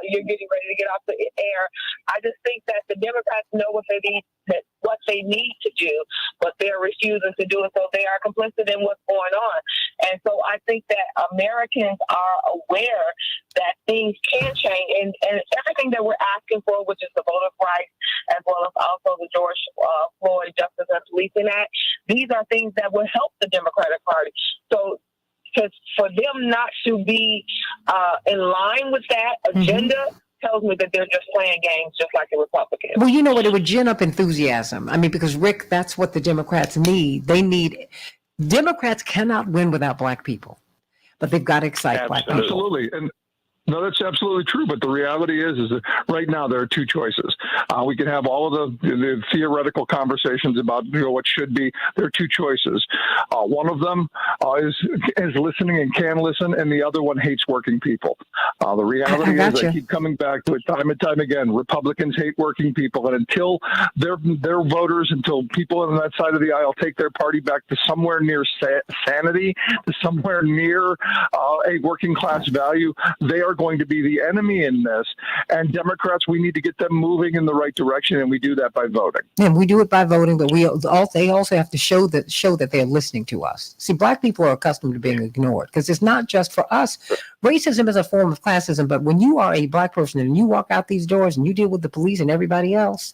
You're getting ready to get off the air. I just think that the Democrats know what they need to do, but they're refusing to do it. So they are complicit in what's going on. And so I think that Americans are aware that things can change, and everything that we're asking for, which is the vote of rights, as well as also the George Floyd Justice and Policing Act, these are things that will help the Democratic Party. So for them not to be in line with that agenda tells me that they're just playing games just like the Republicans. Well, you know what? It would gin up enthusiasm. I mean, because, Rick, that's what the Democrats need. Democrats cannot win without black people, but they've got to excite black people. Absolutely. And No, that's absolutely true. But the reality is that right now there are two choices. We can have all of the theoretical conversations about what should be. There are two choices. One of them is listening and can listen, and the other one hates working people. The reality is, I keep coming back to it time and time again. Republicans hate working people, and until their voters, until people on that side of the aisle take their party back to somewhere near sanity, to somewhere near a working class value, they are going to be the enemy in this. And Democrats, we need to get them moving in the right direction, and we do that by voting. And we do it by voting, but they also have to show that they're listening to us. See, Black people are accustomed to being ignored because it's not just for us. Racism is a form of classism, but when you are a Black person and you walk out these doors and you deal with the police and everybody else,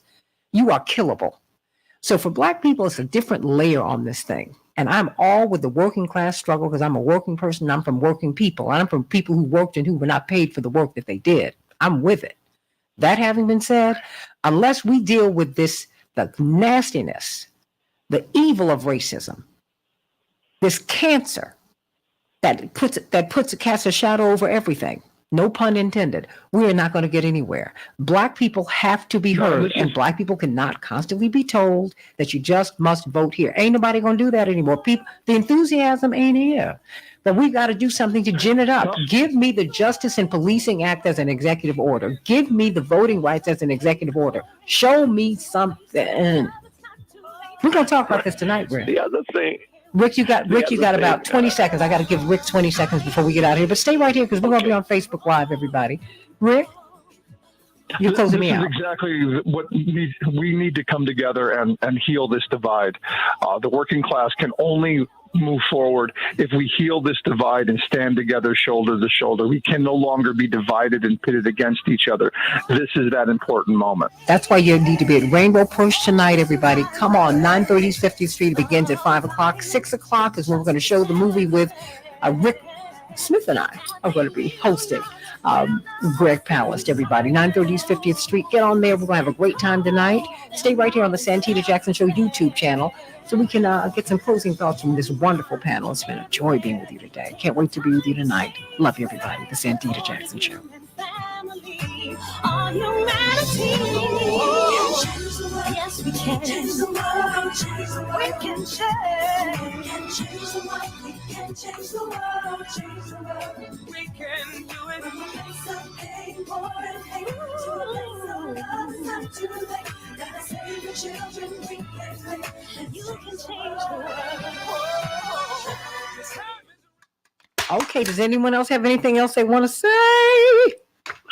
you are killable. So for Black people, it's a different layer on this thing. And I'm all with the working class struggle because I'm a working person. I'm from working people. I'm from people who worked and who were not paid for the work that they did. I'm with it. That having been said, unless we deal with this, the nastiness, the evil of racism, this cancer that casts a shadow over everything, no pun intended, we are not going to get anywhere. Black people have to be heard, and Black people cannot constantly be told that you just must vote here. Ain't nobody going to do that anymore. The enthusiasm ain't here. But we got to do something to gin it up. Give me the Justice and Policing Act as an executive order. Give me the voting rights as an executive order. Show me something. We're going to talk about this tonight, Rick. The other thing. Rick, you got about 20 seconds. I got to give Rick 20 seconds before we get out of here. But stay right here because we're going to be on Facebook Live, everybody. Rick, you're closing me out. This is exactly what we need to come together and heal this divide. The working class can only move forward if we heal this divide and stand together shoulder to shoulder. We can no longer be divided and pitted against each other. This is that important moment. That's why you need to be at Rainbow Push tonight, everybody. Come on, 930 50th Street. It begins at 5 o'clock. 6 o'clock is when we're going to show the movie with Rick Smith and I are going to be hosting Greg Palast, everybody. 930 50th Street. Get on there. We're going to have a great time tonight. Stay right here on the Santita Jackson Show YouTube channel so we can get some closing thoughts from this wonderful panel. It's been a joy being with you today. Can't wait to be with you tonight. Love you, everybody. The Santita Jackson Show. All humanity. Yes, we can. Change the world. We can change. Change the world. We can change the world. Change the world. We can do it. From a place of pain, war, and hate, to a place of love. It's not too late. Gotta save the children. We can make. And you can change the world. Okay, does anyone else have anything else they want to say?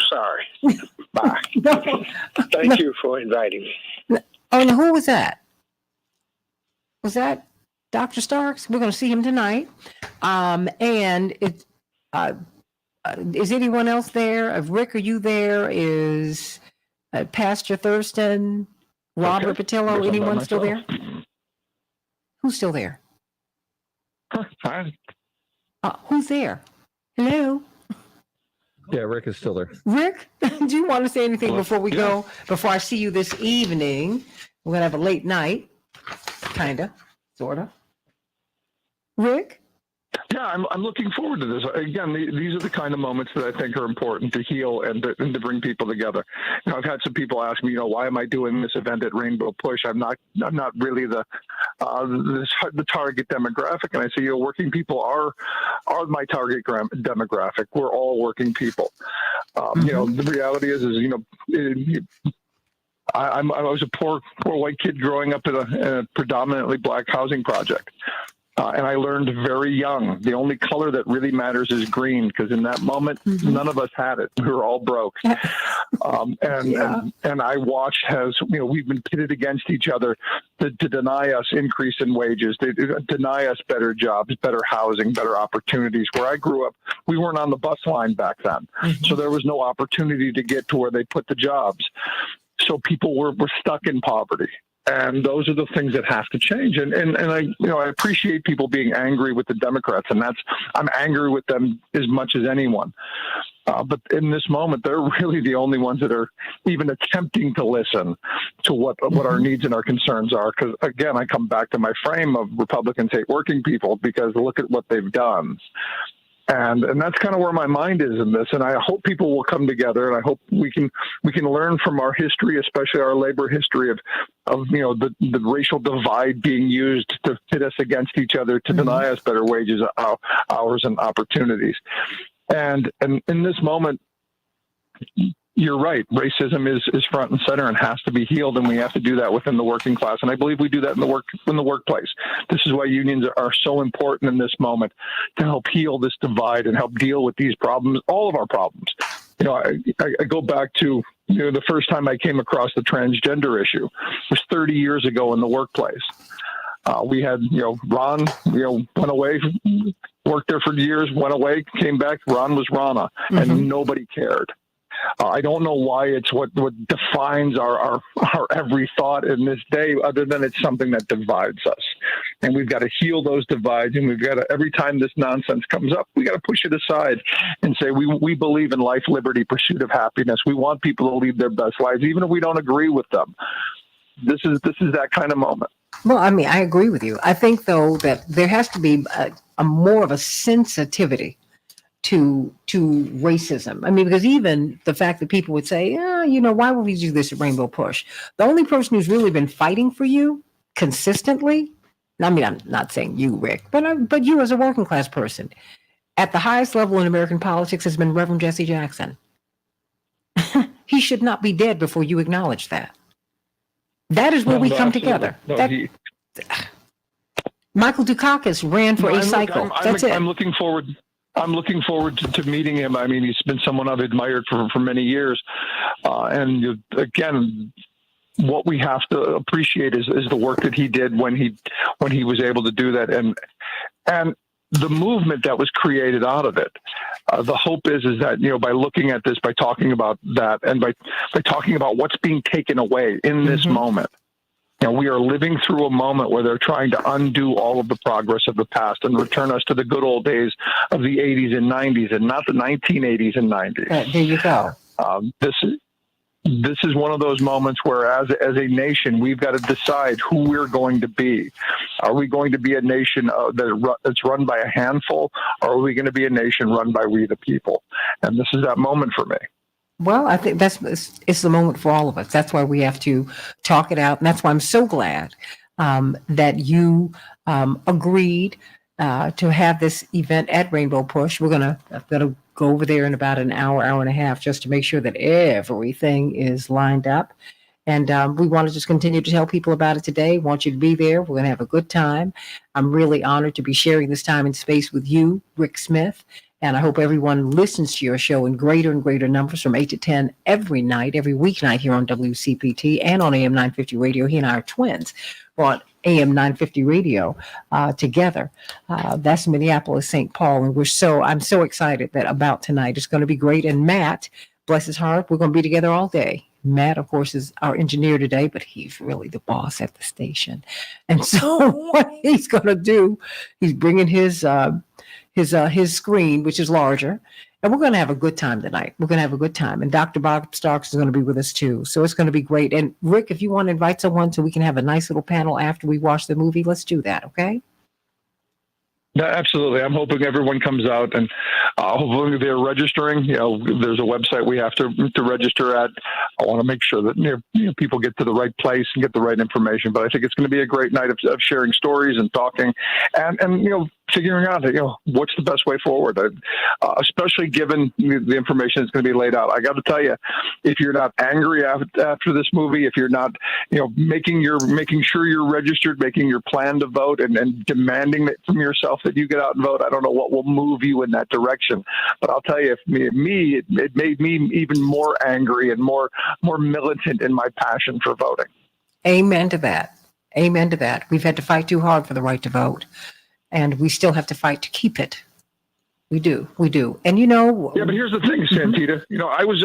Sorry. Bye. Thank you for inviting me. Oh, now who was that? Was that Dr. Starks? We're going to see him tonight. And it is anyone else there? Rick, are you there? Is Pastor Thurston, Robert Patillo, anyone still there? Who's still there? Hi. Who's there? Hello? Yeah, Rick is still there. Rick, do you want to say anything before we go? Before I see you this evening? We're going to have a late night. Kind of. Sort of. Rick? Yeah, I'm looking forward to this. Again, these are the kind of moments that I think are important to heal and to bring people together. I've had some people ask me, why am I doing this event at Rainbow Push? I'm not really the target demographic. And I say, working people are my target demographic. We're all working people. The reality is I was a poor white kid growing up in a predominantly Black housing project. And I learned very young, the only color that really matters is green, because in that moment, none of us had it. We were all broke. And I watched as, we've been pitted against each other to deny us increase in wages, to deny us better jobs, better housing, better opportunities. Where I grew up, we weren't on the bus line back then. So there was no opportunity to get to where they put the jobs. So people were stuck in poverty. And those are the things that have to change. And I appreciate people being angry with the Democrats, and I'm angry with them as much as anyone. But in this moment, they're really the only ones that are even attempting to listen to what our needs and our concerns are. Because again, I come back to my frame of Republicans hate working people, because look at what they've done. And that's kind of where my mind is in this. And I hope people will come together, and I hope we can learn from our history, especially our labor history of the racial divide being used to pit us against each other, to deny us better wages, hours, and opportunities. And in this moment, you're right. Racism is front and center and has to be healed, and we have to do that within the working class. And I believe we do that in the workplace. This is why unions are so important in this moment, to help heal this divide and help deal with these problems, all of our problems. I go back to the first time I came across the transgender issue. It was 30 years ago in the workplace. We had Ron went away, worked there for years, went away, came back. Ron was Rana, and nobody cared. I don't know why it's what defines our every thought in this day, other than it's something that divides us. And we've got to heal those divides, and we've got to, every time this nonsense comes up, we got to push it aside and say, we believe in life, liberty, pursuit of happiness. We want people to lead their best lives, even if we don't agree with them. This is that kind of moment. Well, I mean, I agree with you. I think, though, that there has to be a more of a sensitivity to racism. I mean, because even the fact that people would say, why would we do this at Rainbow Push? The only person who's really been fighting for you consistently, I mean, I'm not saying you, Rick, but you as a working class person, at the highest level in American politics has been Reverend Jesse Jackson. He should not be dead before you acknowledge that. That is where we come together. Michael Dukakis ran for a cycle. That's it. I'm looking forward to meeting him. I mean, he's been someone I've admired for many years. And again, what we have to appreciate is the work that he did when he was able to do that, and the movement that was created out of it. The hope is that, by looking at this, by talking about that, and by talking about what's being taken away in this moment. We are living through a moment where they're trying to undo all of the progress of the past and return us to the good old days of the 80s and 90s, and not the 1980s and 90s. There you go. This is one of those moments where, as a nation, we've got to decide who we're going to be. Are we going to be a nation that's run by a handful, or are we going to be a nation run by we the people? And this is that moment for me. Well, I think it's the moment for all of us. That's why we have to talk it out. And that's why I'm so glad that you agreed to have this event at Rainbow Push. I've got to go over there in about an hour and a half just to make sure that everything is lined up. And we want to just continue to tell people about it today. Want you to be there. We're going to have a good time. I'm really honored to be sharing this time and space with you, Rick Smith. And I hope everyone listens to your show in greater and greater numbers from 8 to 10 every night, every weeknight here on WCPT and on AM 950 Radio. He and I are twins. We're on AM 950 Radio together. That's Minneapolis, St. Paul. And I'm so excited about tonight. It's going to be great. And Matt, bless his heart, we're going to be together all day. Matt, of course, is our engineer today, but he's really the boss at the station. And so what he's going to do, he's bringing his screen, which is larger, and we're going to have a good time tonight. We're going to have a good time, and Dr. Bob Starks is going to be with us too. So it's going to be great. And Rick, if you want to invite someone so we can have a nice little panel after we watch the movie, let's do that. Okay. Yeah, absolutely. I'm hoping everyone comes out, and hopefully they're registering. There's a website we have to register at. I want to make sure that people get to the right place and get the right information. But I think it's going to be a great night of sharing stories and talking, and figuring out what's the best way forward, especially given the information that's going to be laid out. I got to tell you, if you're not angry after this movie, if you're not making sure you're registered, making your plan to vote, and demanding that from yourself that you get out and vote, I don't know what will move you in that direction. But I'll tell you, it made me even more angry and more militant in my passion for voting. Amen to that. Amen to that. We've had to fight too hard for the right to vote, and we still have to fight to keep it. We do. And yeah, but here's the thing, Santita.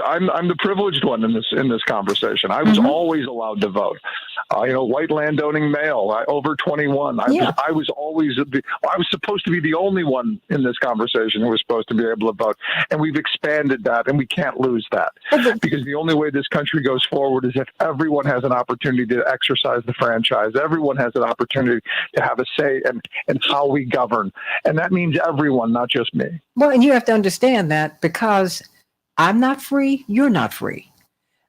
I'm the privileged one in this conversation. I was always allowed to vote. White landowning male, over 21. I was supposed to be the only one in this conversation who was supposed to be able to vote. And we've expanded that, and we can't lose that. Because the only way this country goes forward is if everyone has an opportunity to exercise the franchise. Everyone has an opportunity to have a say in how we govern. And that means everyone, not just me. Well, and you have to understand that because I'm not free, you're not free.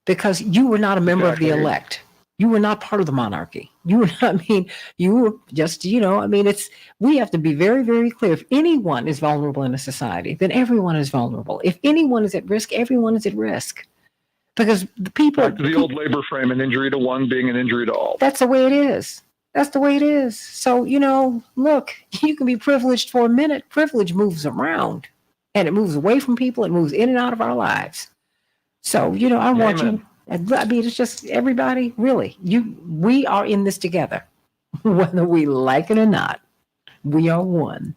Because you were not a member of the elect. You were not part of the monarchy. You were not, you were just, we have to be very, very clear. If anyone is vulnerable in a society, then everyone is vulnerable. If anyone is at risk, everyone is at risk. Because the people. Back to the old labor frame, an injury to one being an injury to all. That's the way it is. That's the way it is. So, look, you can be privileged for a minute. Privilege moves around and it moves away from people. It moves in and out of our lives. So, I want you. It's just everybody, really. We are in this together, whether we like it or not. We are one.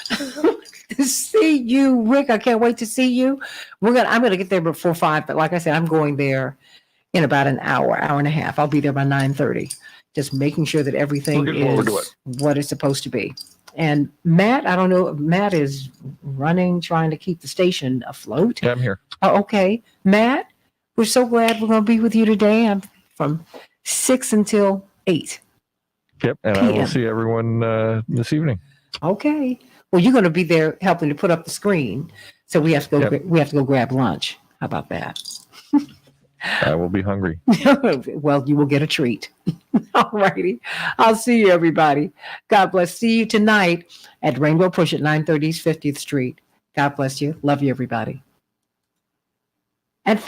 To see you, Rick. I can't wait to see you. I'm gonna get there before 5, but like I said, I'm going there in about an hour and a half. I'll be there by 9:30, just making sure that everything is what it's supposed to be. And Matt, I don't know, Matt is running, trying to keep the station afloat. Yeah, I'm here. Oh, okay. Matt, we're so glad we're going to be with you today. I'm from 6 until 8. Yep, and I will see everyone this evening. Okay. Well, you're going to be there helping to put up the screen, so we have to go. We have to go grab lunch. How about that? I will be hungry. Well, you will get a treat. All righty. I'll see you, everybody. God bless. See you tonight at Rainbow Push at 930 East 50th Street. God bless you. Love you, everybody. And